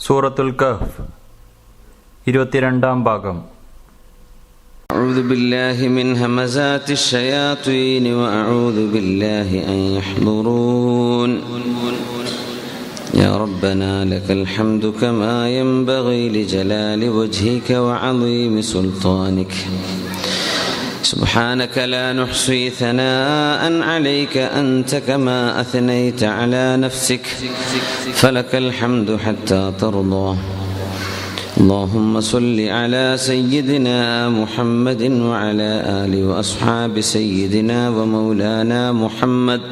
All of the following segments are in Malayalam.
സൂറത്തുൽ കഹ്ഫ് 22-ാം ഭാഗം. أعوذ بالله من همزات الشياطين وأعوذ بالله أن يحضرون يا ربنا لك الحمد كما ينبغي لجلال وجهك وعظيم سلطانك سبحانك لا نحصي ثناء عليك أنت كما أثنيت على نفسك فلك الحمد حتى ترضى اللهم صل على سيدنا محمد وعلى آله وأصحاب سيدنا ومولانا محمد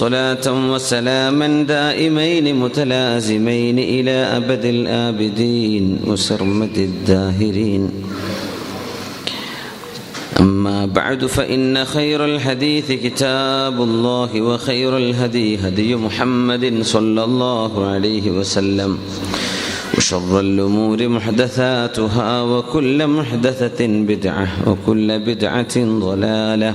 صلاة وسلاما دائمين متلازمين إلى أبد الآبدين وسرمد الداهرين. أما بعد فإن خير الحديث كتاب الله وخير الهدي هدي محمد صلى الله عليه وسلم وشر الأمور محدثاتها وكل محدثة بدعة وكل بدعة ضلالة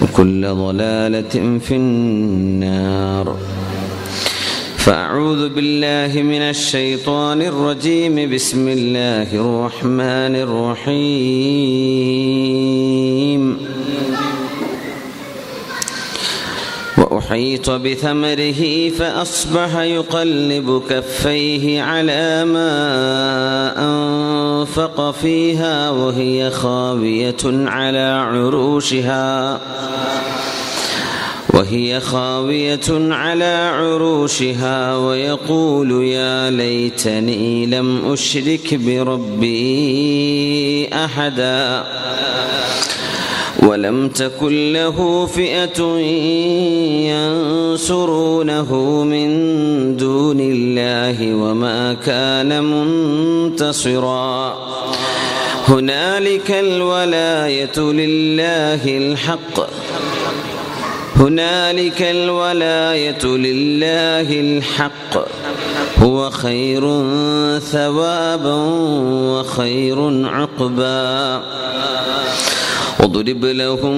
وكل ضلالة في النار. فأعوذ بالله من الشيطان الرجيم. بسم الله الرحمن الرحيم. وأحيط بثمره فأصبح يقلب كفيه على ما أنفق فيها وهي خاوية على عروشها ويقول يا ليتني لم أشرك بربي أحدا ولم تكن له فئة ينصرونه من دون الله وما كان منتصرا هنالك الولاية لله الحق هو خير ثوابا وخير عقبا. واضرب لهم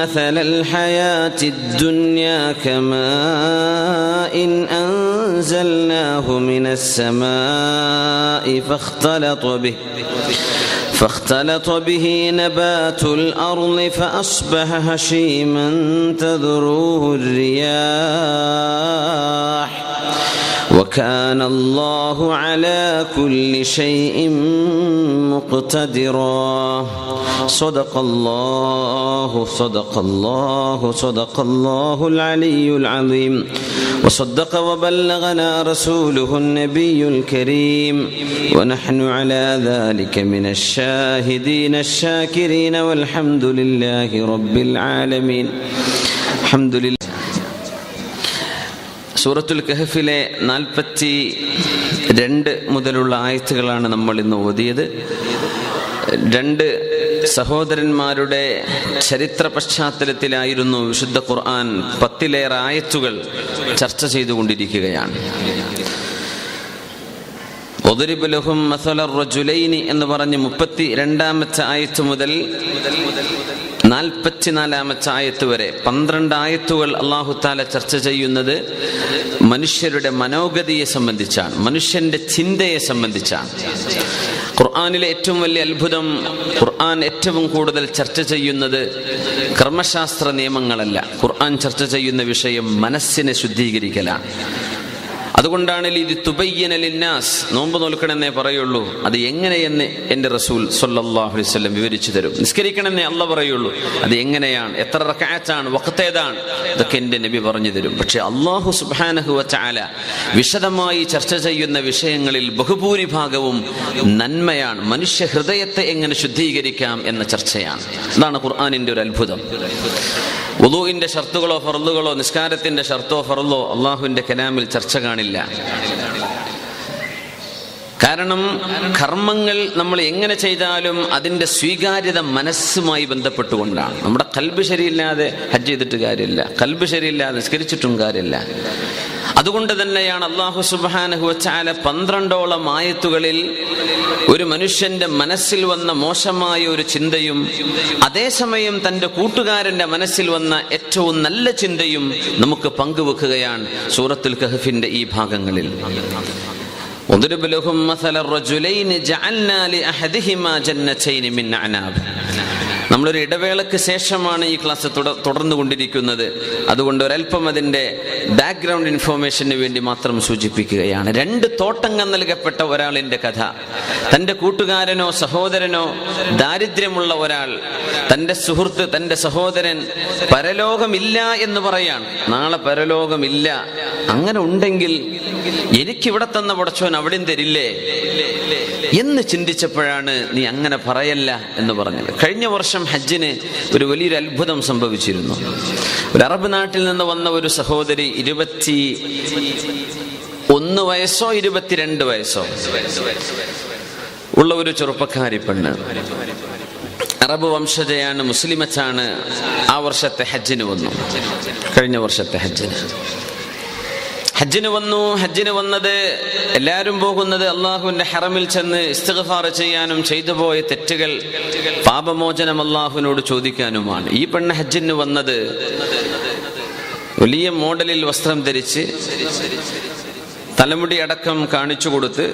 مثل الحياة الدنيا كماء أنزلناه من السماء فاختلط به نبات الأرض فأصبح هشيما تذروه الرياح وكان الله على كل شيء مقتدرا. صدق الله العلي العظيم وصدق وبلغنا رسوله النبي الكريم ونحن على ذلك من الشاهدين الشاكرين والحمد لله رب العالمين. الحمد لله. സൂറത്തുൽ കഹ്ഫിലെ 42 മുതലുള്ള ആയത്തുകളാണ് നമ്മൾ ഇന്ന് ഓതിയത്. 2 സഹോദരന്മാരുടെ ചരിത്ര പശ്ചാത്തലത്തിലായിരുന്നു വിശുദ്ധ ഖുർആൻ 10-ലേറെ ആയത്തുകൾ ചർച്ച ചെയ്തുകൊണ്ടിരിക്കുകയാണ്. ഒദ്രിബ് ലഹും മസലർ റജുലൈനി എന്ന് പറഞ്ഞ് 32-ാമത്തെ ആയത്ത് മുതൽ 44-ാമത്തെ ആയത്ത് വരെ 12 ആയത്തുകൾ അല്ലാഹു തആല ചർച്ച ചെയ്യുന്നത് മനുഷ്യരുടെ മനോഗതിയെ സംബന്ധിച്ചാണ്, മനുഷ്യന്റെ ചിന്തയെ സംബന്ധിച്ചാണ്. ഖുർആനിലെ ഏറ്റവും വലിയ അത്ഭുതം, ഖുർആൻ ഏറ്റവും കൂടുതൽ ചർച്ച ചെയ്യുന്നത് കർമ്മശാസ്ത്ര നിയമങ്ങളല്ല. ഖുർആൻ ചർച്ച ചെയ്യുന്ന വിഷയം മനസ്സിനെ ശുദ്ധീകരിക്കലാണ്. അതുകൊണ്ടാണ് ഇത് തുബയ്യന ലിന്നാസ്, നോമ്പ് നോൽക്കണമെന്നേ പറയുള്ളൂ, അത് എങ്ങനെയെന്ന് എൻ്റെ റസൂൽ സ്വല്ലല്ലാഹു അലൈഹി വസല്ലം വിവരിച്ചു തരും. നിസ്കരിക്കണമെന്നേ അല്ലാഹ് പറയുള്ളൂ, അത് എങ്ങനെയാണ്, എത്ര റക്അത്താണ്, വഖത്ത് ഏതാണ്, ഇതൊക്കെ എൻ്റെ നബി പറഞ്ഞു തരും. പക്ഷെ അല്ലാഹു സുബ്ഹാനഹു വ തആല വിശദമായി ചർച്ച ചെയ്യുന്ന വിഷയങ്ങളിൽ ബഹുഭൂരിഭാഗവും നന്മയാണ്, മനുഷ്യ ഹൃദയത്തെ എങ്ങനെ ശുദ്ധീകരിക്കാം എന്ന ചർച്ചയാണ്. അതാണ് ഖുർആനിൻ്റെ ഒരു അത്ഭുതം. വുളൂഇന്റെ ഷർത്തുകളോ ഫർളുകളോ നിസ്കാരത്തിന്റെ ഷർത്തോ ഫർളോ അല്ലാഹുവിന്റെ കലാമിൽ ചർച്ച കാണില്ല. കാരണം കർമ്മങ്ങൾ നമ്മൾ എങ്ങനെ ചെയ്താലും അതിൻ്റെ സ്വീകാര്യത മനസ്സുമായി ബന്ധപ്പെട്ടുകൊണ്ടാണ്. നമ്മുടെ ഖൽബ് ശരിയില്ലാതെ ഹജ്ജ് ചെയ്തിട്ട് കാര്യമില്ല, ഖൽബ് ശരിയില്ലാതെ നിസ്കരിച്ചിട്ടും കാര്യമില്ല. അതുകൊണ്ട് തന്നെയാണ് അല്ലാഹു സുബ്ഹാനഹു വ തആല 12ഓളം ആയത്തുകളിൽ ഒരു മനുഷ്യന്റെ മനസ്സിൽ വന്ന മോശമായ ഒരു ചിന്തയും അതേസമയം തന്റെ കൂട്ടുകാരന്റെ മനസ്സിൽ വന്ന ഏറ്റവും നല്ല ചിന്തയും നമുക്ക് പങ്കുവെക്കുകയാണ് സൂറത്തുൽ കഹ്ഫിന്റെ ഈ ഭാഗങ്ങളിൽ. وَاضْرِبْ لَهُم مَّثَلَ الرَّجُلَيْنِ جَعَلْنَا لِأَحَدِهِمَا جَنَّتَيْنِ مِنْ أَعْنَابٍ. നമ്മളൊരു ഇടവേളയ്ക്ക് ശേഷമാണ് ഈ ക്ലാസ് തുടർന്നുകൊണ്ടിരിക്കുന്നത്. അതുകൊണ്ട് ഒരല്പം അതിൻ്റെ ബാക്ക്ഗ്രൗണ്ട് ഇൻഫോർമേഷന് വേണ്ടി മാത്രം സൂചിപ്പിക്കുകയാണ്. 2 തോട്ടങ്ങൾ നൽകപ്പെട്ട ഒരാളിൻ്റെ കഥ. തൻ്റെ കൂട്ടുകാരനോ സഹോദരനോ ദാരിദ്ര്യമുള്ള ഒരാൾ, തൻ്റെ സുഹൃത്ത്, തൻ്റെ സഹോദരൻ പരലോകമില്ല എന്ന് പറയാണ്. നാളെ പരലോകമില്ല, അങ്ങനെ ഉണ്ടെങ്കിൽ എനിക്കിവിടെ തന്ന പടച്ചോൻ അവിടെയും തരില്ലേ എന്ന് ചിന്തിച്ചപ്പോഴാണ് നീ അങ്ങനെ പറയല്ല എന്ന് പറഞ്ഞത്. കഴിഞ്ഞ വർഷം ഹജ്ജിന് ഒരു വലിയൊരു അത്ഭുതം സംഭവിച്ചിരുന്നു. ഒരു അറബ് നാട്ടിൽ നിന്ന് വന്ന ഒരു സഹോദരി 21 വയസ്സോ 22 വയസ്സോ ഉള്ള ഒരു ചെറുപ്പക്കാരി പെണ്ണ്, അറബ് വംശജയാണ്, മുസ്ലിമച്ചാണ്. ആ വർഷത്തെ ഹജ്ജിന് വന്നു. കഴിഞ്ഞ വർഷത്തെ ഹജ്ജിന് വന്നത് എല്ലാവരും പോകുന്നത് അള്ളാഹുവിന്റെ ഹറമിൽ ചെന്ന് ഇസ്തിഗ്ഫാർ ചെയ്യാനും ചെയ്തു പോയ തെറ്റുകൾ പാപമോചനം അള്ളാഹുവിനോട് ചോദിക്കാനുമാണ്. ഈ പെണ്ണ് ഹജ്ജിന് വന്നത് വലിയ മോഡലിൽ വസ്ത്രം ധരിച്ച് തലമുടി അടക്കം കാണിച്ചു കൊടുത്ത്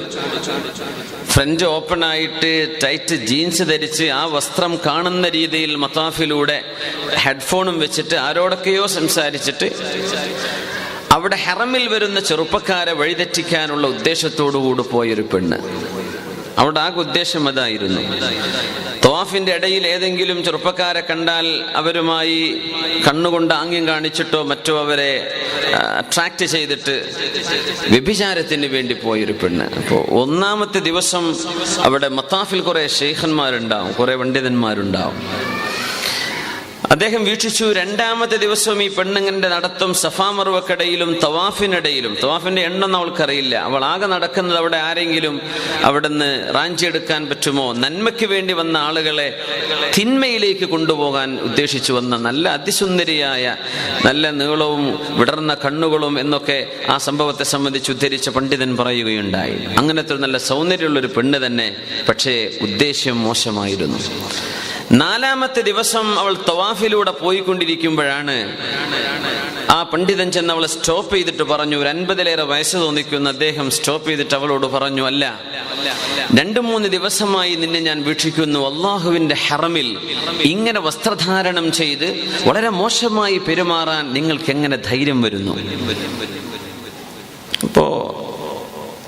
ഫ്രഞ്ച് ഓപ്പൺ ആയിട്ട് ടൈറ്റ് ജീൻസ് ധരിച്ച് ആ വസ്ത്രം കാണുന്ന രീതിയിൽ മത്താഫിലൂടെ ഹെഡ്ഫോണും വെച്ചിട്ട് ആരോടൊക്കെയോ സംസാരിച്ചിട്ട് അവിടെ ഹറമിൽ വരുന്ന ചെറുപ്പക്കാരെ വഴിതെറ്റിക്കാനുള്ള ഉദ്ദേശത്തോടുകൂടി പോയൊരു പെണ്ണ്. അവിടെ ആകെ ഉദ്ദേശം അതായിരുന്നു. തവാഫിന്റെ ഇടയിൽ ഏതെങ്കിലും ചെറുപ്പക്കാരെ കണ്ടാൽ അവരുമായി കണ്ണുകൊണ്ട് ആംഗ്യം കാണിച്ചിട്ടോ മറ്റോ അവരെ അട്രാക്ട് ചെയ്തിട്ട് വ്യഭിചാരത്തിന് വേണ്ടി പോയൊരു പെണ്ണ്. അപ്പോൾ 1ാമത്തെ ദിവസം അവിടെ മത്താഫിൽ കുറെ ശൈഖന്മാരുണ്ടാവും, കുറെ പണ്ഡിതന്മാരുണ്ടാവും. അദ്ദേഹം വീക്ഷിച്ചു. 2ാമത്തെ ദിവസവും ഈ പെണ്ണുങ്ങളുടെ നടത്തം സഫാ മർവക്കടയിലും തവാഫിനിടയിലും. തവാഫിന്റെ എണ്ണൊന്നും അവൾക്കറിയില്ല. അവൾ ആകെ നടക്കുന്നത് അവിടെ ആരെങ്കിലും അവിടെ നിന്ന് റാഞ്ചിയെടുക്കാൻ പറ്റുമോ, നന്മയ്ക്ക് വേണ്ടി വന്ന ആളുകളെ തിന്മയിലേക്ക് കൊണ്ടുപോകാൻ ഉദ്ദേശിച്ചു വന്ന നല്ല അതിസുന്ദരിയായ, നല്ല നീളവും വിടർന്ന കണ്ണുകളും എന്നൊക്കെ ആ സംഭവത്തെ സംബന്ധിച്ച് ഉദ്ധരിച്ച പണ്ഡിതൻ പറയുകയുണ്ടായി. അങ്ങനത്തെ ഒരു നല്ല സൗന്ദര്യമുള്ളൊരു പെണ്ണ് തന്നെ, പക്ഷേ ഉദ്ദേശ്യം മോശമായിരുന്നു. 4ാമത്തെ ദിവസം അവൾ തവാഫിലൂടെ പോയിക്കൊണ്ടിരിക്കുമ്പോഴാണ് ആ പണ്ഡിതൻ ചെന്ന് അവളെ സ്റ്റോപ്പ് ചെയ്തിട്ട് പറഞ്ഞു. ഒരു 50ലേറെ വയസ്സ് തോന്നിക്കുന്ന അദ്ദേഹം സ്റ്റോപ്പ് ചെയ്തിട്ട് അവളോട് പറഞ്ഞു, അല്ല, 2-3 ദിവസമായി നിന്നെ ഞാൻ വീക്ഷിക്കുന്നു. അള്ളാഹുവിന്റെ ഹറമിൽ ഇങ്ങനെ വസ്ത്രധാരണം ചെയ്ത് വളരെ മോശമായി പെരുമാറാൻ നിങ്ങൾക്ക് എങ്ങനെ ധൈര്യം വരുന്നു? അപ്പോ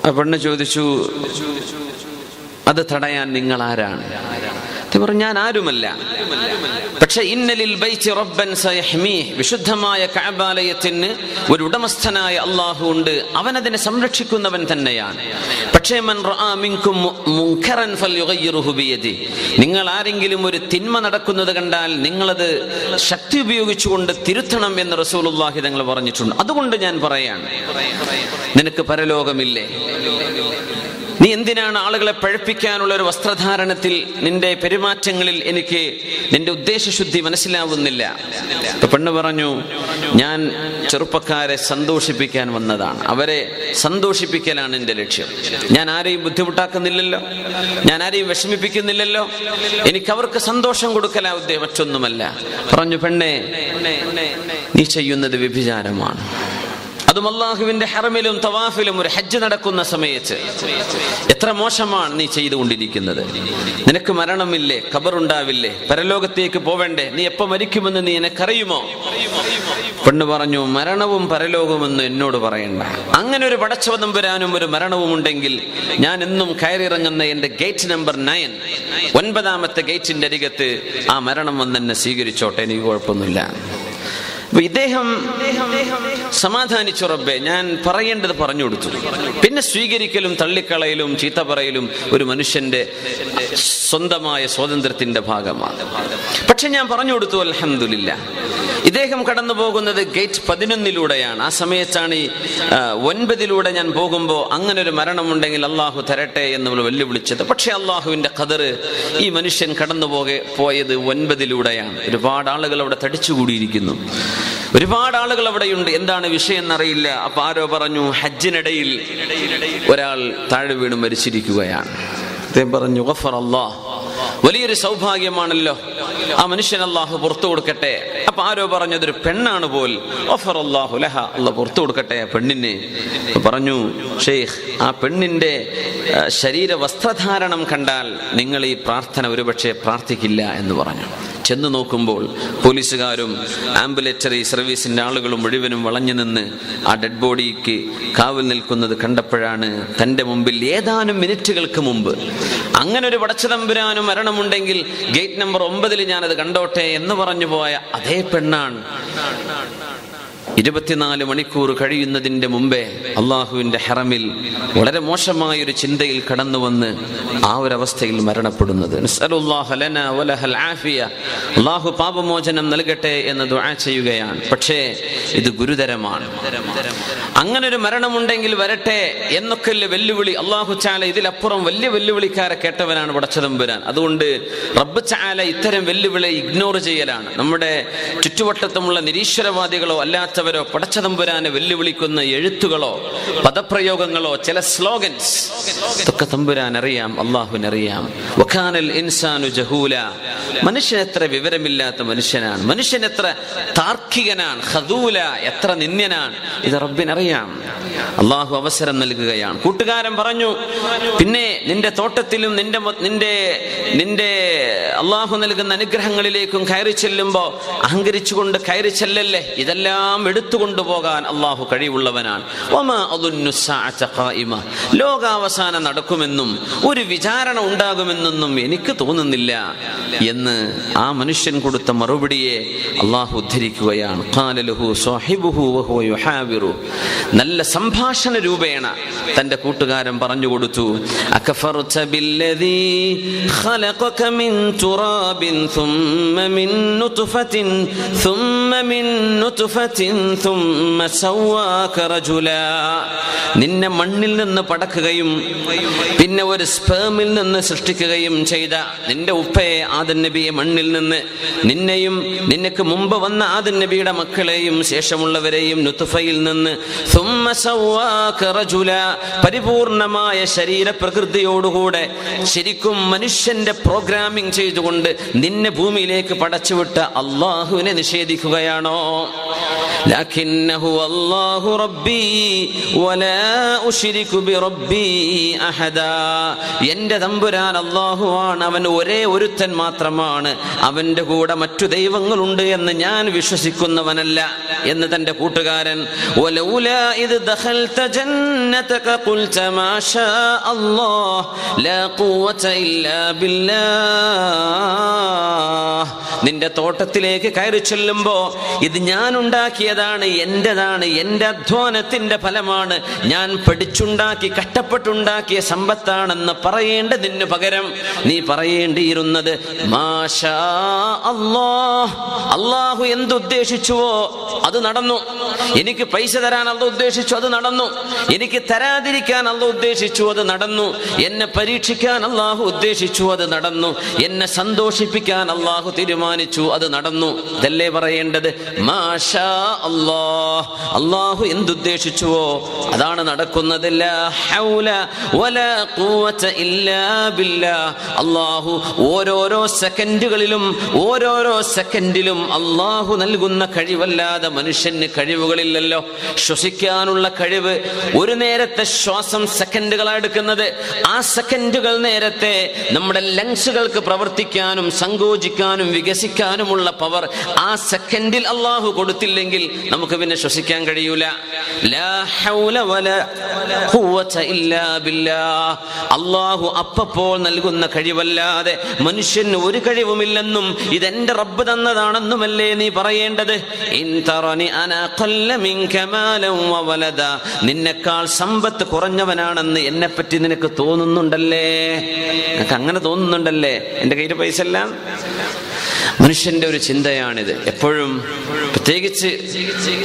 ആ പെണ്ണ് ചോദിച്ചു, അത് തടയാൻ നിങ്ങൾ ആരാണ്? പറഞ്ഞു, ഞാൻ ആരുമല്ല, പക്ഷെ ഇന്നലിൽ ബൈത്തി റബ്ബൻ സയഹ്മീഹ്, വിശുദ്ധമായ കഅബാലയത്തിന് ഒരു ഉടമസ്ഥനായ അല്ലാഹു ഉണ്ട്, അവൻ അതിനെ സംരക്ഷിക്കുന്നവൻ തന്നെയാണ്. പക്ഷേ മൻ റആ മിൻകും മുൻകറൻ ഫൽയുഗയ്യിറുഹു ബിയദി, നിങ്ങൾ ആരെങ്കിലും ഒരു തിന്മ നടക്കുന്നത് കണ്ടാൽ നിങ്ങളത് ശക്തി ഉപയോഗിച്ചുകൊണ്ട് തിരുത്തണം എന്ന് റസൂലുള്ളാഹി തങ്ങൾ പറഞ്ഞിട്ടുണ്ട്. അതുകൊണ്ട് ഞാൻ പറയാണ്, നിനക്ക് പരലോകമില്ലേ? നീ എന്തിനാണ് ആളുകളെ പഴപ്പിക്കാനുള്ള ഒരു വസ്ത്രധാരണത്തിൽ, നിന്റെ പെരുമാറ്റങ്ങളിൽ എനിക്ക് നിന്റെ ഉദ്ദേശശുദ്ധി മനസ്സിലാവുന്നില്ല. പെണ്ണ് പറഞ്ഞു, ഞാൻ ചെറുപ്പക്കാരെ സന്തോഷിപ്പിക്കാൻ വന്നതാണ്, അവരെ സന്തോഷിപ്പിക്കലാണ് എൻ്റെ ലക്ഷ്യം. ഞാൻ ആരെയും ബുദ്ധിമുട്ടാക്കുന്നില്ലല്ലോ, ഞാൻ ആരെയും വിഷമിപ്പിക്കുന്നില്ലല്ലോ, എനിക്ക് അവർക്ക് സന്തോഷം കൊടുക്കലാ ഉദ്ദേശം, മറ്റൊന്നുമല്ല. പറഞ്ഞു, പെണ്ണെ, നീ ചെയ്യുന്നത് വ്യഭിചാരമാണ്. അതും അല്ലാഹുവിന്റെ ഹറമിലും തവാഫിലും ഒരു ഹജ്ജ് നടക്കുന്ന സമയത്ത്. എത്ര മോശമാണ് നീ ചെയ്തുകൊണ്ടിരിക്കുന്നത്. നിനക്ക് മരണമില്ലേ? ഖബറുണ്ടാവില്ലേ? പരലോകത്തേക്ക് പോവേണ്ടേ? നീ എപ്പോ മരിക്കുമെന്ന് നീ എനക്കറിയുമോ? പെണ്ണ് പറഞ്ഞു, മരണവും പരലോകമെന്ന് എന്നോട് പറയണ്ട. അങ്ങനെ ഒരു പടച്ചവതമ്പുരാനും ഒരു മരണവും ഉണ്ടെങ്കിൽ ഞാൻ എന്നും കയറിയിറങ്ങുന്ന എന്റെ ഗേറ്റ് നമ്പർ 9, 9ാമത്തെ ഗേറ്റിന്റെ അരികത്ത് ആ മരണം വന്ന് എന്നെ സ്വീകരിച്ചോട്ടെ, എനിക്ക് കുഴപ്പമൊന്നുമില്ല. ഇദ്ദേഹം സമാധാനിച്ചു, റബ്ബേ, ഞാൻ പറയേണ്ടത് പറഞ്ഞു കൊടുത്തു. പിന്നെ സ്വീകരിക്കലും തള്ളിക്കളയലും ചീത്ത പറയലും ഒരു മനുഷ്യന്റെ സ്വന്തമായ സ്വാതന്ത്ര്യത്തിന്റെ ഭാഗമാണ്. പക്ഷെ ഞാൻ പറഞ്ഞു കൊടുത്തു, അൽഹംദുലില്ലാ. ഇദ്ദേഹം കടന്നു പോകുന്നത് ഗേറ്റ് 11ലൂടെയാണ്. ആ സമയത്താണ് ഈ 9ലൂടെ ഞാൻ പോകുമ്പോൾ അങ്ങനെ ഒരു മരണമുണ്ടെങ്കിൽ അള്ളാഹു തരട്ടെ എന്ന് വെല്ലുവിളിച്ചത്. പക്ഷെ അള്ളാഹുവിന്റെ ഖദർ, ഈ മനുഷ്യൻ കടന്നു പോയത് 9ലൂടെയാണ്. ഒരുപാട് ആളുകൾ അവിടെ തടിച്ചുകൂടിയിരിക്കുന്നു. ഒരുപാട് ആളുകൾ അവിടെയുണ്ട്. എന്താണ് വിഷയം എന്നറിയില്ല. അപ്പൊ ആരോ പറഞ്ഞു, ഹജ്ജിനിടയിൽ ഒരാൾ താഴെ വീണ് മരിച്ചിരിക്കുകയാണ്. അദ്ദേഹം പറഞ്ഞു, ഗഫറല്ലാഹ്, വലിയൊരു സൗഭാഗ്യമാണല്ലോ, ആ മനുഷ്യൻ അല്ലാഹു പുറത്തു കൊടുക്കട്ടെ. അപ്പൊ ആരോ പറഞ്ഞു, അതൊരു പെണ്ണാണ് പോൽ. ഗഫറല്ലാഹു ലഹ, അല്ലാഹു പുറത്തു കൊടുക്കട്ടെ പെണ്ണിന്. പറഞ്ഞു, ഷെയ്ഖ്, ആ പെണ്ണിന്റെ ശരീര വസ്ത്രധാരണം കണ്ടാൽ നിങ്ങൾ ഈ പ്രാർത്ഥന ഒരുപക്ഷെ പ്രാർത്ഥിക്കില്ല എന്ന് പറഞ്ഞു. ചെന്ന് നോക്കുമ്പോൾ പോലീസുകാരും ആംബുലേറ്ററി സർവീസിന്റെ ആളുകളും മുഴുവനും വളഞ്ഞു നിന്ന് ആ ഡെഡ് ബോഡിക്ക് കാവൽ നിൽക്കുന്നത് കണ്ടപ്പോഴാണ് തൻ്റെ മുമ്പിൽ ഏതാനും മിനിറ്റുകൾക്ക് മുമ്പ് അങ്ങനെ ഒരു പടച്ചതമ്പുരാനും മരണമുണ്ടെങ്കിൽ ഗേറ്റ് നമ്പർ 9 ഞാനത് കണ്ടോട്ടെ എന്ന് പറഞ്ഞു പോയ അതേ പെണ്ണാണ് 24 മണിക്കൂർ കഴിയുന്നതിന്റെ മുമ്പേ അള്ളാഹുവിന്റെ ഹറമിൽ വളരെ മോശമായൊരു ചിന്തയിൽ കടന്നു വന്ന് ആ ഒരവസ്ഥയിൽ മരണപ്പെടുന്നത്. അള്ളാഹു പാപമോചനം നൽകട്ടെ എന്ന് ദുആ ചെയ്യുകയാണ്. പക്ഷേ ഇത് ഗുരുതരമാണ്. അങ്ങനെ ഒരു മരണമുണ്ടെങ്കിൽ വരട്ടെ എന്നൊക്കെ വെല്ലുവിളി അള്ളാഹു ചാല ഇതിലപ്പുറം വലിയ വെല്ലുവിളിക്കാരെ കേട്ടവനാണ് പടച്ചതമ്പുരാൻ. അതുകൊണ്ട് റബ്ബ് ചാല ഇത്തരം വെല്ലുവിളി ഇഗ്നോർ ചെയ്യലാണ്. നമ്മുടെ ചുറ്റുവട്ടത്തുമുള്ള നിരീശ്വരവാദികളോ അല്ലാത്തവരോ പടച്ചതമ്പുരാനെ വെല്ലുവിളിക്കുന്ന എഴുത്തുകളോ പദപ്രയോഗങ്ങളോ ചില സ്ലോഗൻസ് ഇതൊക്കെ തമ്പുരാൻ അറിയാം, അള്ളാഹുവിനറിയാം. വകാനൽ ഇൻസാനു ജഹൂല, മനുഷ്യൻ എത്ര വിവരമില്ലാത്ത മനുഷ്യനാണ്, മനുഷ്യൻ എത്ര താർക്കികനാണ്, ഖദൂല എത്ര നിന്ദ്യനാണ്, ഇത് റബ്ബിനറിയാം. അള്ളാഹു അവസരം നൽകുകയാണ്. കൂട്ടുകാരൻ പറഞ്ഞു, പിന്നെ നിന്റെ തോട്ടത്തിലും നിന്റെ അള്ളാഹു നൽകുന്ന അനുഗ്രഹങ്ങളിലേക്കും കയറി ചെല്ലുമ്പോ അഹങ്കരിച്ചുകൊണ്ട് കയറി ചെല്ലല്ലേ, ഇതെല്ലാം എടുത്തുകൊണ്ടുപോകാൻ അള്ളാഹു കഴിവുള്ളവനാണ്. ലോകാവസാനം നടക്കുമെന്നും ഒരു വിചാരണ ഉണ്ടാകുമെന്നൊന്നും എനിക്ക് തോന്നുന്നില്ല എന്ന് ആ മനുഷ്യൻ കൊടുത്ത മറുപടിയെ അള്ളാഹു ഉദ്ധരിക്കുകയാണ്. നല്ല സംഭാഷണ രൂപേണ തന്റെ കൂട്ടുകാരൻ പറഞ്ഞു കൊടുത്തു, അകഫർത ബില്ലദീ ഖലഖക മിൻ തുറാബിൻ സുമ്മ മിൻ നുത്ഫത്തിൻ സുമ്മ മിൻ നുത്ഫത്തിൻ സുമ്മ സവ്വാക റജുലാ. നിന്നെ മണ്ണിൽ നിന്ന് പടക്കുകയും പിന്നെ ഒരു സ്പേമിൽ നിന്ന് സൃഷ്ടിക്കുകയും ചെയ്ത നിന്റെ ഉപ്പയെ ആദം നബിയെ മണ്ണിൽ നിന്ന്, നിന്നെയും നിനക്ക് മുമ്പ് വന്ന ആദം നബിയുടെ മക്കളെയും ശേഷമുള്ളവരെയും നുത്ഫയിൽ നിന്ന് സുമ്മ സവ്വാക റജുലാ, പരിപൂർണമായ ശരീര പ്രകൃതിയോടുകൂടെ ശരിക്കും മനുഷ്യന്റെ പ്രോഗ്രാമിംഗ് ചെയ്തുകൊണ്ട് നിന്നെ ഭൂമിയിലേക്ക് പടച്ചുവിട്ട അള്ളാഹുവിനെ നിഷേധിക്കുകയാണോ? ലകിന്നഹു അല്ലാഹു റബ്ബി വലാ ഉശ്രികു ബിറബ്ബി അഹദാ. എന്റെ തമ്പുരാൻ അല്ലാഹുവാണ്, അവൻ ഒരേ ഒരുത്തൻ മാത്രമാണ്, അവന്റെ കൂടെ മറ്റു ദൈവങ്ങളുണ്ട് എന്ന് ഞാൻ വിശ്വസിക്കുന്നവനല്ല എന്ന് തന്റെ കൂട്ടുകാരൻ. വലൗലാ ഇദ് ദഖൽത ജന്നതക ഖുൽത മാ ഷാ അല്ലാഹ് ലാ ഖുവത ഇല്ലാ ബില്ലാഹ്. നിന്റെ തോട്ടത്തിലേക്ക് കയറി ചെല്ലുമ്പോ ഇത് ഞാൻ ഉണ്ടാക്കിയതാണ്, എന്റേതാണ്, എന്റെ അധ്വാനത്തിന്റെ ഫലമാണ്, ഞാൻ പഠിച്ചുണ്ടാക്കി കഷ്ടപ്പെട്ടുണ്ടാക്കിയ സമ്പത്താണെന്ന് പറയേണ്ടതിന് പകരം നീ പറയേണ്ടിയിരുന്നത് മാഷാ അല്ലാഹ്. അല്ലാഹു എന്തുദ്ദേശിച്ചുവോ അത് നടന്നു. എനിക്ക് പൈസ തരാൻ അല്ലാഹു ഉദ്ദേശിച്ചു, അത് നടന്നു. എനിക്ക് തരാതിരിക്കാൻ അല്ലാഹു ഉദ്ദേശിച്ചു, അത് നടന്നു. എന്നെ പരീക്ഷിക്കാൻ അല്ലാഹു ഉദ്ദേശിച്ചു, അത് നടന്നു. എന്നെ സന്തോഷിപ്പിക്കാൻ അല്ലാഹു തീരുമാനിച്ചു, അത് നടന്നു. ഇതല്ലേ പറയേണ്ടത്? മാഷാ അല്ലാഹ്. അല്ലാഹു എന്തുദ്ദേശിച്ചുവോ അതാണ് നടക്കുന്നത്. ലാ ഹൗല വലാ ഖുവത ഇല്ലാ ബില്ലാഹ്. അല്ലാഹു ഓരോരോ സെക്കൻഡിലും അല്ലാഹു നൽകുന്ന കഴിവല്ലാതെ മനുഷ്യന് കഴിവുകളില്ലല്ലോ. ശ്വസിക്കാനുള്ള കഴിവ്, ഒരു നേരത്തെ ശ്വാസം സെക്കൻഡുകളാണ് എടുക്കുന്നത്. ആ സെക്കൻഡുകൾ നേരത്തെ നമ്മുടെ ലങ്സുകൾക്ക് പ്രവർത്തിക്കാനും സങ്കോചിക്കാനും വികസിക്കാനുമുള്ള പവർ ആ സെക്കൻഡിൽ അല്ലാഹു കൊടുത്തില്ലെങ്കിൽ നമുക്ക് പിന്നെ ശ്വസിക്കാൻ കഴിയൂല. ലാ ഹൗല വലാ ഖുവത ഇല്ലാ ബില്ലാഹ്. അല്ലാഹു അപ്പപ്പോൾ നൽകുന്ന കഴിവല്ലാതെ മനുഷ്യന് ഒരു കഴിവുമില്ലെന്നും ഇതെന്റെ റബ്ബ് തന്നതാണെന്നുമല്ലേ നീ പറയേണ്ടത്? ഇൻ തറനി അനാ ഖല്ല മിൻക മാലൻ വ വലദ. നിന്നെക്കാൾ സമ്പത്ത് കുറഞ്ഞവനാണെന്ന് എന്നെപ്പറ്റി നിനക്ക് തോന്നുന്നുണ്ടല്ലേ? നിനക്ക് അങ്ങനെ തോന്നുന്നുണ്ടല്ലേ? എന്റെ കയ്യിൽ പൈസ ഇല്ല. മനുഷ്യന്റെ ഒരു ചിന്തയാണിത്. എപ്പോഴും പ്രത്യേകിച്ച്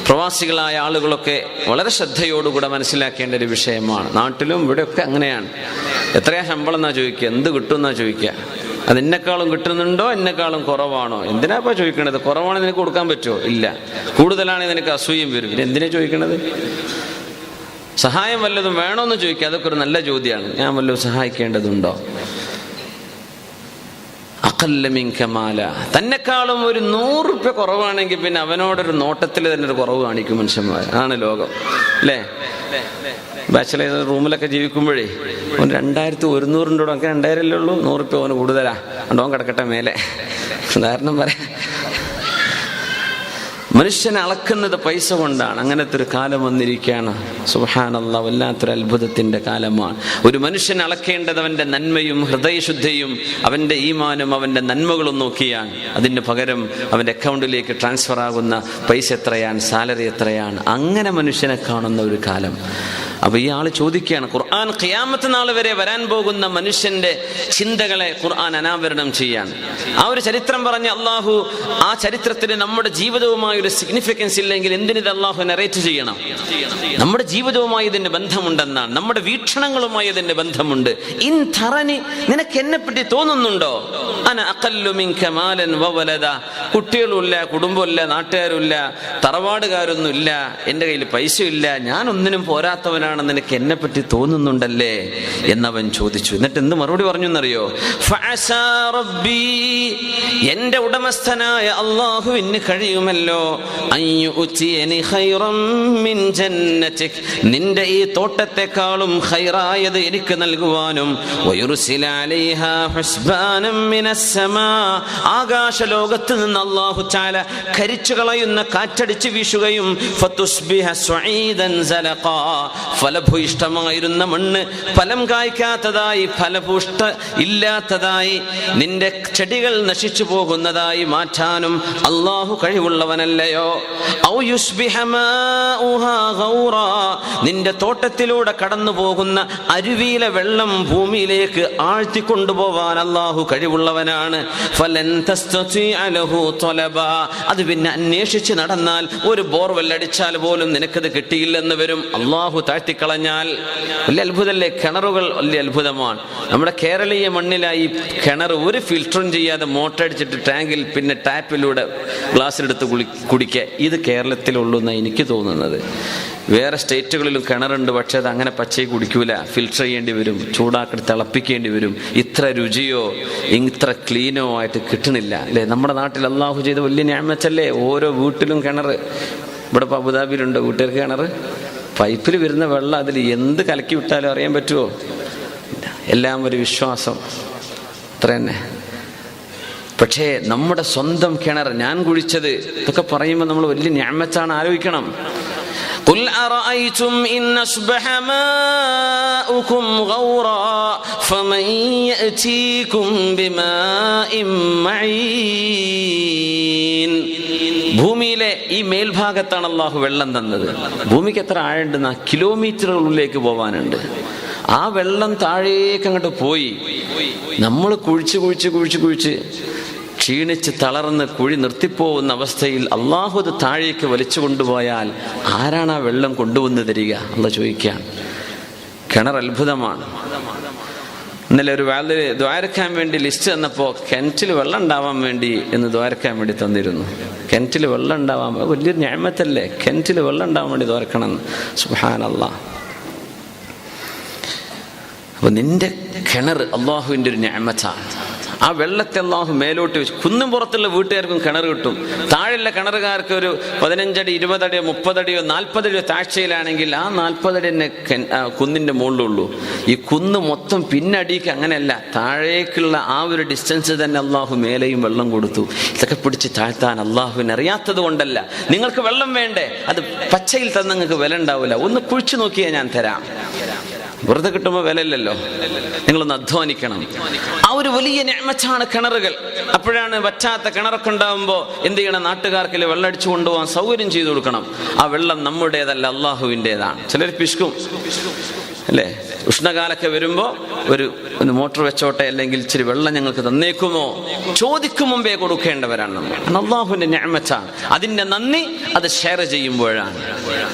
പ്രവാസികളായ ആളുകളൊക്കെ വളരെ ശ്രദ്ധയോടുകൂടെ മനസ്സിലാക്കേണ്ട ഒരു വിഷയമാണ്. നാട്ടിലും ഇവിടെയൊക്കെ അങ്ങനെയാണ്. എത്രയാ ശമ്പളം എന്നാ ചോദിക്കുക, എന്ത് കിട്ടും എന്നാ ചോദിക്കുക. അത് എന്നെക്കാളും കിട്ടുന്നുണ്ടോ, എന്നെക്കാളും കുറവാണോ? എന്തിനാപ്പ ചോദിക്കണത്? കുറവാണെങ്കിൽ നിനക്ക് കൊടുക്കാൻ പറ്റുമോ? ഇല്ല. കൂടുതലാണെങ്കിൽ നിനക്ക് അസൂയം വരും. പിന്നെ എന്തിനാ ചോദിക്കണത്? സഹായം വല്ലതും വേണോന്ന് ചോദിക്കുക, അതൊക്കെ ഒരു നല്ല ചോദ്യമാണ്. ഞാൻ വല്ലതും സഹായിക്കേണ്ടതുണ്ടോ? തന്നെക്കാളും ഒരു 100 രൂപ കുറവാണെങ്കിൽ പിന്നെ അവനോടൊരു നോട്ടത്തിൽ തന്നെ ഒരു കുറവ് കാണിക്കും മനുഷ്യന്മാർ. ആണ് ലോകം, അല്ലേ? ബാച്ചിലർ റൂമിലൊക്കെ ജീവിക്കുമ്പോഴേ 2100 ഒക്കെ 2000 അല്ലേ ഉള്ളൂ, 100 രൂപ അവന് കൂടുതലാ, ഉണ്ടോ കിടക്കട്ടെ മേലെ. ഉദാഹരണം പറയാം. മനുഷ്യനെ അളക്കുന്നത് പൈസ കൊണ്ടാണ്. അങ്ങനത്തെ ഒരു കാലം വന്നിരിക്കുകയാണ്. സുബ്ഹാനല്ലാഹ്, വല്ലാത്തൊരു അത്ഭുതത്തിന്റെ കാലമാണ്. ഒരു മനുഷ്യൻ അളക്കേണ്ടത് അവന്റെ നന്മയും ഹൃദയശുദ്ധിയും അവന്റെ ഈമാനും അവന്റെ നന്മകളും നോക്കിയാണ്. അതിന് പകരം അവന്റെ അക്കൗണ്ടിലേക്ക് ട്രാൻസ്ഫർ ആകുന്ന പൈസ എത്രയാണ്, സാലറി എത്രയാണ്, അങ്ങനെ മനുഷ്യനെ കാണുന്ന ഒരു കാലം. അപ്പൊ ഈ ആള് ചോദിക്കുകയാണ്, ഖുർആൻ ഖിയാമത്ത് നാൾ വരെ വരാൻ പോകുന്ന മനുഷ്യന്റെ ചിന്തകളെ ഖുർആൻ അനാവരണം ചെയ്യാൻ. ആ ഒരു ചരിത്രം പറഞ്ഞ അള്ളാഹു ആ ചരിത്രത്തിന് നമ്മുടെ ജീവിതവുമായി ഒരു സിഗ്നിഫിക്കൻസ് ഇല്ലെങ്കിൽ എന്തിനിത് അള്ളാഹു നറേറ്റ് ചെയ്യണം? നമ്മുടെ ജീവിതവുമായി ഇതിന്റെ ബന്ധമുണ്ടെന്നാണ്, നമ്മുടെ വീക്ഷണങ്ങളുമായി ഇതിന്റെ ബന്ധമുണ്ട്. ഇൻ തറനി, നിനക്ക് എന്നെ പറ്റി തോന്നുന്നുണ്ടോ? അന അഖല്ലു മിൻക മാലൻ വവലദ, കുട്ടികളുമില്ല, കുടുംബമില്ല, നാട്ടുകാരുമില്ല, തറവാടുകാരൊന്നുമില്ല, എൻ്റെ കയ്യിൽ പൈസയില്ല, ഞാൻ ഒന്നിനും പോരാത്തവനാണ്, നിനക്ക് എന്നെ പറ്റി തോന്നുന്നുണ്ടല്ലേ എന്നവൻ ചോദിച്ചു. എന്നിട്ട് എന്ത് മറുപടി പറഞ്ഞു എന്നറിയോ? ഫഅസാ റബ്ബി, എന്റെ ഉടമസ്ഥനായ അല്ലാഹുവിന് കഴിയുമല്ലോ, അയ്യുതിയനി ഖൈറൻ മിൻ ജന്നതിക്, നിന്റെ ഈ തോട്ടത്തെക്കാളും ഖൈറായത് എനിക്ക് നൽകുവാനും, വയുർസില അലൈഹാ ഹുസ്ബാനം മിനസ് സമാ, ആകാശലോകത്ത് നിന്ന് അല്ലാഹു തആല കരിച്ചു കളയുന്ന കാറ്റടിച്ച് വീശുകയും, ഫതുസ്ബിഹ സ്വഈദൻ സലഖാ, ഫലഭൂയിഷ്ടമായിരുന്ന മണ്ണ് ഫലം കായ്ക്കാത്തതായി, ഫലപുഷ്ട ഇല്ലാത്തതായി, നിന്റെ ചെടികൾ നശിച്ചു പോകുന്നതായി മാറ്റാനും അല്ലാഹു കഴിവുള്ളവനല്ലയോ? ഔ യുസ്ബിഹ മാഉഹാ ഗൗറാ, നിന്റെ തോട്ടത്തിലൂടെ കടന്നു പോകുന്ന അരുവിയിലെ വെള്ളം ഭൂമിയിലേക്ക് ആഴ്ത്തിക്കൊണ്ടുപോവാൻ അല്ലാഹു കഴിവുള്ളവനാണ്. ഫലൻ തസ്തതിഅ ലഹു തലബാ, അത് പിന്നെ അന്വേഷിച്ച് നടന്നാൽ ഒരു ബോർവെൽ അടിച്ചാൽ പോലും നിനക്കത് കിട്ടിയില്ലെന്ന് വരും. അല്ലാഹു താഴ്ത്തിക്കളഞ്ഞാൽ. വലിയ അത്ഭുതമല്ലേ? കിണറുകൾ വലിയ അത്ഭുതമാണ്. നമ്മുടെ കേരളീയ മണ്ണിലായി കിണർ ഒരു ഫിൽറ്ററും ചെയ്യാതെ മോട്ടർ അടിച്ചിട്ട് ടാങ്കിൽ പിന്നെ ടാപ്പിലൂടെ ഗ്ലാസ്സിലെടുത്ത് കുടിക്കുക. ഇത് കേരളത്തിലുള്ളൂ എന്നാണ് എനിക്ക് തോന്നുന്നത്. വേറെ സ്റ്റേറ്റുകളിലും കിണറുണ്ട്, പക്ഷെ അത് അങ്ങനെ പച്ചയെ കുടിക്കൂല, ഫിൽറ്റർ ചെയ്യേണ്ടി വരും, ചൂടാക്കി തിളപ്പിക്കേണ്ടി വരും. ഇത്ര രുചിയോ ഇത്ര ക്ലീനോ ആയിട്ട് കിട്ടണില്ല, അല്ലേ? നമ്മുടെ നാട്ടിൽ അല്ലാഹു ചെയ്ത വലിയ നിഅമത്തല്ലേ, ഓരോ വീട്ടിലും കിണർ. ഇവിടെ ഇപ്പോൾ അബുദാബിയിലുണ്ട് വീട്ടുകാർക്ക് കിണർ, പൈപ്പിൽ വരുന്ന വെള്ളം അതിൽ എന്ത് കലക്കി വിട്ടാലും അറിയാൻ പറ്റുമോ? എല്ലാം ഒരു വിശ്വാസം, അത്ര തന്നെ. പക്ഷേ നമ്മുടെ സ്വന്തം കിണർ, ഞാൻ കുഴിച്ചത്, ഇതൊക്കെ പറയുമ്പോൾ നമ്മൾ വലിയ നിഅമത്താണ് ആലോചിക്കണം. ഖുൽ അറഅയ്തും ഇൻ അസ്ബഹ മാഉകും ഗൗറാ ഫമൻ യഅതീകും ബിമാഇൻ മഈൻ. ഭൂമിയിലെ ഈ മേൽഭാഗത്താണ് അല്ലാഹു വെള്ളം തന്നത്. ഭൂമിക്ക് എത്ര ആഴമുണ്ടെന്നാ? കിലോമീറ്ററുകളിലേക്ക് പോവാനുണ്ട്. ആ വെള്ളം താഴേക്ക് അങ്ങോട്ട് പോയി നമ്മൾ കുഴിച്ച് ക്ഷീണിച്ച് തളർന്ന് കുഴി നിർത്തിപ്പോകുന്ന അവസ്ഥയിൽ അല്ലാഹു അത് താഴേക്ക് വലിച്ചു കൊണ്ടുപോയാൽ ആരാണ് ആ വെള്ളം കൊണ്ടുവന്ന് തരിക? അല്ലാഹു ചോദിക്കുകയാണ്. കിണർ അത്ഭുതമാണ്. ഇന്നലെ ഒരു വാലിൽ ദ്വാരക്കാൻ വേണ്ടി ലിസ്റ്റ് തന്നപ്പോൾ കിണറ്റിൽ വെള്ളം ഉണ്ടാവാൻ വേണ്ടി എന്ന് ദ്വാരക്കാൻ വേണ്ടി തന്നിരുന്നു. കിണറ്റിൽ വെള്ളം ഉണ്ടാവാൻ വലിയൊരു നിഅമത്തല്ലേ, കിണറ്റിൽ വെള്ളം ഉണ്ടാവാൻ വേണ്ടി ദ്വാരക്കണം. സുബ്ഹാനല്ലാഹ്. അപ്പൊ നിന്റെ കിണർ അള്ളാഹുവിൻ്റെ ഒരു നിഅമത്താണ്. ആ വെള്ളത്തെ അള്ളാഹു മേലോട്ട് വെച്ച്, കുന്നും പുറത്തുള്ള വീട്ടുകാർക്കും കിണർ കിട്ടും. താഴെയുള്ള കിണറുകാർക്ക് ഒരു 15 അടി 20 അടിയോ 30 അടിയോ 40 അടിയോ താഴ്ചയിലാണെങ്കിൽ ആ 40 അടി തന്നെ കുന്നിൻ്റെ മുകളിലുള്ളൂ. ഈ കുന്ന് മൊത്തം പിന്നടിക്ക് അങ്ങനെയല്ല, താഴേക്കുള്ള ആ ഒരു ഡിസ്റ്റൻസ് തന്നെ അള്ളാഹു മേലെയും വെള്ളം കൊടുത്തു. ഇതൊക്കെ പിടിച്ച് താഴ്ത്താൻ അള്ളാഹുവിനെ അറിയാത്തത് കൊണ്ടല്ല. നിങ്ങൾക്ക് വെള്ളം വേണ്ടേ? അത് പച്ചയിൽ തന്നെ നിങ്ങൾക്ക് വില ഉണ്ടാവില്ല. ഒന്ന് കുഴിച്ചു നോക്കിയാൽ ഞാൻ തരാം. വെറുതെ കിട്ടുമ്പോൾ വിലയില്ലല്ലോ, നിങ്ങളൊന്ന് അധ്വാനിക്കണം. ആ ഒരു വലിയ നിഅമത്താണ് കിണറുകൾ. അപ്പോഴാണ് വറ്റാത്ത കിണറൊക്കെ ഉണ്ടാകുമ്പോൾ എന്ത് ചെയ്യണം? നാട്ടുകാർക്ക് വെള്ളമടിച്ചു കൊണ്ടുപോകാൻ സൗകര്യം ചെയ്തു കൊടുക്കണം. ആ വെള്ളം നമ്മുടേതല്ല, അള്ളാഹുവിൻ്റെതാണ്. ചിലർ പിശുക്കും, അല്ലേ? ഉഷ്ണകാലൊക്കെ വരുമ്പോൾ ഒരു മോട്ടോർ വെച്ചോട്ടെ, അല്ലെങ്കിൽ ഇച്ചിരി വെള്ളം ഞങ്ങൾക്ക് തന്നേക്കുമോ ചോദിക്കും മുമ്പേ കൊടുക്കേണ്ടവരാണ് നമ്മൾ. അള്ളാഹുവിൻ്റെ നിഅമത്താണ്. അതിൻ്റെ നന്ദി അത് ഷെയർ ചെയ്യുമ്പോഴാണ്.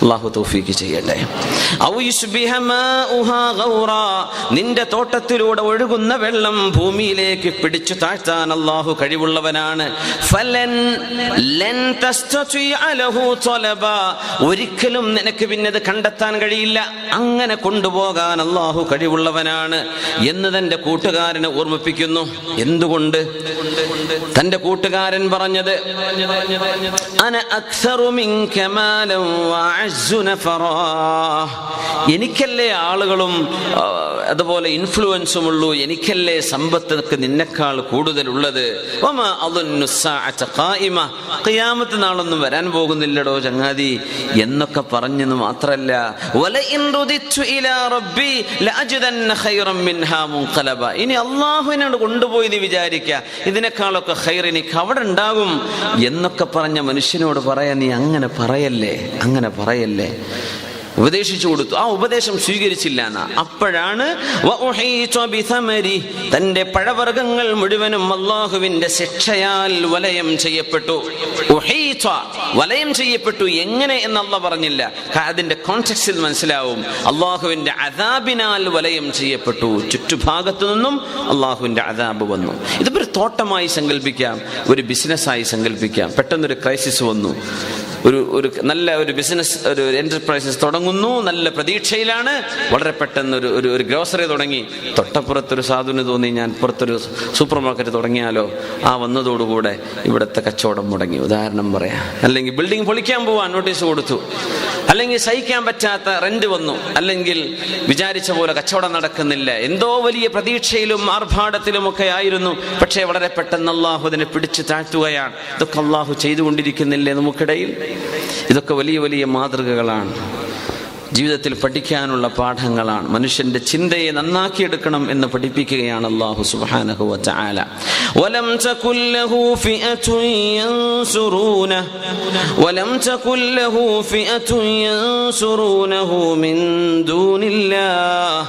അല്ലാഹു തൗഫീഖ് ചെയ്യട്ടെ. ഔ യുസ്ബിഹ മാഉഹാ ഗൗറാ, നിന്റെ തോട്ടത്തിലൂടെ ഒഴുകുന്ന വെള്ളം ഭൂമിയിലേക്ക് പിടിച്ചു താഴ്ത്താൻ അല്ലാഹു കഴിവുള്ളവനാണ്. ഫലൻ ലൻ തസ്തതിഅ ലഹു തലബാ, ഒരിക്കലും നിനക്ക് പിന്നെ അത് കണ്ടെത്താൻ കഴിയില്ല. അങ്ങനെ കൊണ്ടുപോകാൻ അല്ലാഹു കഴിവുള്ളവനാണ് എന്ന് തന്റെ കൂട്ടുകാരനെ ഓർമ്മിപ്പിക്കുന്നു. എന്തുകൊണ്ട്? തന്റെ കൂട്ടുകാരൻ പറഞ്ഞത് അന അക്സറു മിൻക മാലൻ വഅസ്സു നഫറാ, എനിക്കല്ലേ ആളുകളും അതുപോലെ ഇൻഫ്ലുവൻസും ഉള്ളൂ, എനിക്കല്ലേ സമ്പത്തൊക്കെ നിന്നെക്കാൾ കൂടുതലുള്ളത്. വമാ അദുന്നു സ്സാഅത ഖായിമ, ഖിയാമത്ത് നാളൊന്നും വരാൻ പോകുന്നില്ലടോ ചങ്ങാതി എന്നൊക്കെ പറഞ്ഞെന്ന് മാത്രല്ല, വലഇൻ റുദിതു ഇലാ റബ്ബി ലഅജിദന്ന ഖൈറൻ മിൻഹാ മുൻഖലബ, ഇനി അല്ലാഹുവിനോട് കൊണ്ടുപോയി നീ വിചാരിക്കുക ഇതിനേക്കാളൊക്കെ ഖൈർ എനിക്ക് അവിടെ ഉണ്ടാകും എന്നൊക്കെ പറഞ്ഞ മനുഷ്യനോട് പറയാ നീ അങ്ങനെ പറയല്ലേ ഉപദേശിച്ചു കൊടുത്തു. ആ ഉപദേശം സ്വീകരിച്ചില്ല എന്നാ. അപ്പോഴാണ് തന്റെ പഴവർഗ്ഗങ്ങൾ മുഴുവനും അല്ലാഹുവിന്റെ ശിക്ഷയാൽ വലയം ചെയ്യപ്പെട്ടു. വലയം ചെയ്യപ്പെട്ടു എങ്ങനെ എന്ന് അല്ലാഹു പറഞ്ഞില്ല. അതിന്റെ കോൺടെക്സ്റ്റിൽ മനസ്സിലാവും. അല്ലാഹുവിന്റെ അദാബിനാൽ വലയം ചെയ്യപ്പെട്ടു. ചുറ്റുഭാഗത്തു നിന്നും അല്ലാഹുവിന്റെ അദാബ് വന്നു. ഇതിപ്പോ ഒരു തോട്ടമായി സങ്കല്പിക്കാം, ഒരു ബിസിനസ്സായി സങ്കല്പിക്കാം. പെട്ടെന്നൊരു ക്രൈസിസ് വന്നു. ഒരു നല്ല ഒരു ബിസിനസ്, ഒരു എന്റർപ്രൈസസ് തുടങ്ങുന്നു, നല്ല പ്രതീക്ഷയിലാണ്. വളരെ പെട്ടെന്ന് ഒരു ഗ്രോസറി തുടങ്ങി. തൊട്ടപ്പുറത്തൊരു സാധുവിന് തോന്നി ഞാൻ പുറത്തൊരു സൂപ്പർ മാർക്കറ്റ് തുടങ്ങിയാലോ. ആ വന്നതോടുകൂടെ ഇവിടുത്തെ കച്ചവടം മുടങ്ങി, ഉദാഹരണം പറയാം. അല്ലെങ്കിൽ ബിൽഡിംഗ് പൊളിക്കാൻ പോവാൻ നോട്ടീസ് കൊടുത്തു, അല്ലെങ്കിൽ സഹിക്കാൻ പറ്റാത്ത റെന്റ് വന്നു, അല്ലെങ്കിൽ വിചാരിച്ച പോലെ കച്ചവടം നടക്കുന്നില്ല. എന്തോ വലിയ പ്രതീക്ഷയിലും ആർഭാടത്തിലും ഒക്കെ ആയിരുന്നു. പക്ഷേ വളരെ പെട്ടെന്ന് അല്ലാഹു അതിനെ പിടിച്ചു താഴ്ത്തുകയാണ്. ഇതൊക്കെ അല്ലാഹു ചെയ്തുകൊണ്ടിരിക്കുന്നില്ലേ നമുക്കിടയിൽ? ഇതൊക്കെ വലിയ വലിയ മാതൃകകളാണ്, ജീവിതത്തിൽ പഠിക്കാനുള്ള പാഠങ്ങളാണ്. മനുഷ്യന്റെ ചിന്തയെ നന്നാക്കിയെടുക്കണം എന്ന് പഠിപ്പിക്കുകയാണ് അല്ലാഹു സുബ്ഹാനഹു വ തആല. വലം തകുൽ ലഹു ഫിഅതുൻ യൻസുറൂനഹു മിൻ ദൂനില്ലാഹ്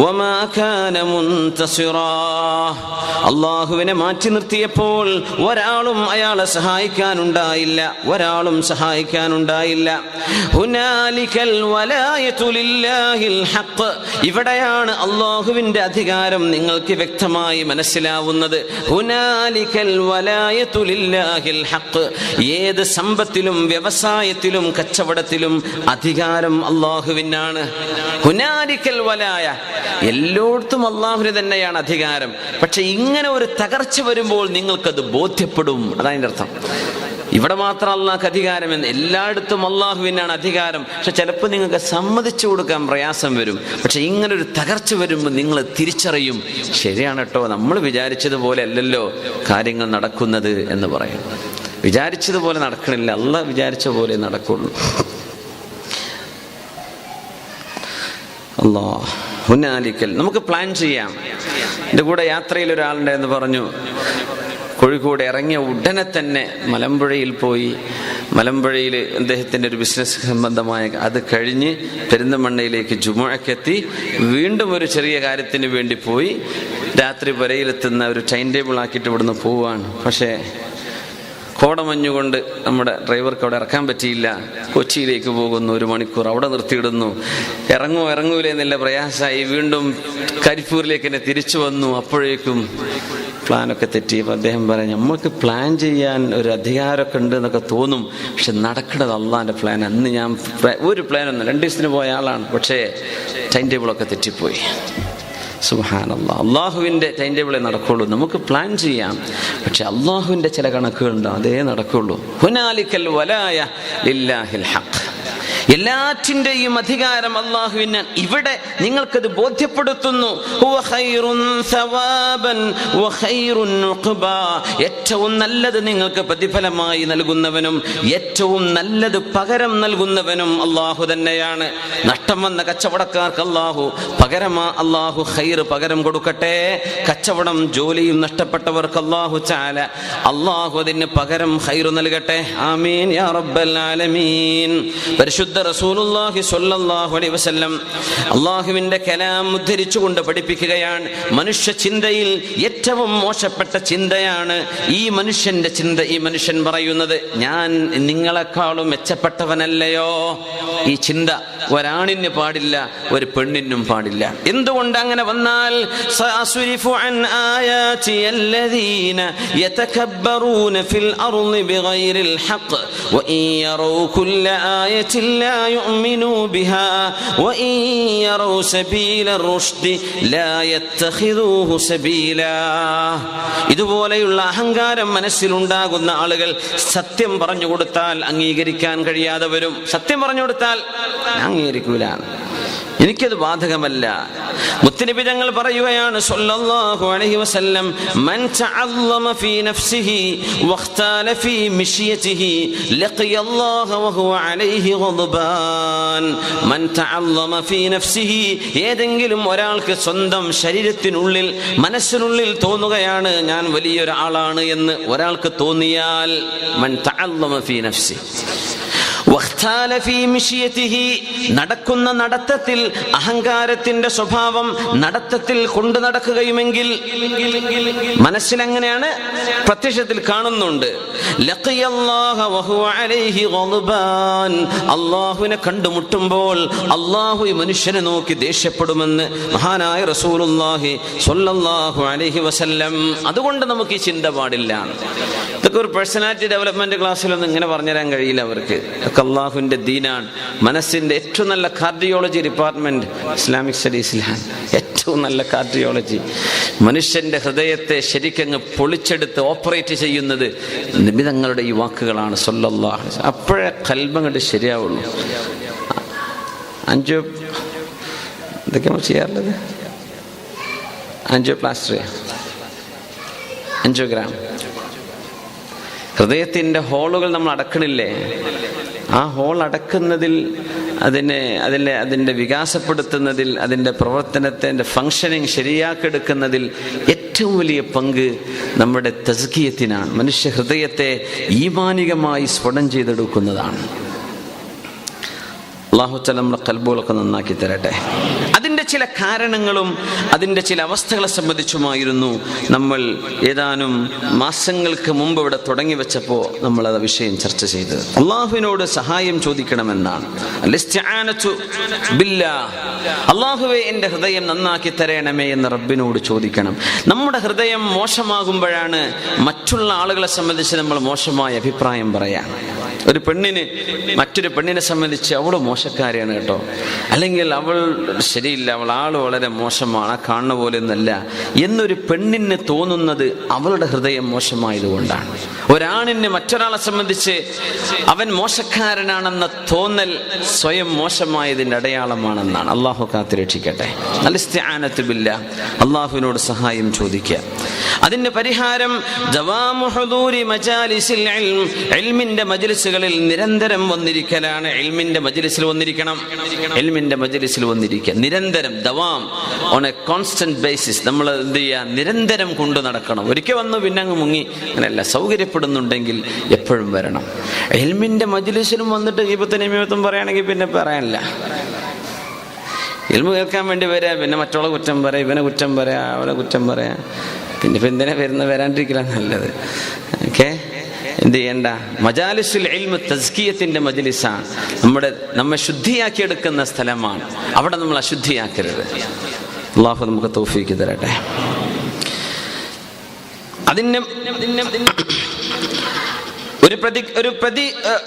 വമാ കാന മുൻതസിറാ. അല്ലാഹുവിനെ മാറ്റി നിർത്തിയപ്പോൾ ഒരാളും അയാളെ സഹായിക്കാനുണ്ടായില്ല. ഹുനാലികൽ ഇവിടെയാണ് അല്ലാഹുവിന്റെ അധികാരം നിങ്ങൾക്ക് വ്യക്തമായി മനസ്സിലാവുന്നത്. ഹുനാലികൽ വലായതു ലില്ലാഹിൽ ഹഖ്, ഏത് സമ്പത്തിലും വ്യവസായത്തിലും കച്ചവടത്തിലും അധികാരം അല്ലാഹുവിനാണ്. ഹുനാലികൽ വലായ, എല്ലായിടത്തും അല്ലാഹുവിന് തന്നെയാണ് അധികാരം. പക്ഷെ ഇങ്ങനെ ഒരു തകർച്ച വരുമ്പോൾ നിങ്ങൾക്കത് ബോധ്യപ്പെടും. അതതിൻ്റെ അർത്ഥം. ഇവിടെ മാത്രം അള്ളാഹ്ക്ക് അധികാരമെന്ന്, എല്ലായിടത്തും അള്ളാഹുവിനാണ് അധികാരം. പക്ഷെ ചിലപ്പോൾ നിങ്ങൾക്ക് സമ്മതിച്ചു കൊടുക്കാൻ പ്രയാസം വരും. പക്ഷെ ഇങ്ങനൊരു തകർച്ച വരുമ്പോൾ നിങ്ങൾ തിരിച്ചറിയും, ശരിയാണ് കേട്ടോ, നമ്മൾ വിചാരിച്ചതുപോലെ അല്ലല്ലോ കാര്യങ്ങൾ നടക്കുന്നത് എന്ന് പറയും. വിചാരിച്ചതുപോലെ നടക്കണില്ല, അള്ളാഹ് വിചാരിച്ച പോലെ നടക്കുള്ളൂ. അല്ലാഹ് ഹുനാലിക്കൽ, നമുക്ക് പ്ലാൻ ചെയ്യാം. എൻ്റെ കൂടെ യാത്രയിൽ ഒരാളുണ്ടെന്ന് പറഞ്ഞു, കോഴിക്കോട് ഇറങ്ങിയ ഉടനെ തന്നെ മലമ്പുഴയിൽ പോയി. മലമ്പുഴയിൽ അദ്ദേഹത്തിൻ്റെ ഒരു ബിസിനസ് സംബന്ധമായ അത് കഴിഞ്ഞ് പെരിന്തൽമണ്ണയിലേക്ക് ജുമുഅക്കെത്തി. വീണ്ടും ഒരു ചെറിയ കാര്യത്തിന് വേണ്ടി പോയി. രാത്രി പുരയിലെത്തുന്ന ഒരു ടൈം ടേബിൾ ആക്കിയിട്ട് ഇവിടുന്ന് പോവുകയാണ്. പക്ഷേ കോടമഞ്ഞുകൊണ്ട് നമ്മുടെ ഡ്രൈവർക്ക് അവിടെ ഇറക്കാൻ പറ്റിയില്ല. കൊച്ചിയിലേക്ക് പോകുന്നു, 1 മണിക്കൂർ അവിടെ നിർത്തിയിടുന്നു. ഇറങ്ങൂലേ എന്നുള്ള പ്രയാസമായി. വീണ്ടും കരിപ്പൂരിലേക്ക് തന്നെ തിരിച്ചു വന്നു. അപ്പോഴേക്കും പ്ലാനൊക്കെ തെറ്റിയപ്പോൾ അദ്ദേഹം പറയാം, നമുക്ക് പ്ലാൻ ചെയ്യാൻ ഒരു അധികാരമൊക്കെ ഉണ്ട് എന്നൊക്കെ തോന്നും, പക്ഷെ നടക്കുന്നത് അള്ളാൻ്റെ പ്ലാൻ. അന്ന് ഞാൻ ഒരു പ്ലാനൊന്നും 2 ദിവസത്തിന് പോയ ആളാണ്, പക്ഷേ ടൈം ടേബിളൊക്കെ തെറ്റിപ്പോയി. സുബ്ഹാനല്ലാഹ്, അള്ളാഹുവിൻ്റെ ടൈം ടേബിളേ നടക്കുള്ളൂ. നമുക്ക് പ്ലാൻ ചെയ്യാം, പക്ഷെ അള്ളാഹുവിൻ്റെ ചില കണക്കുകളുണ്ട്, അതേ നടക്കുള്ളൂ. ഹുനാലിക്കൽ വലായ ലില്ലാഹിൽ ഹഖ്, എല്ലാറ്റിൻ്റെയും അധികാരം അള്ളാഹുവിന്. ഇവിടെ നിങ്ങൾക്കത് ബോധ്യപ്പെടുത്തുന്നു. ഏറ്റവും നല്ലത് നിങ്ങൾക്ക് പ്രതിഫലമായി നൽകുന്നവനും ഏറ്റവും നല്ലത് പകരം നൽകുന്നവനും അള്ളാഹു തന്നെയാണ്. നഷ്ടം വന്ന കച്ചവടക്കാർക്ക് അള്ളാഹു ഖൈർ പകരം കൊടുക്കട്ടെ. കച്ചവടം ജോലിയും നഷ്ടപ്പെട്ടവർക്ക് അള്ളാഹു അതിന് പകരം ഖൈർ നൽകട്ടെ. ആമീൻ യാ റബ്ബൽ ആലമീൻ. പരിശുദ്ധ പരിശുദ്ധ റസൂലുള്ളാഹി സ്വല്ലല്ലാഹു അലൈഹി വസല്ലം അല്ലാഹുവിന്റെ കലാം ഉദ്ധരിച്ചുകൊണ്ട് പഠിപ്പിക്കുകയാണ്, മനുഷ്യ ചിന്തയിൽ ഏറ്റവും മോശപ്പെട്ട ചിന്തയാണ് ഈ മനുഷ്യന്റെ ചിന്ത. ഈ മനുഷ്യൻ പറയുന്നത്, ഞാൻ നിങ്ങളെക്കാളും മെച്ചപ്പെട്ടവനല്ലയോ? ഈ ചിന്ത ഒരാണിന് പാടില്ല, ഒരു പെണ്ണിനും പാടില്ല. എന്തുകൊണ്ട് അങ്ങനെ വന്നാൽ, സഅസ്രിഫു അൻ ആയാതി അല്ലദീന യതകബ്ബറൂന ഫിൽ അർളി ബിഗൈരിൽ ഹഖ് വഇൻ യറൗ കുല്ല ആയതിൻ ലാ യുഅ്മിനൂ ബിഹാ വഇൻ യറൗ സബീല റുഷ്ദി ലാ യത്തഖിദൂഹു സബീലാ. ഇതുപോലെയുള്ള അഹങ്കാരം മനസ്സിലുണ്ടാകുന്ന ആളുകൾ സത്യം പറഞ്ഞു കൊടുത്താൽ അംഗീകരിക്കാൻ കഴിയാതെ വരും. സത്യം പറഞ്ഞു കൊടുത്താൽ അംഗീകരിക്കൂല, എനിക്കത് ബാധകമല്ല. മുത്തുനബി തങ്ങൾ പറയുകയാണ് സ്വല്ലല്ലാഹു അലൈഹി വസല്ലം, മൻ തഅല്ലമ ഫീ നഫ്സിഹി വഖ്താല ഫീ മിശ്യതിഹി ലഖിയല്ലാഹ വഹുവ അലൈഹി ഗദ്ബാൻ. മൻ തഅല്ലമ ഫീ നഫ്സിഹി, ഏതെങ്കിലും ഒരാൾക്ക് സ്വന്തം ശരീരത്തിനുള്ളിൽ, മനസ്സിനുള്ളിൽ തോന്നുകയാണ് ഞാൻ വലിയൊരാളാണ് എന്ന് ഒരാൾക്ക് തോന്നിയാൽ, മൻ തഅല്ലമ ഫീ നഫ്സിഹി നടക്കുന്ന നടത്തത്തിൽ അഹങ്കാരത്തിന്റെ സ്വഭാവം നടത്തത്തിൽ കൊണ്ടു നടക്കുകയുമെങ്കിൽ, മനസ്സിലെങ്ങനെയാണ്, പ്രത്യക്ഷത്തിൽ കാണുന്നുണ്ട്. അള്ളാഹുവിനെ കണ്ടുമുട്ടുമ്പോൾ അള്ളാഹു ഈ മനുഷ്യനെ നോക്കി ദേഷ്യപ്പെടുമെന്ന് മഹാനായ റസൂലുള്ളാഹി സ്വല്ലല്ലാഹു അലൈഹി വസല്ലം. അതുകൊണ്ട് നമുക്ക് ഈ ചിന്ത പാടില്ല. ഇതൊക്കെ ഒരു പേഴ്സണാലിറ്റി ഡെവലപ്മെന്റ് ക്ലാസ്സിലൊന്നും ഇങ്ങനെ പറഞ്ഞുതരാൻ കഴിയില്ല അവർക്ക്. അള്ളാഹുവിന്റെ ദീനാണ്. മനസ്സിന്റെ ഏറ്റവും നല്ല കാർഡിയോളജി ഡിപ്പാർട്ട്മെന്റ് ഇസ്ലാമിക് സ്റ്റഡീസിലാണ്. ഏറ്റവും നല്ല കാർഡിയോളജി. മനുഷ്യന്റെ ഹൃദയത്തെ ശരിക്കങ്ങ് പൊളിച്ചെടുത്ത് ഓപ്പറേറ്റ് ചെയ്യുന്നത് നബി തങ്ങളുടെ ഈ വാക്കുകളാണ് സ്വല്ലല്ലാഹു അലൈഹി വസല്ലം. അപ്പോഴേ ഖൽബങ്ങട്ട് ശരിയാവുള്ളൂ. എന്തൊക്കെയാണ് ചെയ്യാറുള്ളത്? ആൻജിയോഗ്രാം. ഹൃദയത്തിന്റെ ഹോളുകൾ നമ്മൾ അടക്കണില്ലേ? ആ ഹോൾ അടക്കുന്നതിൽ, അതിൻ്റെ വികാസപ്പെടുത്തുന്നതിൽ, അതിൻ്റെ പ്രവർത്തനത്തിൻ്റെ ഫങ്ഷനിങ് ശരിയാക്കിയെടുക്കുന്നതിൽ ഏറ്റവും വലിയ പങ്ക് നമ്മുടെ തസ്കിയത്തിനാണ്. മനുഷ്യ ഹൃദയത്തെ ഈമാനികമായി സ്ഫുടം ചെയ്തെടുക്കുന്നതാണ്. അല്ലാഹു തആല നമ്മുടെ ഖൽബുകളൊക്കെ നന്നാക്കി തരട്ടെ. അതിൻ്റെ ചില കാരണങ്ങളും അതിൻ്റെ ചില അവസ്ഥകളെ സംബന്ധിച്ചുമായിരുന്നു നമ്മൾ ഏതാനും മാസങ്ങൾക്ക് മുമ്പ് ഇവിടെ തുടങ്ങി വെച്ചപ്പോൾ നമ്മളത് വിഷയം ചർച്ച ചെയ്തത്. അള്ളാഹുവിനോട് സഹായം ചോദിക്കണമെന്നാണ്. അൽ-ഇസ്തിആനതു ബില്ലാഹ്. അള്ളാഹുവേ എൻ്റെ ഹൃദയം നന്നാക്കി തരണമേ എന്ന് റബ്ബിനോട് ചോദിക്കണം. നമ്മുടെ ഹൃദയം മോശമാകുമ്പോഴാണ് മറ്റുള്ള ആളുകളെ സംബന്ധിച്ച് നമ്മൾ മോശമായ അഭിപ്രായം പറയാം. ഒരു പെണ്ണിന് മറ്റൊരു പെണ്ണിനെ സംബന്ധിച്ച് അവള് മോശക്കാരിയാണ് കേട്ടോ, അല്ലെങ്കിൽ അവൾ ശരിയില്ല, അവൾ ആള് വളരെ മോശമാണ്, ആ കാണുന്ന പോലെ ഒന്നല്ല എന്നൊരു പെണ്ണിന് തോന്നുന്നത് അവളുടെ ഹൃദയം മോശമായതുകൊണ്ടാണ്. ഒരാണിന് മറ്റൊരാളെ സംബന്ധിച്ച് അവൻ മോശക്കാരനാണെന്ന തോന്നൽ സ്വയം മോശമായതിൻ്റെ അടയാളമാണെന്നാണ്. അള്ളാഹു കാത്തുരക്ഷിക്കട്ടെ. അൽ-ഇസ്തിആനതു ബില്ലാഹ്. അള്ളാഹുവിനോട് സഹായം ചോദിക്കുക. അതിന്റെ പരിഹാരം ദവാമു ഹുദൂരി മജാലിസിൽ ഇൽം. ഇൽമിന്റെ മജ്ലിസുകളിൽ നിരന്തരം വന്നിരിക്കലാണ്. ഇൽമിന്റെ മജ്ലിസിൽ വന്നിരിക്കണം. ഇൽമിന്റെ മജ്ലിസിൽ വന്നിരിക്കുക നിരന്തരം, ദവാം, ഓൺ എ കോൺസ്റ്റന്റ് ബേസിസ്. നമ്മൾ എന്ത് ചെയ്യുക? നിരന്തരം കൊണ്ടു നടക്കണം. ഒരിക്കൽ വന്നു പിന്നെ അങ്ങ് മുങ്ങി അങ്ങനെയല്ല. സൗകര്യപ്പെടുന്നുണ്ടെങ്കിൽ എപ്പോഴും വരണം. ഇൽമിന്റെ മജ്ലിസിലും വന്നിട്ട് ഗീബത്തും പറയുകയാണെങ്കിൽ പിന്നെ പറയാനില്ല. ഇൽമു കേൾക്കാൻ വേണ്ടി വരാ, പിന്നെ മറ്റുള്ള കുറ്റം പറയാം, ഇവനെ കുറ്റം പറയാം, അവളെ കുറ്റം പറയാം. പിന്നെ ഇപ്പം എന്തിനാ വരാണ്ടിരിക്കല നല്ലത്. ഓക്കെ, എന്ത് ചെയ്യണ്ട? മജാലിസുൽ ഇൽമ് തസ്കിയത്തിന്റെ മജ്ലിസാണ്. നമ്മെ ശുദ്ധിയാക്കിയെടുക്കുന്ന സ്ഥലമാണ്. അവിടെ നമ്മൾ അശുദ്ധിയാക്കരുത്. അല്ലാഹു നമുക്ക് തൗഫീഖ് തരട്ടെ.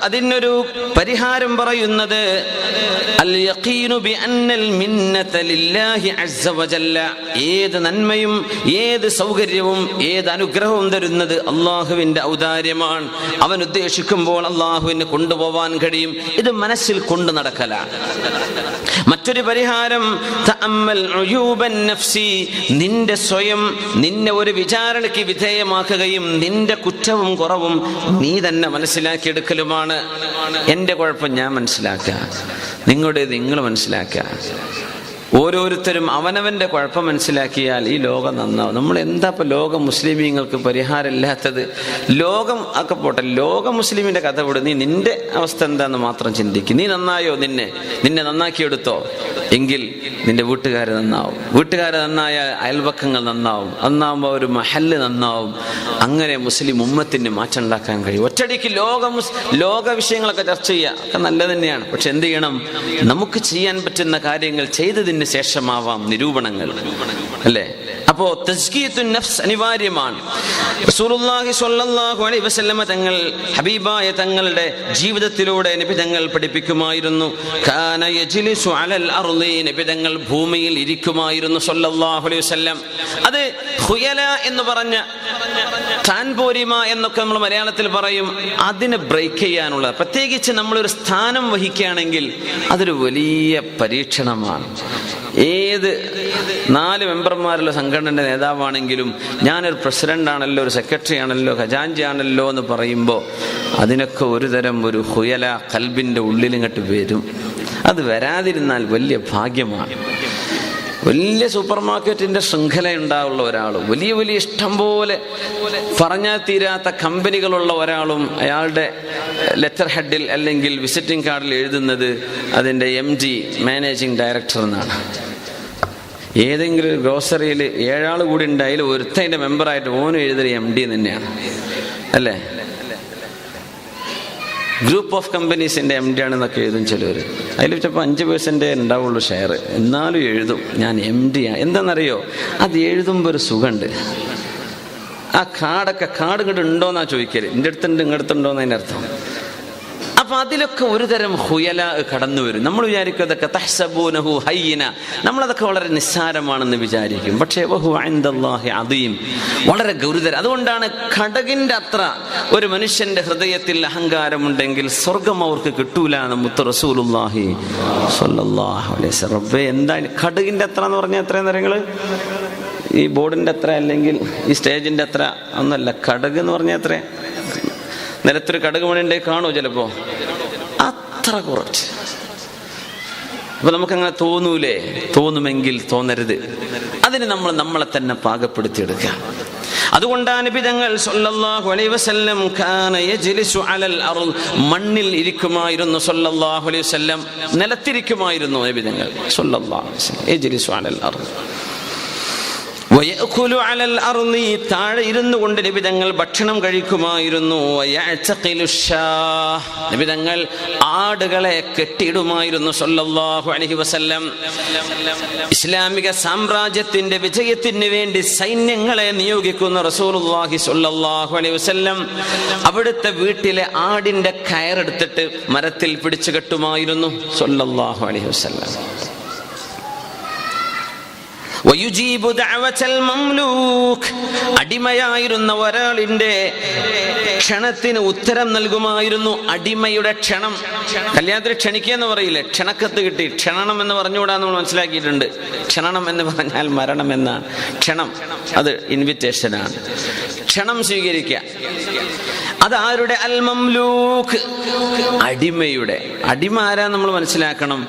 അതിനൊരു പരിഹാരം പറയുന്നത് അൽ യഖീനു ബി അന്നൽ മിന്നത ലില്ലാഹി അസ്സ വജല്ല. ഏത് നന്മയും ഏത് സൗകര്യവും ഏത് അനുഗ്രഹവും തരുന്നത് അള്ളാഹുവിന്റെ ഔദാര്യമാണ്. അവൻ ഉദ്ദേശിക്കുമ്പോൾ അള്ളാഹുവിനെ കൊണ്ടുപോവാൻ കഴിയും. ഇത് മനസ്സിൽ കൊണ്ടു നടക്കലാണ്. മറ്റൊരു പരിഹാരം തഅമ്മൽ ഉയൂബൻ നഫ്സി. നിന്റെ സ്വയം നിന്നെ ഒരു വിചാരണയ്ക്ക് വിധേയമാക്കുകയും നിന്റെ കുറ്റവും കുറവും നീ തന്നെ മനസ്സിലാക്കിയെടുക്കലുമാണ്. എൻ്റെ കുഴപ്പം ഞാൻ മനസ്സിലാക്കുക, നിങ്ങളുടേത് നിങ്ങൾ മനസ്സിലാക്കുക. ഓരോരുത്തരും അവനവന്റെ കുഴപ്പം മനസ്സിലാക്കിയാൽ ഈ ലോകം നന്നാവും. നമ്മൾ എന്താ ഇപ്പൊ ലോക മുസ്ലിമീങ്ങൾക്ക് പരിഹാരമില്ലാത്തത്? ലോകം ഒക്കെ പോട്ടെ, ലോക മുസ്ലിമിന്റെ കഥ വിടും. നീ നിന്റെ അവസ്ഥ എന്താന്ന് മാത്രം ചിന്തിക്കും. നീ നന്നായോ? നിന്നെ നന്നാക്കിയെടുത്തോ എങ്കിൽ നിന്റെ വീട്ടുകാർ നന്നാവും. വീട്ടുകാർ നന്നായ അയൽപക്കങ്ങൾ നന്നാവും. നന്നാവുമ്പോൾ ഒരു മഹല്ല് നന്നാവും. അങ്ങനെ മുസ്ലിം ഉമ്മത്തിന് മാറ്റം ഉണ്ടാക്കാൻ കഴിയും. ഒറ്റയടിക്ക് ലോക വിഷയങ്ങളൊക്കെ ചർച്ച ചെയ്യുക ഒക്കെ നല്ലത് തന്നെയാണ്. പക്ഷെ എന്ത് ചെയ്യണം? നമുക്ക് ചെയ്യാൻ പറ്റുന്ന കാര്യങ്ങൾ ചെയ്തതിന് ശേഷമാവാം നിരൂപണങ്ങൾ, അല്ലേ? അപ്പോ തസ്കിയത്തുൻ നഫ്സ് അനിവാര്യമാണ്. റസൂലുള്ളാഹി സ്വല്ലല്ലാഹു അലൈഹി വസല്ലമ തങ്ങൾ, ഹബീബായ തങ്ങളുടെ ജീവിതത്തിലൂടെ നബി തങ്ങൾ പഠിപ്പിക്കുമായിരുന്നു. കാന യജ്ലിസു അലൽ അർളി, നബി തങ്ങൾ ഭൂമിയിൽ ഇരിക്കുമായിരുന്നു സ്വല്ലല്ലാഹു അലൈഹി വസല്ലം. അത് ഖുയല എന്ന് പറഞ്ഞ താൻപോരിമ എന്നൊക്കെ നമ്മൾ മലയാളത്തിൽ പറയും. അതിനെ ബ്രേക്ക് ചെയ്യാനുള്ള, പ്രത്യേകിച്ച് നമ്മളൊരു സ്ഥാനം വഹിക്കുകയാണെങ്കിൽ അതൊരു വലിയ പരീക്ഷണമാണ്. ഏത് 4 മെമ്പർമാരുള്ള സംഘടനയുടെ നേതാവാണെങ്കിലും ഞാനൊരു പ്രസിഡന്റ് ആണല്ലോ, ഒരു സെക്രട്ടറി ആണല്ലോ, ഖജാൻജി ആണല്ലോ എന്ന് പറയുമ്പോൾ അതിനൊക്കെ ഒരു തരം ഒരു ഹുയല കൽബിൻ്റെ ഉള്ളിലിങ്ങോട്ട് വരും. അത് വരാതിരുന്നാൽ വലിയ ഭാഗ്യമാണ്. വലിയ സൂപ്പർ മാർക്കറ്റിന്റെ ശൃംഖല ഉണ്ടാവുള്ള ഒരാളും, വലിയ ഇഷ്ടം പോലെ പറഞ്ഞാൽ തീരാത്ത കമ്പനികളുള്ള ഒരാളും അയാളുടെ ലെറ്റർ ഹെഡിൽ അല്ലെങ്കിൽ വിസിറ്റിംഗ് കാർഡിൽ എഴുതുന്നത് അതിൻ്റെ MD, മാനേജിങ് ഡയറക്ടർ എന്നാണ്. ഏതെങ്കിലും ഒരു ഗ്രോസറിയിൽ 7 ആൾ കൂടി ഉണ്ടായാലും ഒരുത്തതിൻ്റെ മെമ്പറായിട്ട് ഓനും എഴുതിയ MD തന്നെയാണ്, അല്ലേ? ഗ്രൂപ്പ് ഓഫ് കമ്പനീസിൻ്റെ MD ആണെന്നൊക്കെ എഴുതും ചിലവർ. അതിൽ ചിലപ്പോൾ 5% ഉണ്ടാവുള്ളൂ ഷെയർ, എന്നാലും എഴുതും ഞാൻ MD ആണ്. എന്താണെന്നറിയോ? അത് എഴുതുമ്പോൾ ഒരു സുഖമുണ്ട്. ആ കാർഡ് ഇങ്ങോട്ട് ഉണ്ടോയെന്നാ ചോദിക്കല്. എൻ്റെ അടുത്തുണ്ട്, ഇങ്ങടുത്തുണ്ടോന്ന് അതിൻ്റെ അർത്ഥം. അപ്പൊ അതിലൊക്കെ ഒരു തരം ഹുയല കടന്നു വരും. നമ്മൾ വിചാരിക്കും അതൊക്കെ തഹ്സബൂനഹു ഹയ്യിന, നമ്മളതൊക്കെ വളരെ നിസ്സാരമാണെന്ന് വിചാരിക്കും. പക്ഷേ വഹു ഇൻദല്ലാഹി അദീം, വളരെ ഗുരുതരം. അതുകൊണ്ടാണ് കടകിന്റെ അത്ര ഒരു മനുഷ്യന്റെ ഹൃദയത്തിൽ അഹങ്കാരമുണ്ടെങ്കിൽ സ്വർഗം അവർക്ക് കിട്ടൂല എന്ന് മുത്ത് റസൂലുള്ളാഹി സ്വല്ലല്ലാഹു അലൈഹി വസല്ലം. റബ്ബേ, എന്താ കടകിന്റെ അത്ര എന്ന് പറഞ്ഞാൽ എത്രയും നേരങ്ങൾ ഈ ബോർഡിന്റെ അത്ര അല്ലെങ്കിൽ ഈ സ്റ്റേജിന്റെ അത്ര ഒന്നല്ല. കടക് എന്ന് പറഞ്ഞാൽ എത്ര? നിലത്തൊരു കടുക് മണിണ്ടേ കാണുമോ ചിലപ്പോ? അത്ര കുറച്ച്. അപ്പൊ നമുക്കങ്ങനെ തോന്നൂലേ? തോന്നുമെങ്കിൽ തോന്നരുത്. അതിന് നമ്മൾ നമ്മളെ തന്നെ പാകപ്പെടുത്തിയെടുക്കുക. അതുകൊണ്ടാണ് നബി തങ്ങൾ സല്ലല്ലാഹു അലൈഹി വസല്ലം കാന യജ്ലിസു അലൽ അർള്, മണ്ണിൽ ഇരിക്കുമായിരുന്നു സല്ലല്ലാഹു അലൈഹി വസല്ലം, നിലത്തിരിക്കുമായിരുന്നു നബി തങ്ങൾ സല്ലല്ലാഹു അലൈഹി വസല്ലം. യജ്ലിസു അലൽ അർള് വയഅകുലു അലൽ അർളി, താഴെ ഇരുന്നു കൊണ്ട് നബി തങ്ങൾ ഭക്ഷണം കഴിക്കുമായിരുന്നു. വയഅതഖിലു ഷാഹ്, നബി തങ്ങൾ ആടുകളെ കെട്ടിയിടുമായിരുന്നു സല്ലല്ലാഹു അലൈഹി വസല്ലം. ഇസ്ലാമിക സാമ്രാജ്യത്തിന്റെ വിജയത്തിന് വേണ്ടി സൈന്യങ്ങളെ നിയോഗിക്കുന്ന റസൂലുള്ളാഹി സ്വല്ലല്ലാഹു അലൈഹി വസല്ലം അവിടുത്തെ വീട്ടിലെ ആടിന്റെ കയറെടുത്തിട്ട് മരത്തിൽ പിടിച്ചു കെട്ടുമായിരുന്നു സ്വല്ലല്ലാഹു അലൈഹി വസല്ലം. അടിമയായിരുന്ന ഒരാളിന്റെ ക്ഷണത്തിന് ഉത്തരം നൽകുമായിരുന്നു. അടിമയുടെ ക്ഷണം, കല്യാണത്തിന് ക്ഷണിക്കുക എന്ന് പറയില്ലേ, ക്ഷണക്കത്ത് കിട്ടി. ക്ഷണം എന്ന് പറഞ്ഞുകൂടാന്ന് നമ്മൾ മനസ്സിലാക്കിയിട്ടുണ്ട്. ക്ഷണം എന്ന് പറഞ്ഞാൽ മരണം എന്നാണ്. ക്ഷണം അത് ഇൻവിറ്റേഷനാണ്. ക്ഷണം സ്വീകരിക്കുക. അതാരുടെ? അൽ മംലൂക്ക്, അടിമയുടെ. അടിമ ആരാ നമ്മൾ മനസ്സിലാക്കണം.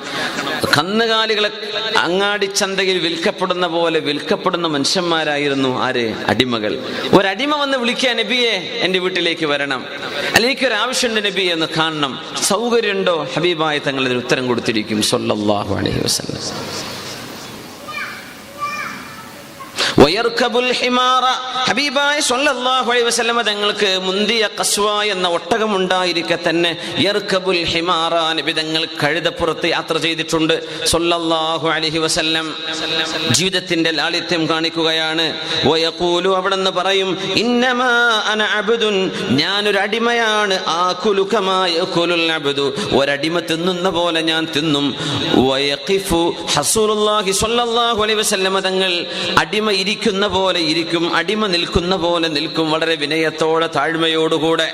കന്നുകാലികളെ അങ്ങാടിച്ചന്തയിൽ വിൽക്കപ്പെടുന്ന പോലെ വിൽക്കപ്പെടുന്ന മനുഷ്യന്മാരായിരുന്നു ആര്? അടിമകൾ. ഒരടിമ വന്ന് വിളിക്കുക, നബിയെ എന്റെ വീട്ടിലേക്ക് വരണം, അല്ലെങ്കിൽ ഒരു ആവശ്യമുണ്ട് നബി എന്ന് കാണണം. സൗകര്യമുണ്ടോ? ഹബീബായ തങ്ങൾ ഇതിന് ഉത്തരം കൊടുത്തിരിക്കും സല്ലല്ലാഹു അലൈഹി വസല്ലം. ഹബീബായ സ്വല്ലല്ലാഹു അലൈഹി വസല്ലം തങ്ങൾക്ക് മുന്തിയ ഖസ്വ എന്ന ഒട്ടകമുണ്ടായിരിക്കെ തന്നെ യർകബുൽ ഹിമാറ, നബി തങ്ങൾ കഴുതപ്പുറത്ത് യാത്ര ചെയ്തിട്ടുണ്ട് സ്വല്ലല്ലാഹു അലൈഹി വസല്ലം. ജീവിതത്തിന്റെ ലാളിത്യം കാണിക്കുകയാണ്. വയഖൂലു, അവിടെന്ന് പറയും, ഇന്നമാ അന അബ്ദുൻ, ഞാനൊരു അടിമയാണ്. ആകുലു കമാ യകുലുൽ അബ്ദു, ഒരടിമ തിന്നുന്ന പോലെ ഞാൻ തിന്നും. വയഖിഫു റസൂലുള്ളാഹി സ്വല്ലല്ലാഹു അലൈഹി വസല്ലം തങ്ങൾ അടിമ ഇരിക്കുന്ന പോലെ ഇരിക്കും, അടിമ നിൽക്കുന്ന പോലെ നിൽക്കും, വളരെ വിനയത്തോടെ താഴ്മയോടുകൂടെ.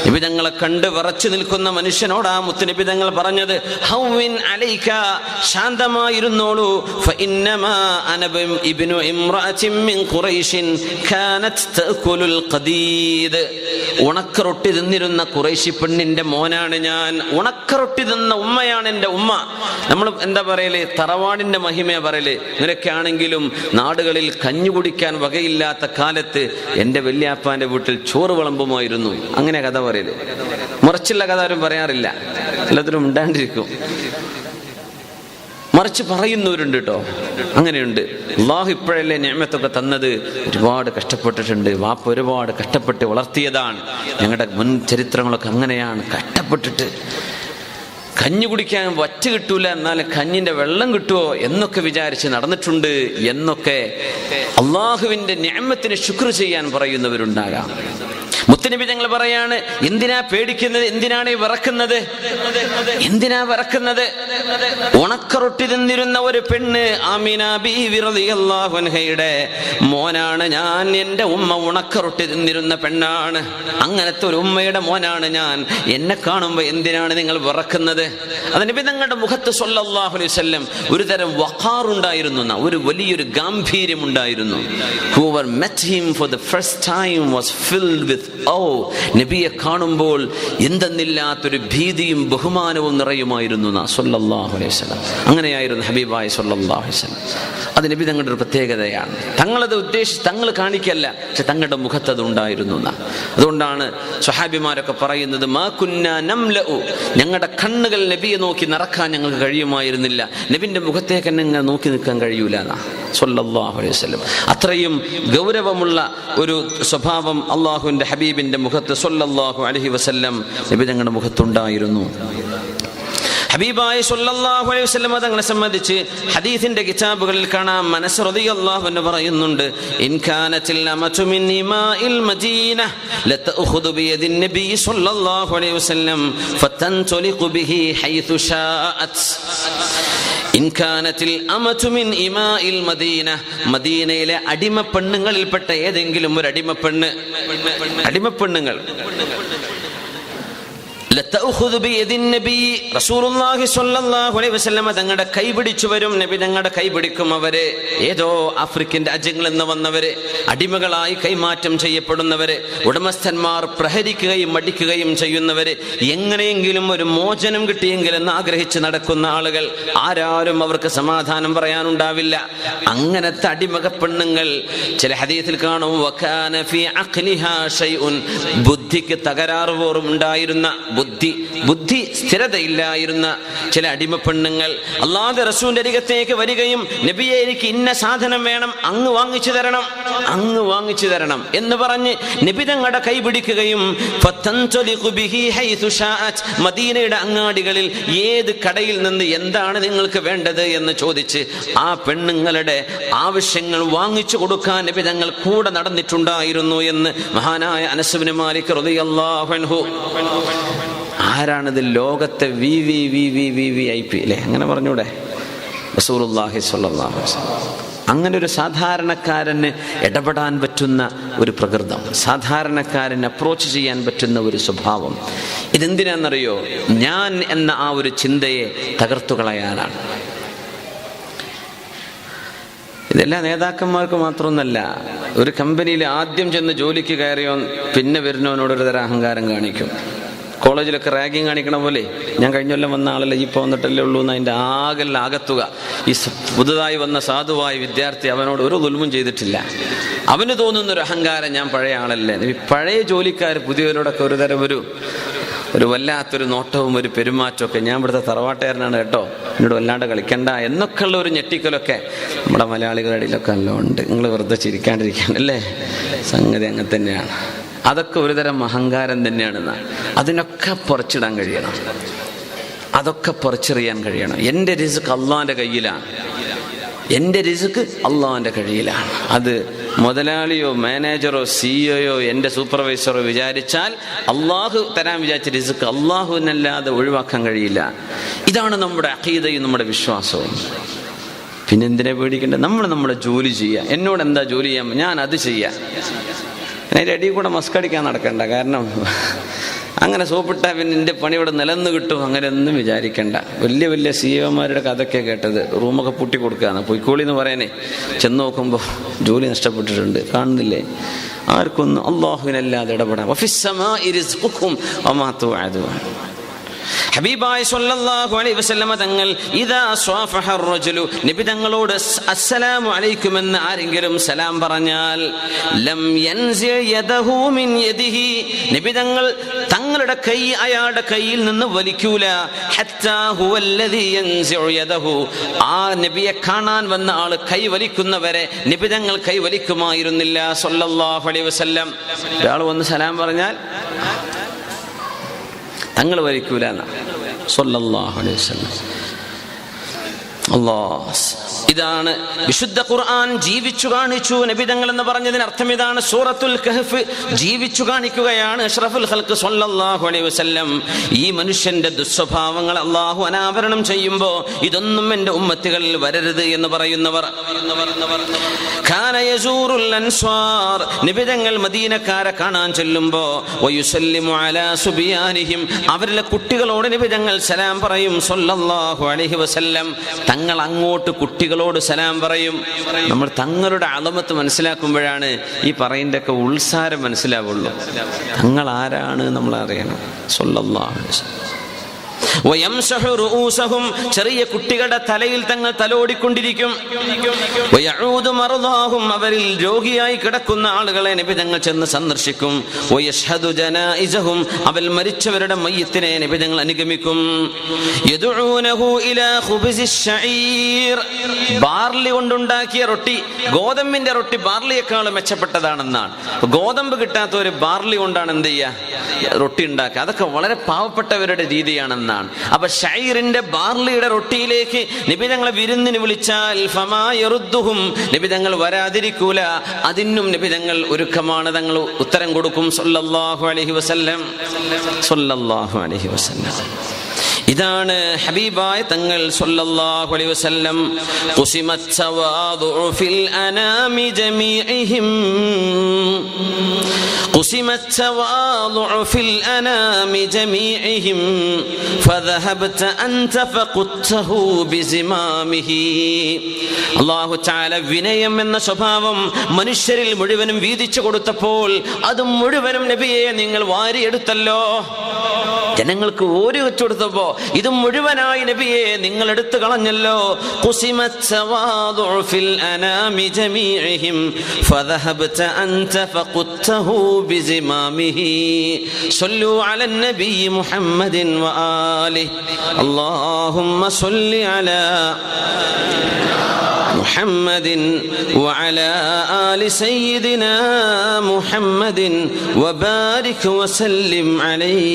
നബി തങ്ങളെ കണ്ട് വിറച്ചു നിൽക്കുന്ന മനുഷ്യനോട് ആ മുത്തുനബി തങ്ങൾ പറഞ്ഞത്, ഹൗവിൻ അലൈക, ശാന്തമായിരുന്നോളൂ, ഫഇന്നമാ അന ഇബ്നു ഇംറഅത്തിൻ മിൻ ഖുറൈശിൻ കാനത് തഅകുലുൽ ഖദീദ്. ഉണക്കറൊട്ടി തിന്നിരുന്ന ഖുറൈശി പെണ്ണിന്റെ മോനാണ് ഞാൻ. ഉണക്കറൊട്ടി തിന്ന ഉമ്മയാണ് എൻ്റെ ഉമ്മ. നമ്മൾ എന്താ പറയല്, തറവാടിന്റെ മഹിമയെ പറയല്. ഇവരൊക്കെ ആണെങ്കിലും നാടുകളിൽ കഞ്ഞി കുടിക്കാൻ വകയില്ലാത്ത കാലത്ത് എൻ്റെ വല്യാപ്പാന്റെ വീട്ടിൽ ചോറ് വിളമ്പുമായിരുന്നു. അങ്ങനെ കഥ പറയല്. മറിച്ചുള്ള കഥ ആരും പറയാറില്ല, എല്ലാത്തിനും ഉണ്ടാണ്ടിരിക്കും. മറിച്ച് പറയുന്നവരുണ്ട് കേട്ടോ, അങ്ങനെയുണ്ട്. അള്ളാഹു ഇപ്പോഴല്ലേ നിഅമത്തൊക്കെ തന്നത്. ഒരുപാട് കഷ്ടപ്പെട്ടിട്ടുണ്ട്. വാപ്പ ഒരുപാട് കഷ്ടപ്പെട്ട് വളർത്തിയതാണ്. ഞങ്ങളുടെ മുൻ ചരിത്രങ്ങളൊക്കെ അങ്ങനെയാണ്. കഷ്ടപ്പെട്ടിട്ട് കഞ്ഞി കുടിക്കാൻ വറ്റ് കിട്ടൂല, എന്നാലും കഞ്ഞിന്റെ വെള്ളം കിട്ടുമോ എന്നൊക്കെ വിചാരിച്ച് നടന്നിട്ടുണ്ട് എന്നൊക്കെ അള്ളാഹുവിന്റെ നിഅമത്തിന് ശുക്ർ ചെയ്യാൻ പറയുന്നവരുണ്ടാകാം. മുത്തുനബി തങ്ങൾ പറയാണ്, എന്തിനാ പേടിക്കുന്നത്, എന്തിനാണ് വിറക്കുന്നത്, എന്തിനാ വിറക്കുന്നത്? ഉണക്കറൊട്ടി തിന്നിരുന്ന ഒരു പെണ്ണ്, ആമിന ബീവി റളിയല്ലാഹു അൻഹയുടെ മോനാണ് ഞാൻ. എൻ്റെ ഉമ്മ ഉണക്കറൊട്ടി തിന്നിരുന്ന പെണ്ണാണ്. അങ്ങനത്തെ ഒരു ഉമ്മയുടെ മോനാണ് ഞാൻ. എന്നെ കാണുമ്പോൾ എന്തിനാണ് നിങ്ങൾ വിറക്കുന്നത്? അത് നബി തങ്ങളുടെ മുഖത്ത് സ്വല്ലല്ലാഹു അലൈഹി വസല്ലം ഒരു തരം വഖാറുണ്ടായിരുന്നു, ഒരു വലിയൊരു ഗാംഭീര്യം ഉണ്ടായിരുന്നു. Whoever met him for the first time was filled with awe. നബിയെ കാണുമ്പോൾ എന്തെന്നില്ലാത്തൊരു ഭീതിയും ബഹുമാനവും നിറയുമായിരുന്നു സ്വല്ലല്ലാഹു അലൈഹി വസല്ലം. അങ്ങനെയായിരുന്നു ഹബീബായ സ്വല്ലല്ലാഹു അലൈഹി വസല്ലം. അത് നബി തങ്ങളുടെ ഒരു പ്രത്യേകതയാണ്. തങ്ങളത് ഉദ്ദേശിച്ച് തങ്ങൾ കാണിക്കല്ല, പക്ഷെ തങ്ങളുടെ മുഖത്ത് അത് ഉണ്ടായിരുന്നു. അതുകൊണ്ടാണ് സ്വഹാബിമാരൊക്കെ പറയുന്നത്, മാ കുന്നാ നംലഉ, ഞങ്ങളുടെ കണ്ണുകൾ നബിയെ നോക്കി നിറക്കാൻ ഞങ്ങൾക്ക് കഴിയുമായിരുന്നില്ല. നബിന്റെ മുഖത്തേക്ക് തന്നെ നോക്കി നിൽക്കാൻ കഴിയൂല സ്വല്ലല്ലാഹു അലൈഹി വസല്ലം. അത്രയും ഗൗരവമുള്ള ഒരു സ്വഭാവം അള്ളാഹുവിന്റെ ഹബീബിന്റെ മുഖത്ത് സ്വല്ലല്ലാഹു അലൈഹി വസല്ലം നബി തങ്ങളുടെ മുഖത്തുണ്ടായിരുന്നു. ഹബീബായ സ്വല്ലല്ലാഹു അലൈഹി വസല്ലം തങ്ങളെ സംബന്ധിച്ച് ഹദീസിന്റെ കിതാബുകളിൽ കാണാം. അനസ് റളിയല്ലാഹു അൻഹു പറയുന്നുണ്ട്, ഇൻ കാനത്തിൽ അമതു മിൻ ഇമാഇൽ മദീന ലതഖുദു ബിയദിൻ നബി സ്വല്ലല്ലാഹു അലൈഹി വസല്ലം ഫതൻതലിഖു ബിഹി ഹൈതു ഷാഅത്. ഇൻ കാനത്തിൽ അമതു മിൻ ഇമാഇൽ മദീന, മദീനയിലെ അടിമപ്പെണ്ണുങ്ങളിൽപ്പെട്ട ഏതെങ്കിലും ഒരു അടിമപ്പെണ്ണുങ്ങൾ റസൂലുള്ളാഹി സ്വല്ലല്ലാഹു അലൈഹി വസല്ലം തങ്ങളുടെ കൈപിടിച്ചു വരും. നബി തങ്ങളുടെ കൈപിടിക്കും. അവര് ഏതോ ആഫ്രിക്കൻ രാജ്യങ്ങളിൽ നിന്ന് വന്നവര്, അടിമകളായി കൈമാറ്റം ചെയ്യപ്പെടുന്നവര്, ഉടമസ്ഥന്മാർ പ്രഹരിക്കുകയും അടിക്കുകയും ചെയ്യുന്നവര്, എങ്ങനെയെങ്കിലും ഒരു മോചനം കിട്ടിയെങ്കിലെന്ന് ആഗ്രഹിച്ച് നടക്കുന്ന ആളുകൾ, ആരാരും അവർക്ക് സമാധാനം പറയാനുണ്ടാവില്ല. അങ്ങനത്തെ അടിമക പെണ്ണുങ്ങൾ ചില ഹദീസിൽ കാണും, വകാന ഫീ അഖ്ലിഹാ ഷൈഉൻ, ബുദ്ധിക്ക് തകരാറ് പോലും ഉണ്ടായിരുന്ന, ബുദ്ധി സ്ഥിരതയില്ലായിരുന്ന ചില അടിമ പെണ്ണുങ്ങൾ അല്ലാഹുവിന്റെ റസൂലിന്റെ അരികത്തേക്ക് വരികയും, നബിയെ എനിക്ക് ഇന്ന സാധനം വേണം, അങ്ങ് വാങ്ങിച്ചു തരണം എന്ന് പറഞ്ഞ് നബി തങ്ങളുടെ കൈ പിടിക്കുകയും മദീനയുടെ അങ്ങാടികളിൽ ഏത് കടയിൽ നിന്ന് എന്താണ് നിങ്ങൾക്ക് വേണ്ടത് എന്ന് ചോദിച്ച് ആ പെണ്ണുങ്ങളുടെ ആവശ്യങ്ങൾ വാങ്ങിച്ചു കൊടുക്കാൻ നബി തങ്ങൾ കൂടെ നടന്നിട്ടുണ്ടായിരുന്നു എന്ന് മഹാനായ അനസ് ഇബ്നു മാലിക് റളിയല്ലാഹു അൻഹു. ആരാണിത്? ലോകത്തെ VIP അല്ലേ, അങ്ങനെ പറഞ്ഞൂടെ? റസൂലുള്ളാഹി സ്വല്ലല്ലാഹു അലൈഹി വസല്ലം. അങ്ങനെ ഒരു സാധാരണക്കാരന് ഇടപെടാൻ പറ്റുന്ന ഒരു പ്രകൃതം, സാധാരണക്കാരന് അപ്രോച്ച് ചെയ്യാൻ പറ്റുന്ന ഒരു സ്വഭാവം. ഇതെന്തിനാണെന്നറിയോ? ഞാൻ എന്ന ആ ഒരു ചിന്തയെ തകർത്തു കളയാനാണ്. ഇതെല്ലാ നേതാക്കന്മാർക്ക് മാത്രമൊന്നല്ല. ഒരു കമ്പനിയിൽ ആദ്യം ചെന്ന് ജോലിക്ക് കയറിയോ പിന്നെ വരുന്നവനോട് ഒരു തരം അഹങ്കാരം കാണിക്കും. കോളേജിലൊക്കെ റാഗിങ് കാണിക്കണ പോലെ, ഞാൻ കഴിഞ്ഞ കൊല്ലം വന്ന ആളല്ല, ഇപ്പോൾ വന്നിട്ടല്ലേ ഉള്ളൂ എന്ന് അതിൻ്റെ ആകത്തുക. ഈ പുതുതായി വന്ന സാധുവായ വിദ്യാർത്ഥി അവനോട് ഒരു ദുൽമും ചെയ്തിട്ടില്ല. അവന് തോന്നുന്നൊരു അഹങ്കാരം, ഞാൻ പഴയ ആളല്ലേ. പഴയ ജോലിക്കാർ പുതിയവരോടൊക്കെ ഒരു തരം ഒരു വല്ലാത്തൊരു നോട്ടവും ഒരു പെരുമാറ്റമൊക്കെ, ഞാൻ ഇവിടുത്തെ തറവാട്ടുകാരനാണ് കേട്ടോ, എന്നോട് വല്ലാണ്ട് കളിക്കണ്ട എന്നൊക്കെയുള്ള ഒരു ഞെട്ടിക്കലൊക്കെ നമ്മുടെ മലയാളികളുടെ ഇടയിലൊക്കെ എല്ലാം ഉണ്ട്. നിങ്ങൾ വെറുതെ ചിരിക്കാണ്ടിരിക്കാനല്ലേ, സംഗതി അങ്ങനെ തന്നെയാണ്. അതൊക്കെ ഒരുതരം അഹങ്കാരം തന്നെയാണെന്ന്. അതിനൊക്കെ പറിച്ചിടാൻ കഴിയണം, അതൊക്കെ പറിച്ചെറിയാൻ കഴിയണം. എൻ്റെ റിസ്ക് അള്ളാന്റെ കയ്യിലാണ്, എൻ്റെ റിസ്ക് അള്ളാന്റെ കയ്യിലാണ്. അത് മുതലാളിയോ മാനേജറോ CEO എൻ്റെ സൂപ്പർവൈസറോ വിചാരിച്ചാൽ അള്ളാഹു തരാൻ വിചാരിച്ച റിസ്ക് അള്ളാഹുവിനല്ലാതെ ഒഴിവാക്കാൻ കഴിയില്ല. ഇതാണ് നമ്മുടെ അഖീദയും നമ്മുടെ വിശ്വാസവും. പിന്നെ എന്തിനെ പേടിക്കേണ്ടത്? നമ്മുടെ ജോലി ചെയ്യുക. എന്നോട് എന്താ ജോലി ചെയ്യാൻ, ഞാൻ അത് ചെയ്യാം. അതിൻ്റെ ഇടയിൽ കൂടെ മസ്കടിക്കാൻ നടക്കണ്ട. കാരണം അങ്ങനെ സോപ്പിട്ടാ പിന്നെ എൻ്റെ പണി ഇവിടെ നിലന്ന് കിട്ടും, അങ്ങനെ ഒന്നും വിചാരിക്കണ്ട. വലിയ വലിയ സിഇഒമാരുടെ കഥയൊക്കെ കേട്ടത്, റൂമൊക്കെ പൂട്ടി കൊടുക്കുകയാണ്, പൊയ്ക്കോളി എന്ന് പറയാനേ. ചെന്ന് നോക്കുമ്പോൾ ജോലി നഷ്ടപ്പെട്ടിട്ടുണ്ട്, കാണുന്നില്ലേ? ആർക്കൊന്നും അല്ലാഹുവിനല്ലാതെ ഇടപെടാം. ഹബീബായ സ്വല്ലല്ലാഹു അലൈഹി വസല്ലമ തങ്ങൾ ഇദാ സ്വാഫഹ അർ-റജുലു, നബി തങ്ങളോട് അസ്സലാമു അലൈക്കും എന്ന് ആരെങ്കിലും സലാം പറഞ്ഞാൽ ലം യൻസി യദഹു മിൻ യദിഹി, നബി തങ്ങൾ തങ്ങളുടെ കൈ അയാളുടെ കയ്യിൽ നിന്ന് വലിക്കൂല. ഹത്താ ഹുവല്ലദീ യൻസിഉ യദഹു, ആ നബിയെ കാണാൻ വന്ന ആൾ കൈ വലിക്കുന്നവരെ നബി തങ്ങൾ കൈ വലിക്കുമായിരുന്നില്ല സ്വല്ലല്ലാഹു അലൈഹി വസല്ലം. ഒരാൾ വന്ന് സലാം പറഞ്ഞാൽ തങ്ങൾ വരിക്കൂല സ്വല്ലല്ലാഹു അലൈഹി വസല്ലം. അല്ലാഹ്, ഇതാണ് വിശുദ്ധ ഖുർആൻ ജീവിച്ചു കാണിച്ചു നബിതങ്ങൾ എന്ന് പറഞ്ഞതിന് അർത്ഥം ഇതാണ്. സൂറത്തുൽ കഹ്ഫ് ജീവിച്ചു കാണിക്കുകയാണ് അഷ്റഫുൽ ഖൽഖ് സ്വല്ലല്ലാഹു അലൈഹി വസല്ലം. ഈ മനുഷ്യന്റെ ദുസ്വഭാവങ്ങൾ അല്ലാഹു അനാവരണം ചെയ്യുമ്പോൾ ഇതൊന്നും എൻ്റെ ഉമ്മത്തികളിൽ വരരുത് എന്ന് പറയുന്നവർ. കാന യസൂറുൽ അൻസ്വാർ, നബിതങ്ങൾ മദീനക്കാരെ കാണാൻ ചെല്ലുമ്പോൾ വയുസല്ലിമു അലാ സുബിയാനിഹിം, അവരിലെ കുട്ടികളോട് നബിതങ്ങൾ സലാം പറയും സ്വല്ലല്ലാഹു അലൈഹി വസല്ലം. തങ്ങൾ അങ്ങോട്ട് കുട്ടികളോട് സലാം പറയും. നമ്മൾ തങ്ങളുടെ അളമത്ത് മനസ്സിലാക്കുമ്പോഴാണ് ഈ പറയുന്നതൊക്കെ ഉത്സാരം മനസ്സിലാവുള്ളൂ. തങ്ങൾ ആരാണ് നമ്മൾ അറിയണം. സ്വല്ലല്ലാഹു അലൈഹി വസല്ലം. വയംസഹു റൂസഹും, ചെറിയ കുട്ടികളുടെ തലയിൽ തങ്ങൾ തലോടിക്കൊണ്ടിരിക്കും. വയഊദു മർദാഹും, അവരിൽ രോഗിയായി കിടക്കുന്ന ആളുകളെ നബി തങ്ങൾ ചെന്ന് സന്ദർശിക്കും. വയശ്ഹദു ജനായിസഹും, അവർ മരിച്ചവരുടെ മയ്യിത്തിനെ നബി തങ്ങൾ അനുഗമിക്കും. യദഊനഹു ഇലാ ഖുബ്സിശ് ശഈർ, ബാർലി കൊണ്ടുണ്ടാക്കിയ റൊട്ടി, ഗോതമ്പിന്റെ റൊട്ടി ബാർലിയേക്കാൾ മെച്ചപ്പെട്ടതാണെന്നാണ്. ഗോതമ്പ് കിട്ടാത്ത ഒരു ബാർലി കൊണ്ടാണ് എന്ത് ചെയ്യുക, റൊട്ടി ഉണ്ടാക്കുക. അതൊക്കെ വളരെ പാവപ്പെട്ടവരുടെ രീതിയാണെന്നാണ്. അപ്പൊ ഷൈറിന്റെ ബാർലിയുടെ റൊട്ടിയിലേക്ക് നബി തങ്ങളെ വിരുന്നിന് വിളിച്ചാൽ ഫമാ യറുദ്ദുഹും, നബി തങ്ങൾ വരാതിരിക്കൂല. അതിനും നബി തങ്ങൾ ഒരുക്കമാണ്, തങ്ങൾ ഉത്തരം കൊടുക്കും സ്വല്ലല്ലാഹു അലൈഹി വസല്ലം. സ്വല്ലല്ലാഹു അലൈഹി വസല്ലം. ഇതാണ് ഹബീബായ തങ്ങൾ സ്വല്ലല്ലാഹു അലൈഹി വസല്ലം. ഖുസിമത് തവാദുഉ ഫിൽ അനാമി ജമീഇഹിം, ഖുസിമത് തവാദുഉ ഫിൽ അനാമി ജമീഇഹിം ഫദഹബത അൻത ഫഖുത്തഹു ബിസിമാമിഹി. അല്ലാഹു തആല വിനയം എന്ന സ്വഭാവം മനുഷ്യരിൽ മുഴുവനും വീതിച്ചു കൊടുത്തപ്പോൾ അത് മുഴുവനും നബിയെ നിങ്ങൾ വാരിയെടുത്തല്ലോ. ജനങ്ങൾക്ക് ഓരി വെച്ചു കൊടുത്തപ്പോ ഇത് മുഴുവനായി നബിയെ നിങ്ങൾ എടുത്തു കളഞ്ഞല്ലോ. ഖുസിമത് തവാദുഉ ഫിൽ അനാമി ജമീഇഹിം ഫദഹബത അൻത ഫഖുത്തഹു ബിസിമാമിഹി. സ്വല്ലു അലൻ നബി മുഹമ്മദിൻ വആലിഹി. അല്ലാഹുമ്മ സ്വല്ലി അലാ മുഹമ്മദിൻ വഅലാ ആലി സയ്യിദിനാ മുഹമ്മദിൻ വബാരിക് വസല്ലിം അലൈഹി.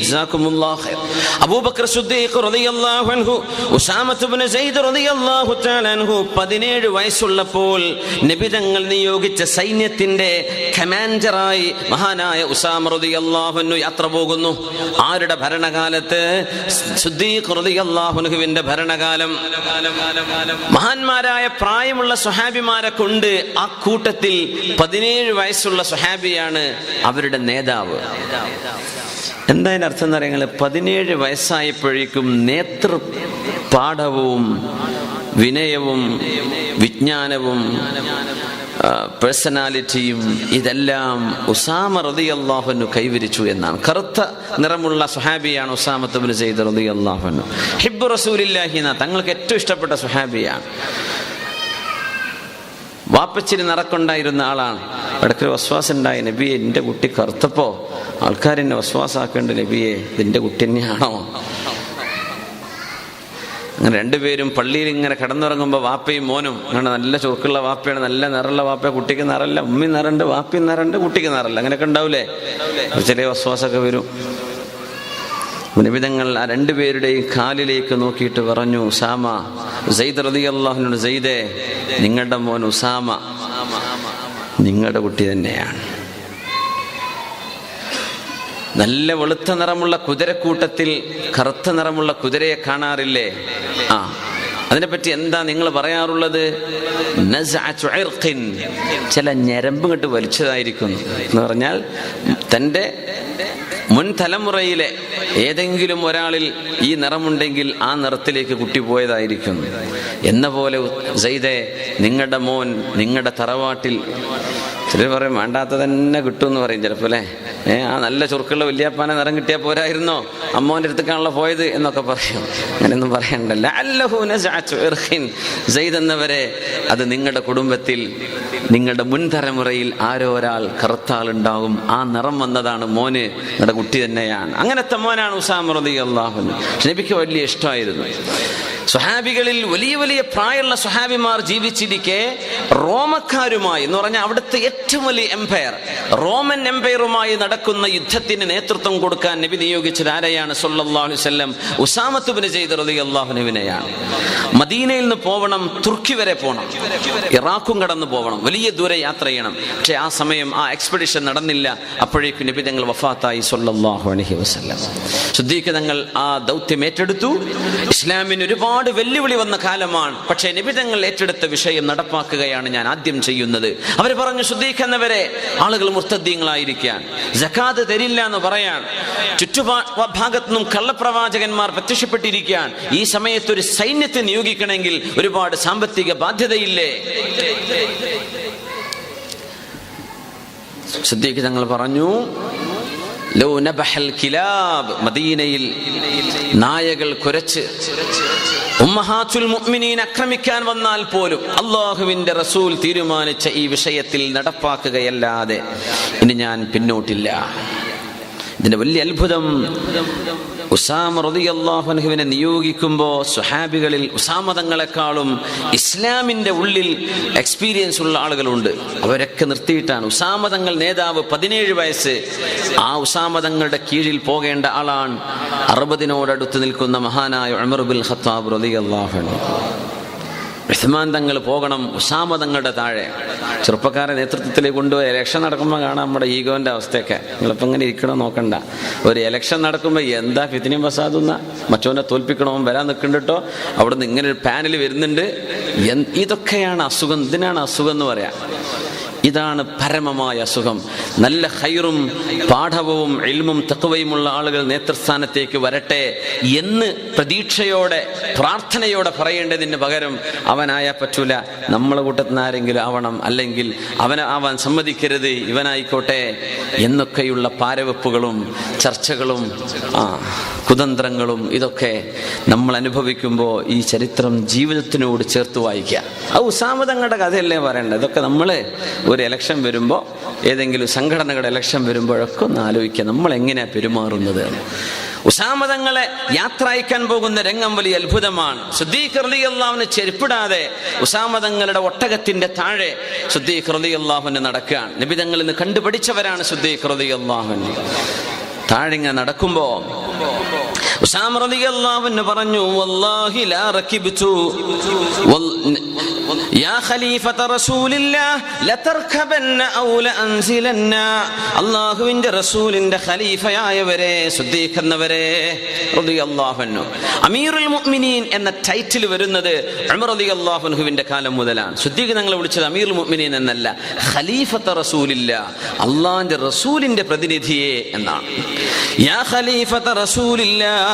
ജസാകുമുല്ലാഹു ഖൈർ. അബൂബക്കർ സിദ്ദീഖ് റളിയല്ലാഹു അൻഹു, ഉസാമത്ത് ഇബ്നു സെയ്ദ് റളിയല്ലാഹു തആല അൻഹു 17 വയസ്സുള്ളപ്പോൾ നബി തങ്ങൾ നിയോഗിച്ച സൈന്യത്തിന്റെ കമാൻഡറായി മഹാനായ ഉസാമ റളിയല്ലാഹു അൻഹു യാത്ര പോകുന്നു. ആരുടെ ഭരണകാലത്ത്? സിദ്ദീഖ് റളിയല്ലാഹു അൻഹുവിന്റെ ഭരണകാലം. മഹാന്മാരായ പ്രായമുള്ള സ്വഹാബിമാരെ കൊണ്ട് ആ കൂട്ടത്തിൽ 17 വയസ്സുള്ള സ്വഹാബിയാണ് അവരുടെ നേതാവ്. എന്താ അതിന്റെ അർത്ഥം എന്ന് പറയുന്നത്? 17 വയസ്സായപ്പോഴേക്കും നേതൃപാഠവും വിനയവും വിജ്ഞാനവും പേഴ്സണാലിറ്റിയും ഇതെല്ലാം ഉസാമ റളിയല്ലാഹു അൻഹു കൈവരിച്ചു എന്നാണ്. കറുത്ത നിറമുള്ള സ്വഹാബിയാണ് ഉസാമത്ത് ഇബ്നു സെയ്ദ് റളിയല്ലാഹു അൻഹു. ഹിബ്ബു റസൂലില്ലാഹി എന്ന തങ്ങൾക്ക് ഏറ്റവും ഇഷ്ടപ്പെട്ട സ്വഹാബിയാണ്. വാപ്പച്ചിരി നിറക്കൊണ്ടായിരുന്ന ആളാണ്. ഇടയ്ക്ക് വസ്വാസം ഉണ്ടായി, നബിയെ എൻ്റെ കുട്ടി കറുത്തപ്പോ ആൾക്കാരെന്നെ വസ്വാസാക്കേണ്ട നബിയെ, ഇതിൻ്റെ കുട്ടി തന്നെയാണോ? അങ്ങനെ രണ്ടുപേരും പള്ളിയിൽ ഇങ്ങനെ കിടന്നുറങ്ങുമ്പോൾ വാപ്പയും മോനും, അങ്ങനെ നല്ല ചുറുക്കുള്ള വാപ്പയാണ്, നല്ല നിറമുള്ള വാപ്പ, കുട്ടിക്ക് നിറല്ല, ഉമ്മി നിറണ്ട്, വാപ്പയും നിറണ്ട്, കുട്ടിക്ക് നിറല്ല, അങ്ങനെയൊക്കെ ഉണ്ടാവൂലേ? ചെറിയ വസ്വാസമൊക്കെ വരും. നിബിധങ്ങൾ ആ രണ്ടുപേരുടെയും കാലിലേക്ക് നോക്കിയിട്ട് പറഞ്ഞു, ഉസാമ, സെയ്ദ് റളിയല്ലാഹു അൻഹു, സെയ്ദേ, നിങ്ങളുടെ മോൻ ഉസാമ നിങ്ങളുടെ കുട്ടി തന്നെയാണ്. നല്ല വെളുത്ത നിറമുള്ള കുതിരക്കൂട്ടത്തിൽ കറുത്ത നിറമുള്ള കുതിരയെ കാണാറില്ലേ? അതിനെപ്പറ്റി എന്താ നിങ്ങൾ പറയാറുള്ളത്? ചില ഞരമ്പ് കെട്ട് വലിച്ചതായിരിക്കുന്നു എന്ന് പറഞ്ഞാൽ തൻ്റെ മുൻ തലമുറയിലെ ഏതെങ്കിലും ഒരാളിൽ ഈ നിറമുണ്ടെങ്കിൽ ആ നിറത്തിലേക്ക് കുട്ടി പോയതായിരിക്കും എന്ന പോലെ സയ്യിദേ, നിങ്ങളുടെ മോൻ നിങ്ങളുടെ തറവാട്ടിൽ, ചിലർ പറയും വേണ്ടാത്ത തന്നെ കിട്ടുമെന്ന് പറയും ചിലപ്പോൾ അല്ലേ, ആ നല്ല ചുരുക്കുള്ള വല്യാപ്പാനെ നിറം കിട്ടിയാൽ പോരായിരുന്നോ, അമ്മോൻ്റെ അടുത്തേക്കാണല്ലോ പോയത് എന്നൊക്കെ പറയും. അങ്ങനെയൊന്നും പറയണ്ടല്ല. സയ്യിദ് എന്നവരെ, അത് നിങ്ങളുടെ കുടുംബത്തിൽ നിങ്ങളുടെ മുൻ തലമുറയിൽ ആരോ ഒരാൾ കറുത്താളുണ്ടാവും, ആ നിറം വന്നതാണ് മോന്, നിങ്ങളുടെ കുട്ടി തന്നെയാണ്. അങ്ങനത്തെ മോനാണ് ഉസാമ റളിയല്ലാഹു അൻഹു. നബിക്ക് വലിയ ഇഷ്ടമായിരുന്നു. സ്വഹാബികളിൽ വലിയ വലിയ പ്രായമുള്ള സ്വഹാബിമാർ ജീവിച്ചിരിക്കെ റോമക്കാരുമായി എന്ന് പറഞ്ഞാൽ അവിടുത്തെ ഏറ്റവും വലിയ എംപയർ, റോമൻ എംപയറുമായി നടക്കുന്ന യുദ്ധത്തിന് നേതൃത്വം കൊടുക്കാൻ നബി നിയോഗിച്ചത് ആരെയാണ്? സല്ലല്ലാഹു അലൈഹി വസല്ലം ഉസാമത്ത് ബിൻ സെയ്ദ് റളിയല്ലാഹു അൻഹുവിനെയാണ്. മദീനയിൽ നിന്ന് പോകണം, തുർക്കി വരെ പോകണം, ഇറാഖും കടന്നു പോകണം, വലിയ ദൂരെ യാത്ര ചെയ്യണം. പക്ഷെ ആ സമയം ആ എക്സ്പെഡിഷൻ നടന്നില്ല. അപ്പോഴേക്കും നബി തങ്ങൾ വഫാത്തായി സല്ലല്ലാഹു അലൈഹി വസല്ലം. സിദ്ദീഖ് തങ്ങൾ ആ ദൗത്യം ഏറ്റെടുത്തു. ഇസ്ലാമിന് ഒരുപാട് വെല്ലുവിളി വന്ന കാലമാണ്. പക്ഷേ നബി തങ്ങൾ ഏറ്റെടുത്ത വിഷയം നടപ്പാക്കുകയാണ് ഞാൻ ആദ്യം ചെയ്യുന്നത്. അവർ പറഞ്ഞു, സിദ്ദീഖ് എന്നവരെ, ആളുകൾ മുർത്തദ്ദീങ്ങളായിരിക്കാൻ, സകാത്ത് തരില്ല എന്ന് പറയാൻ, ചുറ്റുഭാഗത്തു നിന്നും കള്ളപ്രവാചകന്മാർ പ്രത്യക്ഷപ്പെട്ടിരിക്കാൻ, ഈ സമയത്ത് ഒരു സൈന്യത്തെ നിയോഗിക്കണമെങ്കിൽ ഒരുപാട് സാമ്പത്തിക ബാധ്യതയില്ലേ? സിദ്ദീഖ് തങ്ങൾ പറഞ്ഞു, ലൗ നബഹൽ കിലാബ്, മദീനയിൽ നായകൾ കുരച്ച് ഉമ്മഹാത്തുൽ മുഅ്മിനീൻ ആക്രമിക്കാൻ വന്നാൽ പോലും അല്ലാഹുവിന്റെ റസൂൽ തീരുമാനിച്ച ഈ വിഷയത്തിൽ നടപ്പാക്കുകയല്ലാതെ ഇനി ഞാൻ പിന്നോട്ടില്ല. ഇതിന്റെ വലിയ അത്ഭുതം, ഉസാമ റളിയല്ലാഹു അൻഹുവിനെ നിയോഗിക്കുമ്പോൾ സ്വഹാബികളിൽ ഉസാമ തങ്ങളെക്കാളും ഇസ്ലാമിന്റെ ഉള്ളിൽ എക്സ്പീരിയൻസ് ഉള്ള ആളുകളുണ്ട്. അവരൊക്കെ നിർത്തിയിട്ടാണ്. ഉസാമ തങ്ങൾ നേതാവ്, 17 വയസ്സ്. ആ ഉസാമ തങ്ങളുടെ കീഴിൽ പോകേണ്ട ആളാണ് 60-നോടടുത്ത് നിൽക്കുന്ന മഹാനായ ഉമർ ഇബ്നുൽ ഖത്താബ് റളിയല്ലാഹു അൻഹു. ഉസ്മാൻ തങ്ങൾ പോകണം ഉസാമ തങ്ങളുടെ താഴെ. ചെറുപ്പക്കാരെ നേതൃത്വത്തിലേക്ക് കൊണ്ടുപോയി ഇലക്ഷൻ നടക്കുമ്പോൾ കാണാം നമ്മുടെ ഈഗോന്റെ അവസ്ഥയൊക്കെ. നിങ്ങളിപ്പോൾ ഇങ്ങനെ ഇരിക്കണോ നോക്കണ്ട. ഒരു ഇലക്ഷൻ നടക്കുമ്പോൾ എന്താ ഫിത്നയും ഫസാദുന്ന, മറ്റോനെ തോൽപ്പിക്കണോ, വരാൻ നിൽക്കണ്ടോ, അവിടെ നിന്ന് ഇങ്ങനെ ഒരു പാനൽ വരുന്നുണ്ട്. ഇതൊക്കെയാണ് അസുഖം. ഇതിനാണ് അസുഖം എന്ന് പറയാം. ഇതാണ് പരമമായ അസുഖം. നല്ല ഖൈറും പാഠവും ഇൽമും തഖ്വയുമുള്ള ആളുകൾ നേതൃസ്ഥാനത്തേക്ക് വരട്ടെ എന്ന് പ്രതീക്ഷയോടെ പ്രാർത്ഥനയോടെ പറയേണ്ടതിന് പകരം അവനായാൽ പറ്റൂല, നമ്മളെ കൂട്ടത്തിൽ നിന്ന് ആരെങ്കിലും ആവണം, അല്ലെങ്കിൽ അവനാവാൻ സമ്മതിക്കരുത്, ഇവനായിക്കോട്ടെ എന്നൊക്കെയുള്ള പാരവെപ്പുകളും ചർച്ചകളും കുതന്ത്രങ്ങളും ഇതൊക്കെ നമ്മൾ അനുഭവിക്കുമ്പോൾ ഈ ചരിത്രം ജീവിതത്തിനോട് ചേർത്ത് വായിക്കുക. ആ ഉസാമ തങ്ങളുടെ കഥയല്ലേ പറയേണ്ടത്. ഇതൊക്കെ നമ്മൾ ഒരു ഇലക്ഷൻ വരുമ്പോൾ, ഏതെങ്കിലും സംഘടനകളുടെ ഇലക്ഷൻ വരുമ്പോഴൊക്കെ ഒന്ന് ആലോചിക്കുക നമ്മൾ എങ്ങനെയാണ് പെരുമാറുന്നത്. ഉസാമ തങ്ങളെ യാത്ര അയക്കാൻ പോകുന്ന രംഗം വലിയ അത്ഭുതമാണ്. സിദ്ദീഖ് റളിയല്ലാഹു അൻഹു ചെരുപ്പിടാതെ ഉസാമ തങ്ങളുടെ ഒട്ടകത്തിന്റെ താഴെ സിദ്ദീഖ് റളിയല്ലാഹു അൻഹു നടക്കുകയാണ്. നബി തങ്ങളിൽ നിന്ന് കണ്ടുപഠിച്ചവരാണ് സിദ്ദീഖ് റളിയല്ലാഹു അൻഹു. താഴെ നടക്കുമ്പോ ഉസാമ റളിയല്ലാഹു അൻഹു പറഞ്ഞു, വല്ലാഹി ലാ റകിബ്തു യാ ഖലീഫത റസൂലില്ലാഹ് ലതർകബന്ന ഔ ലഅൻസിലന്ന. അല്ലാഹുവിന്റെ റസൂലിന്റെ ഖലീഫയായവരെ, സിദ്ദീഖ് എന്നവരെ റളിയല്ലാഹു അൻഹു. അമീറുൽ മുഅ്മിനീൻ എന്ന ടൈറ്റിൽ വരുന്നത് ഉമർ റളിയല്ലാഹു അൻഹുവിന്റെ കാലം മുതലാണ്. സിദ്ദീഖ് തങ്ങളെ വിളിച്ചത് അമീറുൽ മുഅ്മിനീൻ എന്നല്ല, ഖലീഫത റസൂലില്ലാഹ്, അല്ലാഹുവിന്റെ റസൂലിന്റെ പ്രതിനിധിയെ എന്നാണ്. യാ ഖലീഫത റസൂലില്ലാഹ്,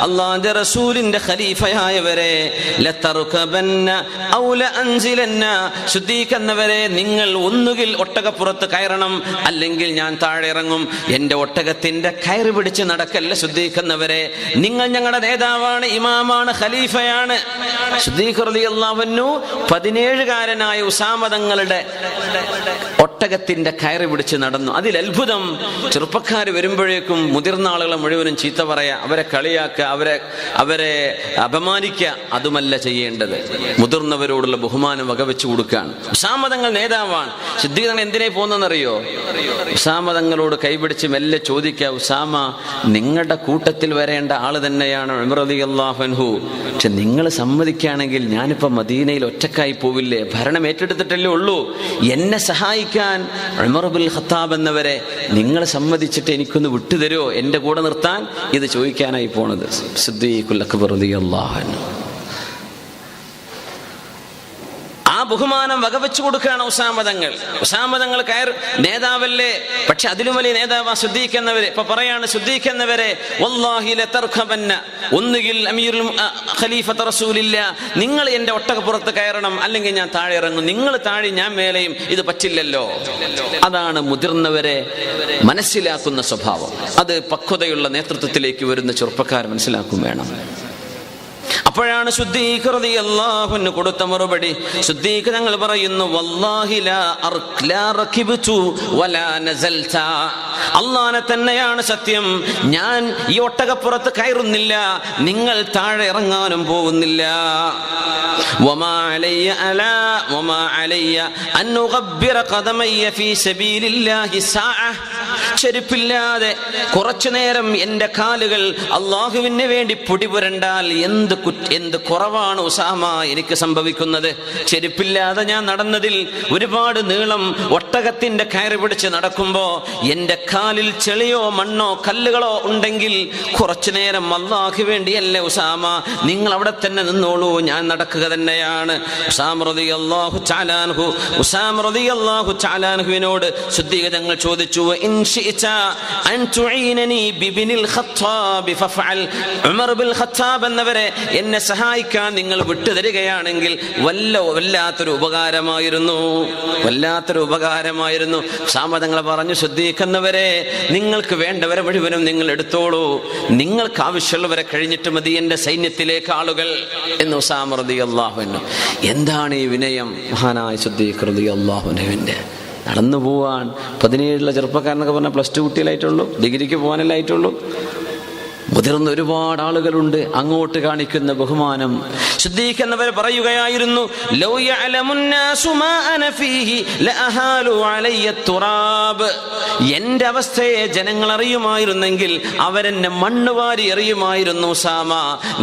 അല്ലാഹുവിന്റെ റസൂലിന്റെ ഖലീഫയായവരെ, ലതർകബന്ന ഔ ലഅൻസിലന്ന. സിദ്ദീഖ് എന്നവരെ, നിങ്ങൾ ഒന്നുകിൽ ഒട്ടകപ്പുറത്ത് കയറണം, അല്ലെങ്കിൽ ഞാൻ താഴെ ഇറങ്ങും. എന്റെ ഒട്ടകത്തിന്റെ കയറ് പിടിച്ച് നടക്കല്ല സിദ്ദീഖ് എന്നവരെ. നിങ്ങൾ ഞങ്ങളുടെ നേതാവാണ്, ഇമാമാണ്, ഖലീഫയാണ്. സിദ്ദീഖ് റളിയല്ലാഹു അൻഹു 17കാരനായ ഉസാമ തങ്ങളുടെ ഒട്ടകത്തിന്റെ കയറ് പിടിച്ച് നടന്നു. അതിൽ അത്ഭുതം, ചെറുപ്പക്കാർ വരുമ്പോഴേക്കും മുതിർന്ന ആളുകളെ മുഴുവനും ചീത്ത പറയാ, അവരെ കളിയാക്കുക, അവരെ അപമാനിക്കുക. അതുമല്ല ചെയ്യേണ്ടത്. മുതിർന്നവരോടുള്ള ബഹുമാനം വകവെച്ചു കൊടുക്കുകയാണ്. ഉസാമ തങ്ങൾ നേതാവാണ്. സിദ്ദീഖ് തങ്ങൾ എന്തിനേ പോകുന്നറിയോ? ഉസാമ തങ്ങളോട് കൈപിടിച്ച് മെല്ലെ ചോദിക്കുക, ഉസാമ, നിങ്ങളുടെ കൂട്ടത്തിൽ വരേണ്ട ആള് തന്നെയാണ് ഉമർ റളിയല്ലാഹു അൻഹു. പക്ഷെ നിങ്ങൾ സമ്മതിക്കുകയാണെങ്കിൽ ഞാനിപ്പോ മദീനയിൽ ഒറ്റക്കായി പോവില്ലേ? ഭരണം ഏറ്റെടുത്തിട്ടല്ലേ ഉള്ളൂ. എന്നെ സഹായിക്കാൻ ഉമർ ഇബ്നുൽ ഖത്താബ് എന്നവരെ നിങ്ങൾ സമ്മതിച്ചിട്ട് എനിക്കൊന്ന് വിട്ടുതരുമോ, എന്റെ കൂടെ നിർത്താൻ? ഇത് ചോദിക്കാനായി പോണത് സിദ്ദീഖുൽ അക്ബർ റളിയല്ലാഹു അൻഹു. ആ ബഹുമാനം വകവെച്ചു കൊടുക്കുകയാണ് ഉസാമ തങ്ങൾ നേതാവല്ലേ, പക്ഷെ അതിലും വലിയ നേതാവാ സിദ്ദീഖ് എന്നവര്. ഇപ്പൊ പറയാണ് സിദ്ദീഖ് എന്നവരെ, വല്ലാഹി ലതർഖബന്ന, ഒന്നുകിൽ അമീറുൽ ഖലീഫത്ത് റസൂലില്ല, നിങ്ങൾ എന്റെ ഒട്ടകപ്പുറത്ത് കയറണം, അല്ലെങ്കിൽ ഞാൻ താഴെ ഇറങ്ങും, നിങ്ങൾ താഴെ ഞാൻ മേലെയും, ഇത് പറ്റില്ലല്ലോ. അതാണ് മുതിർന്നവരെ മനസ്സിലാക്കുന്ന സ്വഭാവം. അത് പക്വതയുള്ള നേതൃത്വത്തിലേക്ക് വരുന്ന ചെറുപ്പക്കാർ മനസ്സിലാക്കും വേണം. അപ്പോഴാണ് സിദ്ദീഖ് റളിയല്ലാഹു അൻഹു കൊടുത്ത മറുപടി. സിദ്ദീഖ് തങ്ങൾ പറയുന്നു, വല്ലാഹി ലാ റകിബ്തു വലാ നസൽത, അല്ലാഹനെ തന്നെയാണ് സത്യം, ഞാൻ ഈ ഒട്ടകപ്പുറത്ത് കയറുന്നില്ല, നിങ്ങൾ താഴെ ഇറങ്ങാനും പോകുന്നില്ല. വമാ അലയ്യ അൻ ഉഗബ്ബിറ ഖദമയ്യ ഫീ സബീലില്ലാഹി സാഅ, ചെരുപ്പില്ലാതെ കുറച്ചു നേരം എന്റെ കാലുകൾ അല്ലാഹുവിന് വേണ്ടി പൊടിപുരണ്ടാൽ എന്ത് കുറവാണ് ഉസാമ എനിക്ക് സംഭവിക്കുന്നത്. ചെരുപ്പില്ലാതെ ഞാൻ നടന്നതിൽ ഒരുപാട് നീളം ഒട്ടകത്തിന്റെ കയറി പിടിച്ച് നടക്കുമ്പോ എന്റെ കാലിൽ ചെളിയോ മണ്ണോ കല്ലുകളോ ഉണ്ടെങ്കിൽ കുറച്ചു നേരം അല്ലാഹു വേണ്ടിയല്ലേ ഉസാമ, നിങ്ങൾ അവിടെ തന്നെ നിന്നോളൂ, ഞാൻ നടക്കുക തന്നെയാണ്. ഉസാമ റളിയല്ലാഹു തആല അൻഹുവിനോട് സിദ്ദീഖ് തങ്ങൾ ചോദിച്ചു, ഇൻ ശിഅത അൻ തുഈനനി ബിബ്നിൽ ഖത്താബ് ഫഫഅൽ, ഉമർ ബിൻ ഖത്താബ് എന്നവരെ എന്നെ സഹായിക്കാൻ നിങ്ങൾ വിട്ടുതരികയാണെങ്കിൽ വല്ലാത്തൊരു ഉപകാരമായിരുന്നു. ഉസാമ തങ്ങൾ പറഞ്ഞു, സിദ്ദീഖ് എന്നവരെ, നിങ്ങൾക്ക് വേണ്ടവരെ മുഴുവനും നിങ്ങൾ എടുത്തോളൂ, നിങ്ങൾക്ക് ആവശ്യമുള്ളവരെ കഴിഞ്ഞിട്ട് മതി എന്റെ സൈന്യത്തിലേക്ക് ആളുകൾ എന്ന് ഉസാമ റളിയല്ലാഹു അൻഹു. എന്താണ് ഈ വിനയം മഹാനായ സിദ്ദീഖ് റളിയല്ലാഹു അൻഹുവിന്റെ. നടന്നു പോവാൻ 17 ചെറുപ്പക്കാരനൊക്കെ പറഞ്ഞാൽ +2 കുട്ടികളായിട്ടുള്ളൂ, ഡിഗ്രിക്ക് പോകാനല്ലായിട്ടുള്ളൂ. മുതിർന്ന ഒരുപാട് ആളുകളുണ്ട്. അങ്ങോട്ട് കാണിക്കുന്ന ബഹുമാനം. സിദ്ദീഖ് എന്നവർ പറയുകയായിരുന്നു, ലൗ യഅലമുന്നാസു മാ അന ഫീഹി ലഅഹാലു അലയ്യ തുറാബ്, എന്റെ അവസ്ഥയെ ജനങ്ങൾ അറിയുമായിരുന്നെങ്കിൽ അവരെന്നെ മണ്ണുവാരി എറിയുമായിരുന്നു. ഉസാമ,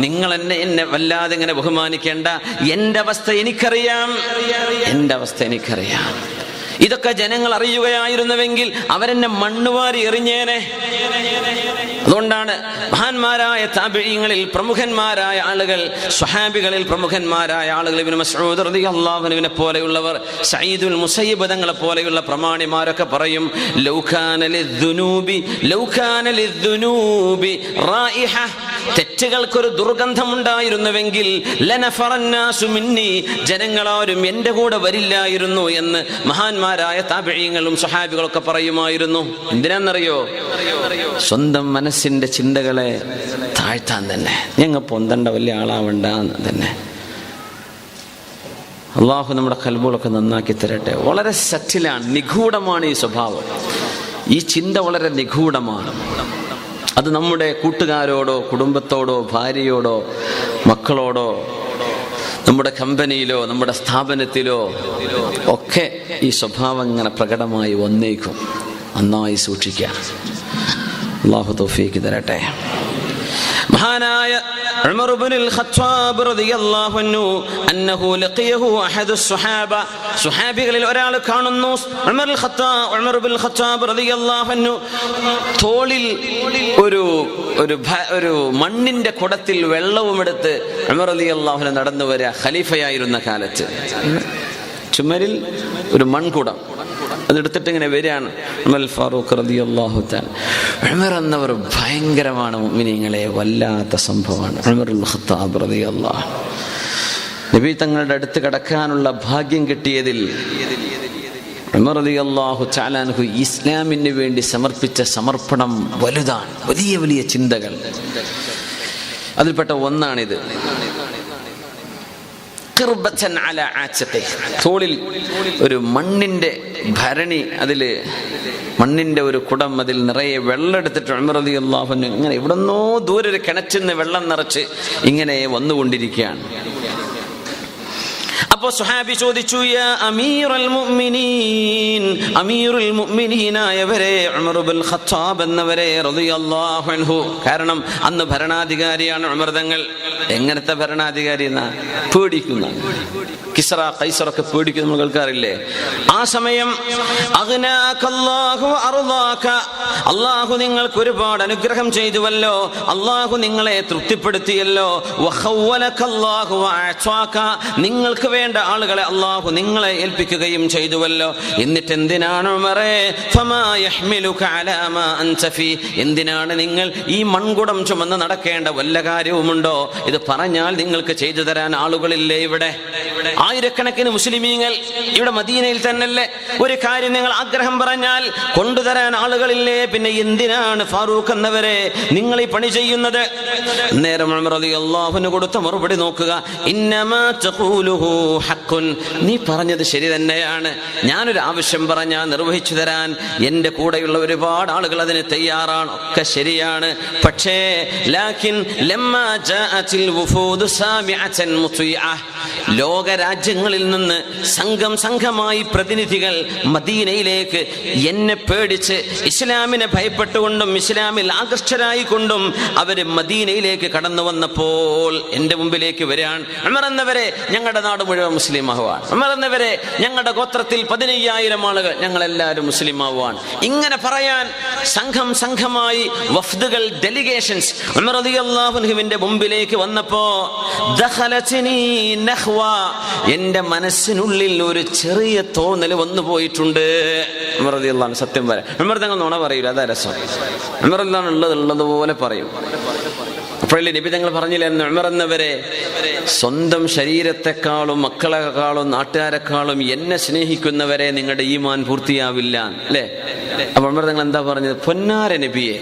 നിങ്ങൾ എന്നെ വല്ലാതെ ഇങ്ങനെ ബഹുമാനിക്കേണ്ട, എന്റെ അവസ്ഥ എനിക്കറിയാം. ഇതൊക്കെ ജനങ്ങൾ അറിയുകയായിരുന്നുവെങ്കിൽ അവരെന്നെ മണ്ണുവാരി എറിഞ്ഞേനെ. അതുകൊണ്ടാണ് മഹാന്മാരായ താബിഈങ്ങളിൽ പ്രമുഖന്മാരായ ആളുകൾ, സ്വഹാബികളിൽ പ്രമുഖന്മാരായ ആളുകൾ, ഇബ്നു മസ്ഊദ് റളിയല്ലാഹു അൻഹുവിനെ പോലെയുള്ളവർ, സഈദുൽ മുസയ്യിബ് തങ്ങളെ പോലെയുള്ള പ്രമാണിമാരൊക്കെ പറയും, ലൗ കാന ലിദ്ദുനൂബി റായിഹ, തെറ്റുകൾക്കൊരു ദുർഗന്ധമുണ്ടായിരുന്നുവെങ്കിൽ ലനഫറന്നാസു മിന്നി, ജനങ്ങളാരും എന്റെ കൂടെ വരില്ലായിരുന്നു എന്ന് മഹാന്മാരായ താബിഈങ്ങളും സ്വഹാബികളൊക്കെ പറയുമായിരുന്നു. എന്തിനാണെന്നറിയോ? സ്വന്തം മനസ്സിന്റെ ചിന്തകളെ താഴ്ത്താൻ തന്നെ. ഞങ്ങൾ പൊന്തണ്ട, വലിയ ആളാവണ്ട തന്നെ. അള്ളാഹു നമ്മുടെ ഖൽബുകളൊക്കെ നന്നാക്കി തരട്ടെ. വളരെ സറ്റിലാണ്, നിഗൂഢമാണ് ഈ സ്വഭാവം. ഈ ചിന്ത വളരെ നിഗൂഢമാണ്. അത് നമ്മുടെ കൂട്ടുകാരോടോ കുടുംബത്തോടോ ഭാര്യയോടോ മക്കളോടോ നമ്മുടെ കമ്പനിയിലോ നമ്മുടെ സ്ഥാപനത്തിലോ ഒക്കെ ഈ സ്വഭാവം ഇങ്ങനെ പ്രകടമായി വന്നേക്കും. നന്നായി സൂക്ഷിക്കുക. അല്ലാഹു തൗഫീഖ് തരട്ടെ. മഹാനായ ഉമർ ഇബ്നുൽ ഖത്താബ് റളിയല്ലാഹു അൻഹു അന്നഹു ലഖിയഹു അഹദു സ്വഹാബ, സ്വഹാബികളിൽ ഒരാൾ കാണുന്നു ഉമർ ഇബ്നുൽ ഖത്താബ് റളിയല്ലാഹു അൻഹു തോളിൽ ഒരു മണ്ണിന്റെ കുടത്തിൽ വെള്ളവും എടുത്ത് ഉമർ റളിയല്ലാഹു അൻഹു നടന്നു വരിക. ഖലീഫയായിരുന്ന കാലത്ത് ചുമരിൽ ഒരു മൺകുടം അതെടുത്തിട്ട് ഇങ്ങനെ വരികയാണ്. ഉമർ ഫാറൂഖ് റളിയല്ലാഹു തആല. ഉമർ എന്നവർ ഭയങ്കരമാണ് മുഅ്മിനീങ്ങളെ, വല്ലാത്ത സംഭവമാണ്. ഉമറുൽ ഖത്താബ് റളിയല്ലാഹു നബി തങ്ങളുടെ അടുത്ത് കടക്കാനുള്ള ഭാഗ്യം കിട്ടിയതിൽ ഉമർ റളിയല്ലാഹു തആല അൻഹു ഇസ്ലാമിന് വേണ്ടി സമർപ്പിച്ച സമർപ്പണം വലുതാണ്. വലിയ വലിയ ചിന്തകൾ, അതിൽപ്പെട്ട ഒന്നാണിത്. തോളിൽ ഒരു മണ്ണിന്റെ ഭരണി, അതില് മണ്ണിന്റെ ഒരു കുടം, അതിൽ നിറയെ വെള്ളം എടുത്തിട്ട് ഉമർ റളിയല്ലാഹു അൻഹു ഇങ്ങനെ എവിടെന്നോ ദൂരെ ഒരു കിണറ്റിൽ നിന്ന് വെള്ളം നിറച്ച് ഇങ്ങനെ വന്നുകൊണ്ടിരിക്കുകയാണ്. അപ്പോ സ്വഹാബി ചോദിച്ചു, യാ അമീറുൽ മുഅ്മിനീനായവരെ, ഉമർ ഇബ്നുൽ ഖത്താബ് എന്നവരെ റളിയല്ലാഹു അൻഹു. കാരണം അന്ന് ഭരണാധികാരിയാണ് ഉമർ തങ്ങൾ. എങ്ങനത്തെ ഭരണാധികാരി എന്നാ? പേടിക്കുന്ന കിസ്റ കൈസറൊക്കെ പേടിക്കുന്ന നമ്മൾ കേൾക്കാറില്ലേ? ആ സമയം അള്ളാഹു നിങ്ങൾക്ക് ഒരുപാട് അനുഗ്രഹം ചെയ്തുവല്ലോ, അള്ളാഹു നിങ്ങളെ തൃപ്തിപ്പെടുത്തിയല്ലോ, നിങ്ങൾക്ക് വേണ്ട ആളുകളെ അള്ളാഹു നിങ്ങളെ ഏൽപ്പിക്കുകയും ചെയ്തുവല്ലോ. എന്നിട്ട് എന്തിനാണ് ഉമറേ എന്തിനാണ് നിങ്ങൾ ഈ മൺകുടം ചുമന്ന് നടക്കേണ്ട വല്ല കാര്യവുമുണ്ടോ? ഇത് പറഞ്ഞാൽ നിങ്ങൾക്ക് ചെയ്തു തരാൻ ആളുകളില്ലേ? ഇവിടെ ആയിരക്കണക്കിന് മുസ്ലിമീങ്ങൾ ഇവിടെ മദീനയിൽ തന്നെയല്ലേ? ഒരു കാര്യം നിങ്ങൾ ആഗ്രഹം പറഞ്ഞാൽ കൊണ്ടുതരാൻ ആളുകളില്ലേ? പിന്നെ എന്തിനാണ് ഫാറൂഖ് എന്നവരെ നിങ്ങൾ ഈ പണി ചെയ്യുന്നത്? നേരം ഉമർ റളിയല്ലാഹു അൻഹു കൊടുത്ത മറുപടി നോക്കുക. ഇന്നമാ തഖൂലുഹു ഹഖ്ഖുൻ, നീ പറഞ്ഞത് ശരി തന്നെയാണ്. ഞാനൊരു ആവശ്യം പറഞ്ഞാൽ നിർവഹിച്ചു തരാൻ എന്റെ കൂടെയുള്ള ഒരുപാട് ആളുകൾ അതിന് തയ്യാറാണ്, ഒക്കെ ശരിയാണ്. പക്ഷേ ലാകിൻ ലമ്മാ ജാഅത്തിൽ വുഫൂദു സാമിഅതൻ മുതിഅ, ലോകരാജ്യങ്ങളിൽ നിന്ന് സംഘമായി പ്രതിനിധികൾ മദീനയിലേക്ക് എന്നെ പേടിച്ച് ഇസ്ലാമിനെ ഭയപ്പെട്ടുകൊണ്ടും ഇസ്ലാമിൽ ആകർഷകരായിക്കൊണ്ടും അവര് മദീനയിലേക്ക് കടന്നു വന്നപ്പോൾ എന്റെ മുമ്പിലേക്ക് വരാൻ, ഉമർ എന്നവരെ ഞങ്ങളുടെ നാട് മുഴുവൻ മുസ്ലിം ആവാൻ, ഉമർ എന്നവരെ ഞങ്ങളുടെ ഗോത്രത്തിൽ 15,000 ആളുകൾ ഞങ്ങളെല്ലാവരും മുസ്ലിം ആവാൻ, ഇങ്ങനെ പറയാൻ സംഘമായി വഫ്ദുകൾ, ഡെലിഗേഷൻസ് ഉമർ റളിയല്ലാഹു അൻഹുവിന്റെ മുമ്പിലേക്ക് വന്നപ്പോ ദഖലത്നി നഖ്വ, എന്റെ മനസ്സിനുള്ളിൽ ഒരു ചെറിയ തോന്നൽ വന്നു പോയിട്ടുണ്ട്. ഉമർ റളിയല്ലാഹു അൻഹു സത്യം പറയാം. ഉമർ തങ്ങൾ നുണ പറയൂല, അതാ രസം. ഉമർ റളിയല്ലാഹു അൻഹു ഉള്ളതുപോലെ പറയും. അപ്പോഴല്ലേ നബി തങ്ങൾ പറഞ്ഞില്ലേ, ഉമർ എന്നവരെ സ്വന്തം ശരീരത്തെക്കാളും മക്കളെക്കാളും നാട്ടുകാരെക്കാളും എന്നെ സ്നേഹിക്കുന്നവരെ നിങ്ങളുടെ ഈമാൻ പൂർത്തിയാവില്ല അല്ലേ? അപ്പൊ ഉമർ തങ്ങൾ എന്താ പറഞ്ഞത്? പൊന്നാര നബിയെ,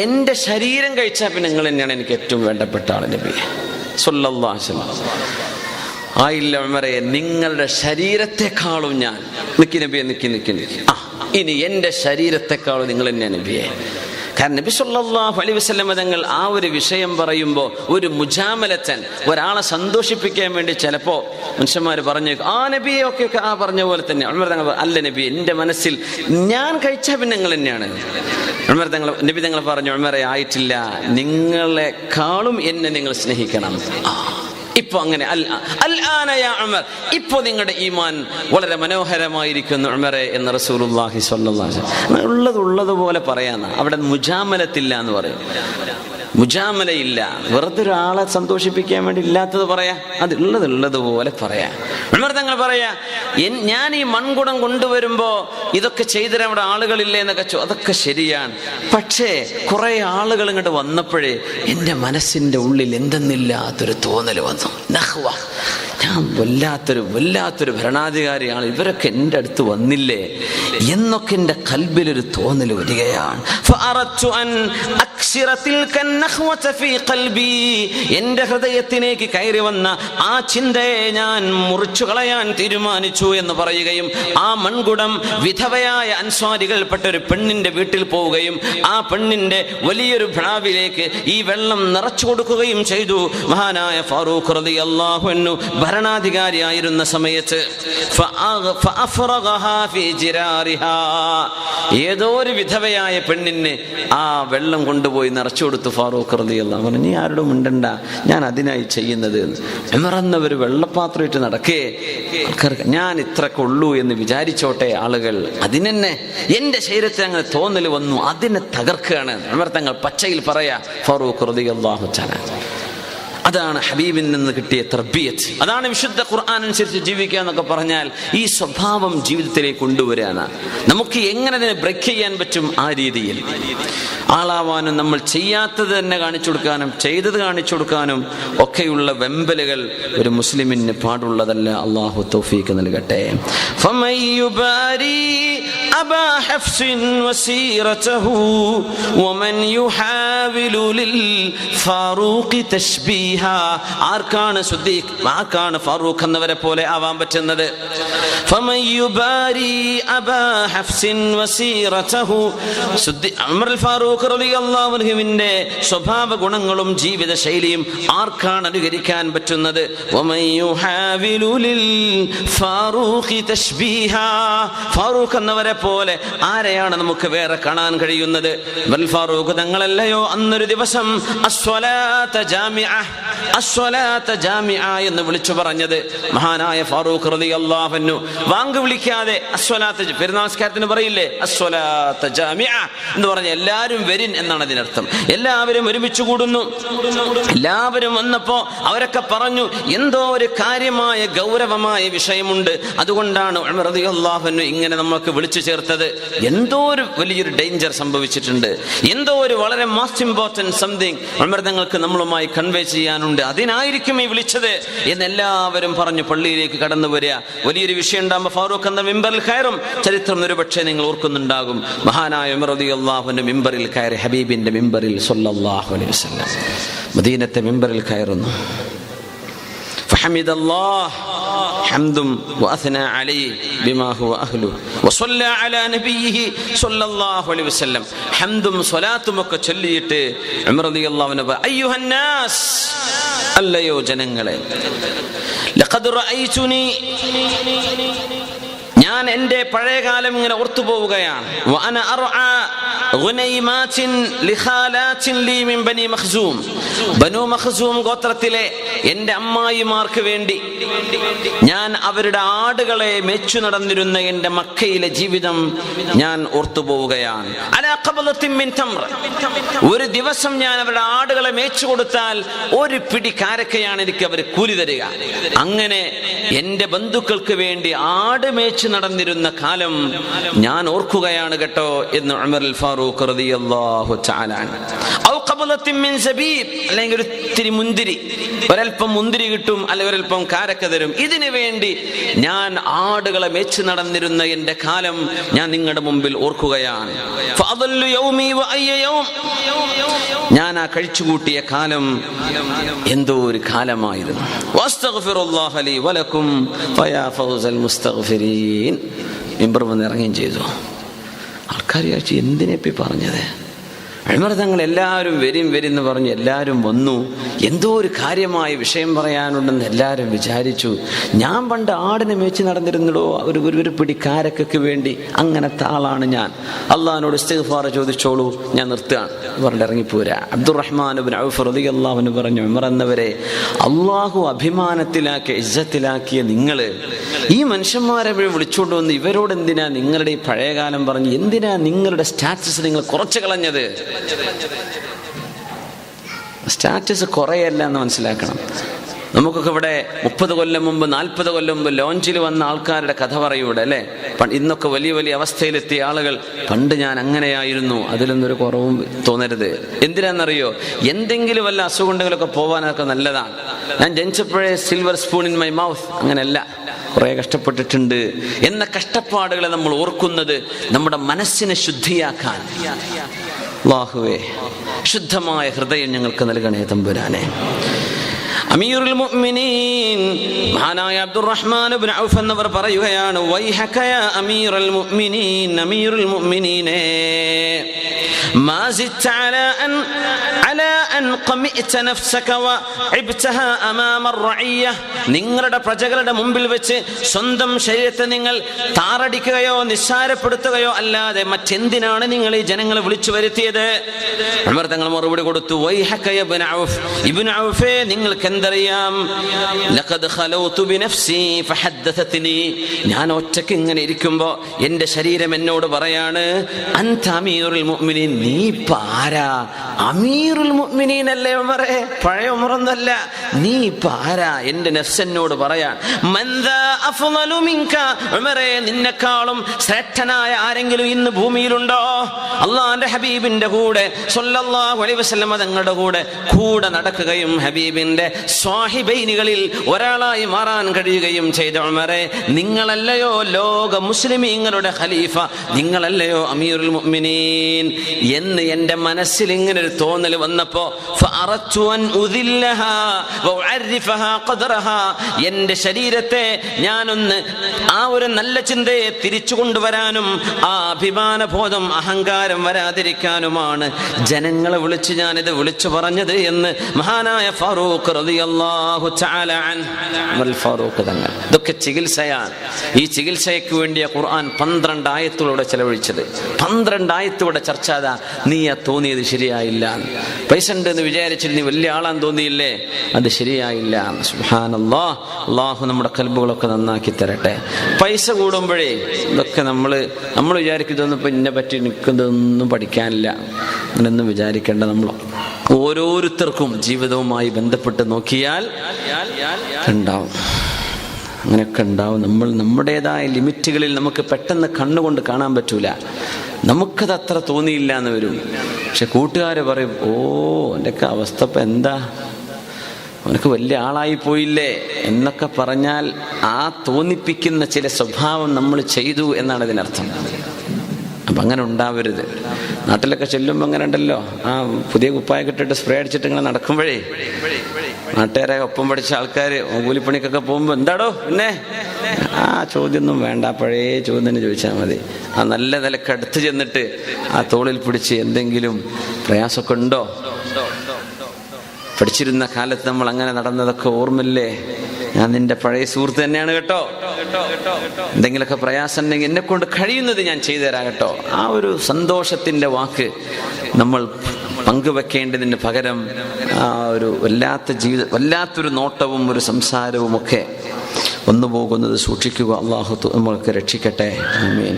എന്റെ ശരീരം കഴിച്ചാൽ പിന്നെ നിങ്ങൾ തന്നെയാണ് എനിക്ക് ഏറ്റവും വേണ്ടപ്പെട്ട ആള് നബിയെ സ്വല്ലല്ലാഹു അലൈഹി വസല്ലം. ആയില്ല ഉമറേ, നിങ്ങളുടെ ശരീരത്തെക്കാളും ഞാൻ നിക്കി നബിയെ, നിക്കി ഇനി എന്റെ ശരീരത്തെക്കാളും നിങ്ങൾ തന്നെയാണ് നബിയെ. കാരണം നബി സല്ലല്ലാഹു അലൈഹി വസല്ലം തങ്ങൾ ആ ഒരു വിഷയം പറയുമ്പോൾ ഒരു മുജാമലത്തൻ, ഒരാളെ സന്തോഷിപ്പിക്കാൻ വേണ്ടി ചിലപ്പോ മനുഷ്യന്മാർ പറഞ്ഞു ആ നബിയെ ഒക്കെ ആ പറഞ്ഞ പോലെ തന്നെ ഉമർ തങ്ങൾ അല്ല നബി, എന്റെ മനസ്സിൽ ഞാൻ കഴിച്ചാൽ പിന്നെ നിങ്ങൾ തന്നെയാണ്. നബി തങ്ങൾ പറഞ്ഞു, ഉമറെ ആയിട്ടില്ല, നിങ്ങളെക്കാളും എന്നെ നിങ്ങൾ സ്നേഹിക്കണം. ഇപ്പൊ അങ്ങനെ ഇപ്പൊ നിങ്ങളുടെ ഈമാൻ വളരെ മനോഹരമായിരിക്കുന്നു ഉമറെ എന്ന് റസൂലുള്ളാഹി സ്വല്ലല്ലാഹു അലൈഹി വസല്ലം. ഉള്ളതുപോലെ പറയാന്ന, അവിടെ മുജാമലത്തില്ല എന്ന് പറയും. മുജാമലയില്ല, വെറുതെ ഒരാളെ സന്തോഷിപ്പിക്കാൻ വേണ്ടി ഇല്ലാത്തത് പറയാ, അത് ഉള്ളതുപോലെ പറയാ. ഉമർ തങ്ങൾ പറയാ, ഞാൻ ഈ മൺകുടം കൊണ്ടുവരുമ്പോ ഇതൊക്കെ ചെയ്തു തരാൻ ഇവിടെ ആളുകളില്ലേ എന്നൊക്കെ അതൊക്കെ ശരിയാണ്. പക്ഷേ കുറെ ആളുകൾ ഇങ്ങോട്ട് വന്നപ്പോഴേ എന്റെ മനസ്സിന്റെ ഉള്ളിൽ എന്തെന്നില്ലാത്തൊരു തോന്നൽ വന്നു. നഹ്വ, ഞാൻ വല്ലാത്തൊരു ഭരണാധികാരിയാണ്, ഇവരൊക്കെ എൻ്റെ അടുത്ത് വന്നില്ലേ എന്നൊക്കെ എൻ്റെ കൽബിലൊരു തോന്നൽ വരികയാണ്. എന്റെ ഹൃദയത്തിലേക്ക് കയറി വന്ന ആ ചിന്തയെ ഞാൻ മുറിച്ചു കളയാൻ തീരുമാനിച്ചു എന്ന് പറയുകയും ആ മൺകുടം വിധവയായ അൻസ്വാരികൾപ്പെട്ട ഒരു പെണ്ണിന്റെ വീട്ടിൽ പോവുകയും ആ പെണ്ണിന്റെ വലിയൊരു ഭ്രാവിലേക്ക് ഈ വെള്ളം നിറച്ചു കൊടുക്കുകയും ചെയ്തു. മഹാനായ ഫാറൂഖ് റളിയല്ലാഹു അൻഹു ഭരണാധികാരിയായിരുന്ന സമയത്ത് ഏതോ ഒരു വിധവയായ പെണ്ണിന് ആ വെള്ളം കൊണ്ടുപോയി നിറച്ചു കൊടുത്തു. ഫാറൂഖ് റളിയല്ലാഹു അൻഹു, നീ ആരോടും മിണ്ടണ്ട, ഞാൻ അതിനായി ചെയ്യുന്നത്. എന്നവർ വെള്ളപ്പാത്രമായിട്ട് നടക്കേ, ഞാൻ ഇത്രക്കെ ഉള്ളൂ എന്ന് വിചാരിച്ചോട്ടെ ആളുകൾ, അതിനെന്നെ എന്റെ ശരീരത്തിൽ അങ്ങനെ തോന്നൽ വന്നു, അതിനെ തകർക്കുകയാണ്. ഉമർ തങ്ങൾ പച്ചയിൽ പറയാ, ഫാറൂഖ് റളിയല്ലാഹു തആല. അതാണ് ഹബീബിൽ നിന്ന് കിട്ടിയ തർബിയത്ത്, അതാണ് വിശുദ്ധ ഖുർആൻ അനുസരിച്ച് ജീവിക്കുക എന്നൊക്കെ പറഞ്ഞാൽ ഈ സ്വഭാവം ജീവിതത്തിലേക്ക് കൊണ്ടുവരാനാണ്. നമുക്ക് എങ്ങനെ അതിനെ ബ്രേക്ക് ചെയ്യാൻ പറ്റും ആ രീതിയിൽ ആളാവാനും നമ്മൾ ചെയ്യാത്തത് തന്നെ കാണിച്ചു കൊടുക്കാനും ചെയ്തത് കാണിച്ചു കൊടുക്കാനും ഒക്കെയുള്ള വെമ്പലുകൾ ഒരു മുസ്ലിമിന് പാടുള്ളതല്ല. അള്ളാഹു തൗഫീഖ് നൽകട്ടെ. أبا حفص وسيرته ومن يحاول للفاروق تشبيها. ആർക്കാണ് സുദ്ദീഖ്, ആർക്കാണ് ഫാറൂഖ് എന്നവരെ പോലെ ആവാൻ പറ്റുന്നത്? فمن يباري أبا حفص وسيرته. ഉമർ ഫാറൂഖ് റളിയല്ലാഹു അൻഹുവിന്റെ സ്വഭാവ ഗുണങ്ങളും ജീവിത ശൈലിയും ആർക്കാണ് അനുകരിക്കാൻ പറ്റുന്നത്? ومن يحاول للفاروق تشبيها. ഫാറൂഖ് എന്നവരെ പോലെ ആരെയാണ് നമുക്ക് വേറെ കാണാൻ കഴിയുന്നത്? ഫാറൂഖ് തങ്ങളല്ലയോ അന്നൊരു ദിവസം അസ്വലാത്ത ജാമിഅ, അസ്വലാത്ത ജാമിഅ എന്ന് വിളിച്ചു പറഞ്ഞത് മഹാനായ ഫാറൂഖ് റളിയല്ലാഹു അൻഹു വാങ്ക് വിളിക്കാതെ അസ്വലാത്ത് പെരുന്നാൾ നമസ്കാരത്തിന് പറയില്ലേ അസ്വലാത്ത ജാമിഅ എന്ന് പറഞ്ഞ എല്ലാവരും വരിൻ എന്നാണ് അതിനർത്ഥം. എല്ലാവരും ഒരുമിച്ച് കൂടുന്നു. എല്ലാവരും വന്നപ്പോ അവരൊക്കെ പറഞ്ഞു എന്തോ ഒരു കാര്യമായ ഗൗരവമായ വിഷയമുണ്ട്, അതുകൊണ്ടാണ് ഉമർ റളിയല്ലാഹു അൻഹു ഇങ്ങനെ നമുക്ക് വിളിച്ചു ചേർത്തത്. എന്തോ ഒരു വലിയൊരു ഡേഞ്ചർ സംഭവിച്ചിട്ടുണ്ട്, എന്തോ ഒരു വളരെ മോസ്റ്റ് ഇമ്പോർട്ടന്റ് സംതിങ് ഉമർ തങ്ങൾക്ക് നമ്മളുമായി കൺവേ ചെയ്യാനുണ്ട്, അതിനായിരിക്കും ഈ വിളിച്ചത് എന്നെല്ലാവരും പറഞ്ഞു പള്ളിയിലേക്ക് കടന്നു വരിക. വലിയൊരു വിഷയം ഉണ്ടാകുമ്പോൾ ഫാറൂഖ് എന്ന മിമ്പറിൽ കയറും. ചരിത്രം ഒരുപക്ഷെ നിങ്ങൾ ഓർക്കുന്നുണ്ടാകും. മഹാനായ ഉമർ റളിയല്ലാഹു അൻഹു മിമ്പറിൽ കയറി, ഹബീബിന്റെ മിമ്പറിൽ സ്വല്ലല്ലാഹു അലൈഹി വസല്ലം മദീനത്തെ മിമ്പറിൽ കയറുന്നു. ഫഹമിദല്ലാഹ് ഹംദും വഅസ്ന അലൈഹി ബിമാ ഹുവ അഹ്ലു വസല്ല അലാ നബിയിഹി സ്വല്ലല്ലാഹു അലൈഹി വസല്ലം ഹംദും സ്വലാത്തും ഒക്കെ ചൊല്ലിയിട്ട് ഉമർ റളിയല്ലാഹു അൻഹു അയ്യുഹന്നാസ്, അല്ലയോ ജനങ്ങളെ, ലഖദ് റഅയ്തുനി, ഞാൻ എൻ്റെ പഴയ കാലം ഇങ്ങനെ ഓർത്തു പോവുകയാണ്. വഅന അർആ ഗുനൈമാത്തിൻ ലിഖാലാത്തിൻ ലീ മിൻ ബനി മഖ്സൂം, ബനു മഖ്സൂം ഗോത്രത്തിലെ എൻ്റെ അമ്മായിമാർക്ക് വേണ്ടി ഞാൻ അവരുടെ ആടുകളെ മേച്ചു നടന്നിരുന്ന എൻ്റെ മക്കയിലെ ജീവിതം ഞാൻ ഓർത്തു പോവുകയാണ്. അലാ ഖബ്ലത്തിൻ മിൻ തംർ, ഒരു ദിവസം ഞാൻ അവരുടെ ആടുകളെ മേച്ചു കൊടുത്താൽ ഒരു പിടി കാരക്കയാണ് എനിക്ക് അവർ കൂലി തരിക. അങ്ങനെ എൻ്റെ ബന്ധുക്കൾക്ക് വേണ്ടി ആട് മേച്ചു നടന്നിരുന്ന കാലം ഞാൻ ഓർക്കുകയാണ് കേട്ടോ എന്ന് ഉമർ ഫാറൂഖ് റളിയല്ലാഹു തആല അൻഹു. ഔ ഖബ്ലത്തിൻ മിൻ സബീബ്, അല്ലെങ്കിൽ ഒരു ഇത്തിരി മുന്തിരി, ഒരൽപ്പം മുന്തിരി കിട്ടും, അല്ലെങ്കിൽ ഒരൽപ്പം കാരക്ക തരും, ഇതിനു വേണ്ടി ഞാൻ ആടുകളെ മേച്ചു നടന്നിരുന്ന എൻ്റെ കാലം ഞാൻ നിങ്ങളുടെ മുമ്പിൽ ഓർക്കുകയാണ്. ഫഅദല്ലു യൗമി വഅയ്യ യൗം, ഞാൻ ആ കഴിച്ചുകൂട്ടിയ കാലം എന്തോ ഒരു കാലമായിരുന്നു. വസ്തഗ്ഫിറുല്ലാഹ ലി വലക്കും ഫയാ ഫൗസൽ മുസ്തഗ്ഫിരീൻ. മിമ്പർ വന്ന് ഇറങ്ങുകയും ചെയ്തു. ആൾക്കാർ ചോദിച്ചു എന്തിനെപ്പി പറഞ്ഞത്? ഉമർ തങ്ങൾ എല്ലാവരും വരും എന്ന് പറഞ്ഞ് എല്ലാവരും വന്നു. എന്തോ ഒരു കാര്യമായ വിഷയം പറയാനുണ്ടെന്ന് എല്ലാവരും വിചാരിച്ചു. ഞാൻ പണ്ട് ആടിനെ മേച്ച് നടന്നിരുന്നല്ലോ ഒരു പിടി കാരക്കയ്ക്ക് വേണ്ടി, അങ്ങനത്തെ ആളാണ് ഞാൻ. അള്ളാഹിനോട് ഇസ്തിഗ്ഫാർ ചോദിച്ചോളൂ, ഞാൻ നിർത്തുകയാണ് പറഞ്ഞിട്ട് ഇറങ്ങിപ്പോരാ. അബ്ദുറഹ്മാൻ ഇബ്നു ഔഫ് റളിയല്ലാഹു അൻഹു പറഞ്ഞു, ഉമർ എന്നവരെ, അള്ളാഹു അഭിമാനത്തിലാക്കിയ ഇസ്സത്തിലാക്കിയ നിങ്ങൾ ഈ മനുഷ്യന്മാരെ വിളിച്ചുകൊണ്ട് വന്ന് ഇവരോട് എന്തിനാ നിങ്ങളുടെ ഈ പഴയകാലം പറഞ്ഞ് എന്തിനാ നിങ്ങളുടെ സ്റ്റാറ്റസ് നിങ്ങൾ കുറച്ച് കളഞ്ഞത്? സ്റ്റാറ്റസ് കുറയല്ല എന്ന് മനസ്സിലാക്കണം. നമുക്കൊക്കെ ഇവിടെ 30 കൊല്ലം മുമ്പ് 40 കൊല്ലം മുമ്പ് ലോഞ്ചിൽ വന്ന ആൾക്കാരുടെ കഥ പറയൂടെ അല്ലേ? ഇന്നൊക്കെ വലിയ വലിയ അവസ്ഥയിലെത്തിയ ആളുകൾ, പണ്ട് ഞാൻ അങ്ങനെയായിരുന്നു, അതിലൊന്നൊരു കുറവും തോന്നരുത്. എന്തിനാണെന്നറിയോ? എന്തെങ്കിലും വല്ല അസുഖങ്ങളൊക്കെ പോവാനൊക്കെ നല്ലതാണ്. ഞാൻ ജനിച്ചപ്പോഴേ silver spoon in my mouth, അങ്ങനെയല്ല, കുറെ കഷ്ടപ്പെട്ടിട്ടുണ്ട് എന്ന കഷ്ടപ്പാടുകളെ നമ്മൾ ഓർക്കുന്നത് നമ്മുടെ മനസ്സിനെ ശുദ്ധിയാക്കാൻ. അല്ലാഹുവേ, ശുദ്ധമായ ഹൃദയം ഞങ്ങൾക്ക് നൽകണേ തമ്പുരാനെ. അമീറുൽ മുഅ്മിനീൻ മഹാനായ അബ്ദുറഹ്മാൻ ഇബ്നു ഔഫ് എന്നവർ പറയുകയാണ്, വൈഹക യാ അമീറുൽ മുഅ്മിനീൻ, അമീറുൽ മുഅ്മിനീനേ, മാ സിത്ത അലാ അൻ ഖമിഅത നഫ്സക വഇബ്തഹാ അമാമ റഇയ്യ, നിങ്ങളുടെ പ്രജകളുടെ മുമ്പിൽ വെച്ച് സ്വന്തം ശരീരത്തെ നിങ്ങൾ താറടിക്കുകയോ നിസ്സാരപ്പെടുത്തുകയോ അല്ലാതെ മറ്റെന്തിനാണ് നിങ്ങൾ ഈ ജനങ്ങളെ വിളിച്ചു വരുത്തിയത്? ഉമർ തങ്ങൾ മറുപടി കൊടുത്തു, വൈഹക യാ ഇബ്നു ഔഫ്, ഇബ്നു ഔഫേ, നിങ്ങൾക്ക് എന്തറിയാം? ലഖദ് ഖലൗതു ബിനഫ്സി ഫഹദ്ദതനി, ഞാൻ ഒറ്റയ്ക്ക് ഇങ്ങനെ ഇരിക്കുമ്പോ എന്റെ ശരീരം എന്നോട് പറയാണ്, അൻത അമീറുൽ മുഅ്മിനീൻ, നീ പാരാ, അമീറുൽ മുഅ്മിനീൻ അല്ലേ ഉമറേ, പഴയ ഉമറൊന്നല്ല, നീ പാരാ. എന്റെ നഫ്സ് എന്നോട് പറയാൻ, മൻദാ അഫ്ളലു മിൻക, ഉമറേ, നിന്നെക്കാളും ശ്രേഷ്ഠനായ ആരെങ്കിലും ഇന്ന് ഭൂമിയിലുണ്ടോ? അല്ലാഹുവിന്റെ ഹബീബിന്റെ കൂടെ സ്വല്ലല്ലാഹു അലൈഹി വസല്ലം തങ്ങളുടെ കൂടെ നടക്കുകയും ഹബീബിന്റെ സ്വാഹിബൈനികളിൽ ഒരാളായി മാറാൻ കഴിയുകയും ചെയ്ത ഉമറേ, നിങ്ങളല്ലയോ ലോക മുസ്ലിമീങ്ങളുടെ ഖലീഫ, നിങ്ങളല്ലയോ അമീറുൽ മുഅ്മിനീൻ എന്ന് എന്റെ മനസ്സിൽ ഇങ്ങനെ ഒരു തോന്നൽ വന്നപ്പോ, ഫഅറത്തു അൻ ഉദില്ലഹാ വഉഅരിഫഹാ ഖദറഹാ, എന്റെ ശരീരത്തെ ഞാനൊന്ന് ആ ഒരു നല്ല ചിന്തയെ തിരിച്ചു കൊണ്ടുവരാനും ആ അഭിമാന ബോധം അഹങ്കാരം വരാതിരിക്കാനുമാണ് ജനങ്ങളെ വിളിച്ച് ഞാനിത് വിളിച്ചു പറഞ്ഞത് എന്ന് മഹാനായ ഫാറൂഖ് റളിയല്ലാഹു തആല അൻഹു ഫാറൂഖ് തങ്ങൾ. ഇതൊക്കെ ചികിത്സയാണ്. ഈ ചികിത്സയ്ക്ക് വേണ്ടിയ ഖുർആൻ 12 ആയത്തുകളോടെ ചെലവഴിച്ചത്. 12 ആയത്തുകളുടെ ചർച്ച. നീ തോന്നിയത് ശരിയായില്ല, പൈസ ഉണ്ട് എന്ന് വിചാരിച്ചിട്ട് നീ വലിയ ആളാന്ന് തോന്നിയില്ലേ, അത് ശരിയായില്ല. സുബ്ഹാനല്ലാഹ്, അള്ളാഹു നമ്മുടെ കൽബുകളൊക്കെ നന്നാക്കി തരട്ടെ. പൈസ കൂടുമ്പോഴേ ഇതൊക്കെ നമ്മൾ വിചാരിക്കും ഇതൊന്നും ഇപ്പം എന്നെ പറ്റി എനിക്കിതൊന്നും പഠിക്കാനില്ല അങ്ങനെയൊന്നും വിചാരിക്കേണ്ട. നമ്മൾ ഓരോരുത്തർക്കും ജീവിതവുമായി ബന്ധപ്പെട്ട് നോക്കിയാൽ ഉണ്ടാവും, അങ്ങനെയൊക്കെ ഉണ്ടാവും. നമ്മൾ നമ്മുടേതായ ലിമിറ്റുകളിൽ നമുക്ക് പെട്ടെന്ന് കണ്ണുകൊണ്ട് കാണാൻ പറ്റൂല, നമുക്കത് അത്ര തോന്നിയില്ല എന്ന് വരും. പക്ഷെ കൂട്ടുകാർ പറയും, ഓ എൻ്റെയൊക്കെ അവസ്ഥ ഇപ്പം എന്താ, അവനക്ക് വലിയ ആളായി പോയില്ലേ എന്നൊക്കെ പറഞ്ഞാൽ ആ തോന്നിപ്പിക്കുന്ന ചില സ്വഭാവം നമ്മൾ ചെയ്തു എന്നാണ് ഇതിനർത്ഥം. അപ്പം അങ്ങനെ ഉണ്ടാവരുത്. നാട്ടിലൊക്കെ ചെല്ലുമ്പോൾ അങ്ങനെ ഉണ്ടല്ലോ, ആ പുതിയ കുപ്പായൊക്കെ ഇട്ടിട്ട് സ്പ്രേ അടിച്ചിട്ട് ഇങ്ങനെ നടക്കുമ്പോഴേ നാട്ടുകാരെ ഒപ്പം പഠിച്ച ആൾക്കാർ കൂലിപ്പണിക്കൊക്കെ പോകുമ്പോൾ എന്താടോ പിന്നെ ആ ചോദ്യമൊന്നും വേണ്ട, പഴയ ചോദ്യം തന്നെ ചോദിച്ചാൽ മതി. ആ നല്ല നിലക്ക് അടുത്ത് ചെന്നിട്ട് ആ തോളിൽ പിടിച്ച് എന്തെങ്കിലും പ്രയാസമൊക്കെ ഉണ്ടോ, പഠിച്ചിരുന്ന കാലത്ത് നമ്മൾ അങ്ങനെ നടന്നതൊക്കെ ഓർമ്മയില്ലേ, ഞാൻ നിന്റെ പഴയ സുഹൃത്ത് തന്നെയാണ് കേട്ടോ, എന്തെങ്കിലുമൊക്കെ പ്രയാസം ഉണ്ടെങ്കിൽ എന്നെ കൊണ്ട് കഴിയുന്നത് ഞാൻ ചെയ്തു തരാം കേട്ടോ. ആ ഒരു സന്തോഷത്തിൻ്റെ വാക്ക് നമ്മൾ പങ്കുവെക്കേണ്ടതിന് പകരം ആ ഒരു വല്ലാത്തൊരു നോട്ടവും ഒരു സംസാരവും ഒക്കെ വന്നു പോകുന്നത് സൂക്ഷിക്കുക. അള്ളാഹു നമ്മൾക്ക് രക്ഷിക്കട്ടെ. ആമീൻ.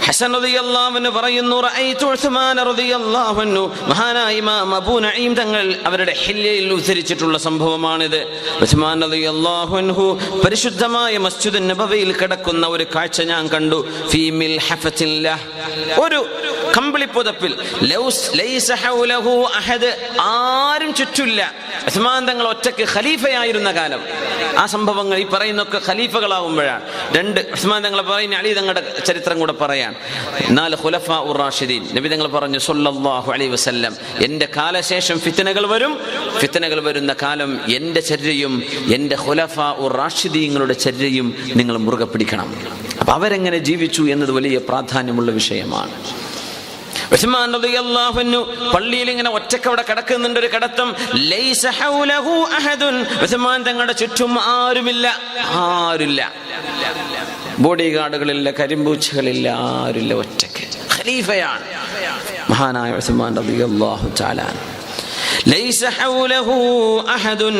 ഹസൻ റളിയല്ലാഹു അൻഹു പറയുന്നു, റഅയ്തു ഉസ്മാൻ റളിയല്ലാഹു അൻഹു, മഹാനായ ഇമാം അബൂ നഈം തങ്ങൾ അവരുടെ ഹില്യയിൽ ഉദ്ധരിച്ചിട്ടുള്ള സംഭവമാണിത്. ഉസ്മാൻ റളിയല്ലാഹു അൻഹു പരിശുദ്ധമായ മസ്ജിദുൻ നബവിയിൽ കിടക്കുന്ന ഒരു കാഴ്ച ഞാൻ കണ്ടു. ഫീ മിൽഹഫത്തില്ലാഹ്, ഒരു കമ്പിളിപ്പുതപ്പിൽ, ലൈസ ഹൗലഹു അഹദ്, ആരും ചുറ്റില്ല. ഉസ്മാൻ തങ്ങൾ ഒറ്റയ്ക്ക് ഖലീഫയായിരുന്ന കാലം. ആ സംഭവങ്ങൾ ഈ പറയുന്നൊക്കെ ഖലീഫകളാവുമ്പോഴാണ്. രണ്ട് ഉസ്മാൻ തങ്ങൾ പറയുന്ന അലി തങ്ങളുടെ ചരിത്രം കൂടെ പറയാൻ. 4 ഖുലഫാ ഉർ റാഷിദീൻ, നബി തങ്ങൾ പറഞ്ഞു സല്ലല്ലാഹു അലൈഹി വസല്ലം, എന്റെ കാലശേഷം ഫിത്നകൾ വരും, ഫിത്നകൾ വരുന്ന കാലം എന്റെ ചര്യയും എന്റെ ഖുലഫാ ഉർ റാഷിദീങ്ങളുടെ ചര്യയും നിങ്ങൾ മുറുകെ പിടിക്കണം. അപ്പൊ അവരെങ്ങനെ ജീവിച്ചു എന്നത് വലിയ പ്രാധാന്യമുള്ള വിഷയമാണ്. ഉസ്മാൻ റളിയല്ലാഹു അൻഹു പള്ളിയിൽ ഇങ്ങനെ ഒറ്റയ്ക്ക് അവിടെ കിടക്കുന്നുണ്ട്, ഒരു കിടത്തം. ലൈസ ഹൗലഹു അഹദുൻ, ഉസ്മാൻ തങ്ങളുടെ ചുറ്റും ആരുമില്ല, ബോഡി ഗാർഡുകളില്ല, കരിമ്പൂച്ചകളില്ല, ആരുമില്ല, ഒറ്റയ്ക്ക് ഖലീഫയാണ് മഹാനായ ഉസ്മാൻ റളിയല്ലാഹു തആല. ലൈസ ഹൗലഹു അഹദുൻ,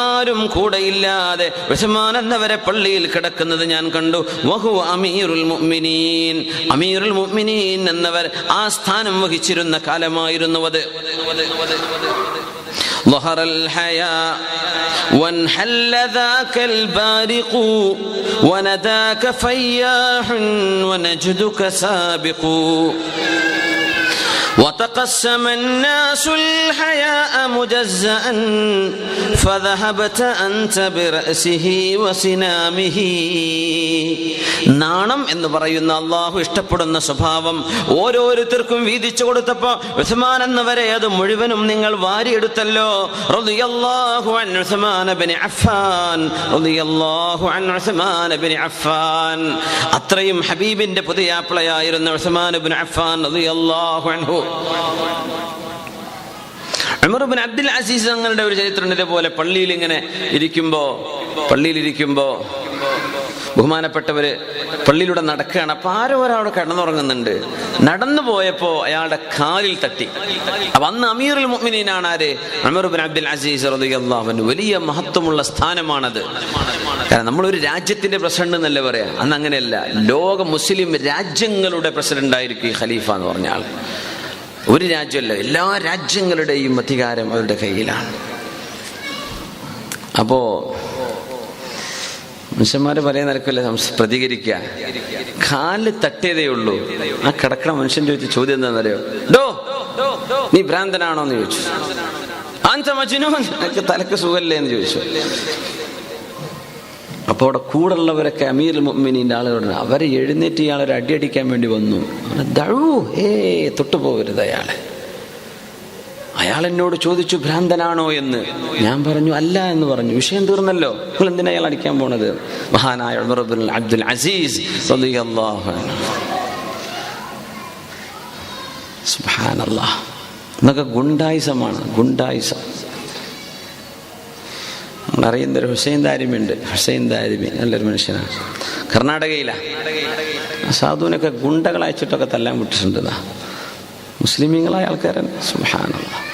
ആരും കൂടെയില്ലാതെ ഉസ്മാൻ എന്നവരെ പള്ളിയിൽ കിടക്കുന്നത് ഞാൻ കണ്ടു. വഹു അമീറുൽ മുഅ്മിനീൻ, അമീറുൽ മുഅ്മിനീൻ എന്നവർ ആ സ്ഥാനം വഹിച്ചിരുന്ന കാലമായിരുന്നു അത്. ظهر الحياء وانحل ذاك البارق ونداك فياح ونجدك سابق وتقسم الناس الحياء مجزأ فذهبت أنت برأسه وسنامه. നാണം എന്ന് പറയുന്ന അള്ളാഹു ഇഷ്ടപ്പെടുന്ന സ്വഭാവം ഓരോരുത്തർക്കും വീതിച്ചു കൊടുത്തപ്പോ ഉസ്മാൻ എന്നവരെ അത് മുഴുവനും നിങ്ങൾ വാരിയെടുത്തല്ലോ. റളിയല്ലാഹു അൻ ഉസ്മാൻ ഇബ്നു അഫ്ഫാൻ, റളിയല്ലാഹു അൻ ഉസ്മാൻ ഇബ്നു അഫ്ഫാൻ. അത്രയും ഹബീബിന്റെ പുതിയാപ്ലയായിരുന്ന ഉസ്മാൻ ഇബ്നു അഫ്ഫാൻ റളിയല്ലാഹു അൻഹു. ഉമർ ഇബ്നു അബ്ദുൽ അസീസ് തങ്ങളുടെ ഒരു ചരിത്രം ഇതേപോലെ പള്ളിയിലിരിക്കുമ്പോ ബഹുമാനപ്പെട്ടവര് പള്ളിയിലൂടെ നടക്കുകയാണ്. അപ്പൊ ആരോ ഒരാളവിടെ കിടന്നുറങ്ങുന്നുണ്ട്. നടന്നു പോയപ്പോ അയാളുടെ കാലിൽ തട്ടി. അപ്പൊ അന്ന് അമീറുൽ മുഅ്മിനീനാണ് ആര്? ഉമർ ഇബ്നു അബ്ദുൽ അസീസ് റളിയല്ലാഹു അൻഹു. വലിയ മഹത്വമുള്ള സ്ഥാനമാണത്. കാരണം നമ്മളൊരു രാജ്യത്തിന്റെ പ്രസിഡന്റ് എന്നല്ലേ പറയാ, അന്ന് അങ്ങനെയല്ല. ലോക മുസ്ലിം രാജ്യങ്ങളുടെ പ്രസിഡന്റ് ആയിരിക്കും ഈ ഖലീഫ എന്ന് പറഞ്ഞ ആൾ. ഒരു രാജ്യമല്ല, എല്ലാ രാജ്യങ്ങളുടെയും അധികാരം അവരുടെ കയ്യിലാണ്. അപ്പോ മനുഷ്യന്മാര് പല നിലക്കല്ലേ പ്രതികരിക്കുക. കാലിൽ തട്ടിയതേ ഉള്ളൂ. ആ കിടക്കണ മനുഷ്യൻ ചോദിച്ച ചോദ്യം എന്താണെന്നറിയോ? ഡോ, നീ ഭ്രാന്തനാണോ എന്ന് ചോദിച്ചു. അൻത മജ്നൂൻ, നിനക്ക് തലക്ക് സുഖല്ലേ എന്ന് ചോദിച്ചു. അപ്പോൾ അവിടെ കൂടുള്ളവരൊക്കെ അമീറുൽ മുഅ്മിനീന്റെ ആളുകളുണ്ട്. അവരെ എഴുന്നേറ്റ് ഇയാളൊരു അടിയടിക്കാൻ വേണ്ടി വന്നു. തൊട്ടുപോകരുത് അയാളെ. അയാൾ എന്നോട് ചോദിച്ചു ഭ്രാന്തനാണോ എന്ന്. ഞാൻ പറഞ്ഞു അല്ല എന്ന് പറഞ്ഞു. വിഷയം തീർന്നല്ലോ. നിങ്ങൾ എന്തിനാ അയാൾ അടിക്കാൻ പോണത്? മഹാനായ ഉമർ ഇബ്നു അബ്ദുൽ അസീസ് റളിയല്ലാഹു അൻഹു. സുബ്ഹാനല്ലാഹ്. എന്നൊക്കെ ഗുണ്ടായിസമാണ്, ഗുണ്ടായിസം. അറിയുന്നൊരു ഹുസൈൻ ദാരിമിയുണ്ട്. ഹുസൈൻ ദാരിമി നല്ലൊരു മനുഷ്യനാണ്. കർണാടകയിലാണ്. സാധുവിനൊക്കെ ഗുണ്ടകൾ അയച്ചിട്ടൊക്കെ തല്ലാൻ വിട്ടിട്ടുണ്ട്. മുസ്ലിമീങ്ങളായ ആൾക്കാരാണ്. സുബ്ഹാനല്ലാഹ്.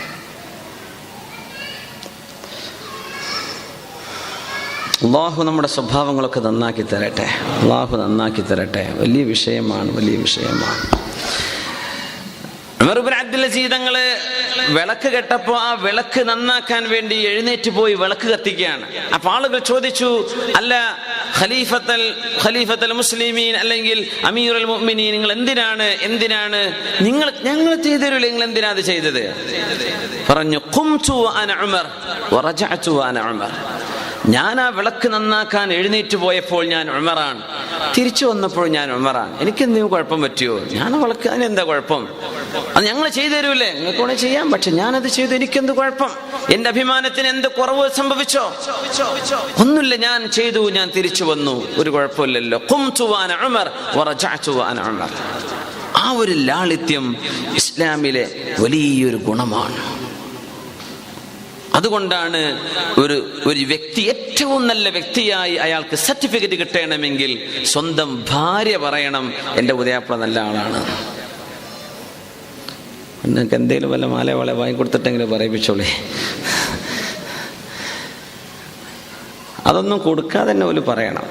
അള്ളാഹു നമ്മുടെ സ്വഭാവങ്ങളൊക്കെ നന്നാക്കി തരട്ടെ. അള്ളാഹു നന്നാക്കി തരട്ടെ. വലിയ വിഷയമാണ്. ഉമർ ഇബ്നു അബ്ദുൽ അസീസ് തങ്ങള് വിളക്ക് കെട്ടപ്പോ ആ വിളക്ക് നന്നാക്കാൻ വേണ്ടി എഴുന്നേറ്റ് പോയി വിളക്ക് കത്തിക്കുകയാണ്. അപ്പൊ ആളുകൾ ചോദിച്ചു, അല്ല ഖലീഫത്തൽ മുസ്ലിമീൻ അല്ലെങ്കിൽ അമീറുൽ മുഅ്മിനീൻ, നിങ്ങൾ എന്തിനാണ് ഞങ്ങൾ ചെയ്തരുല്ലേ, നിങ്ങൾ എന്തിനാ അത് ചെയ്തത്? പറഞ്ഞു, ഖുംതു അന ഉമർ വറജഅതു അന ഉമർ. ഞാൻ ആ വിളക്ക് നന്നാക്കാൻ എഴുന്നേറ്റ് പോയപ്പോൾ ഞാൻ ഉമറാണ്, തിരിച്ചു വന്നപ്പോൾ ഞാൻ ഉമറാണ്. എനിക്കെന്തെങ്കിലും കുഴപ്പം പറ്റുമോ? ഞാൻ വിളക്ക്, അതിനെന്താ കുഴപ്പം? അത് ഞങ്ങൾ ചെയ്തു തരൂല്ലേ? നിങ്ങൾക്ക് വേണേ ചെയ്യാം, പക്ഷെ ഞാനത് ചെയ്തു, എനിക്കെന്ത് കുഴപ്പം? എന്റെ അഭിമാനത്തിന് എന്ത് കുറവ് സംഭവിച്ചോ? ഒന്നുമില്ല, ഞാൻ ചെയ്തു, ഞാൻ തിരിച്ചു വന്നു, ഒരു കുഴപ്പമില്ലല്ലോ. ഖുംതു അന ഉമർ വറജഅതു അന ഉമർ. ആ ഒരു ലാളിത്യം ഇസ്ലാമിലെ വലിയൊരു ഗുണമാണ്. അതുകൊണ്ടാണ് ഒരു വ്യക്തി ഏറ്റവും നല്ല വ്യക്തിയായി അയാൾക്ക് സർട്ടിഫിക്കറ്റ് കിട്ടണമെങ്കിൽ സ്വന്തം ഭാര്യ പറയണം, എൻ്റെ ഉദയാപ്പള നല്ല ആളാണ്. നിങ്ങൾക്ക് എന്തെങ്കിലും വല്ല മാല വള വാങ്ങിക്കൊടുത്തിട്ടെങ്കിലും പറയിപ്പിച്ചോളേ. അതൊന്നും കൊടുക്കാതെ തന്നെ ഓല് പറയണം.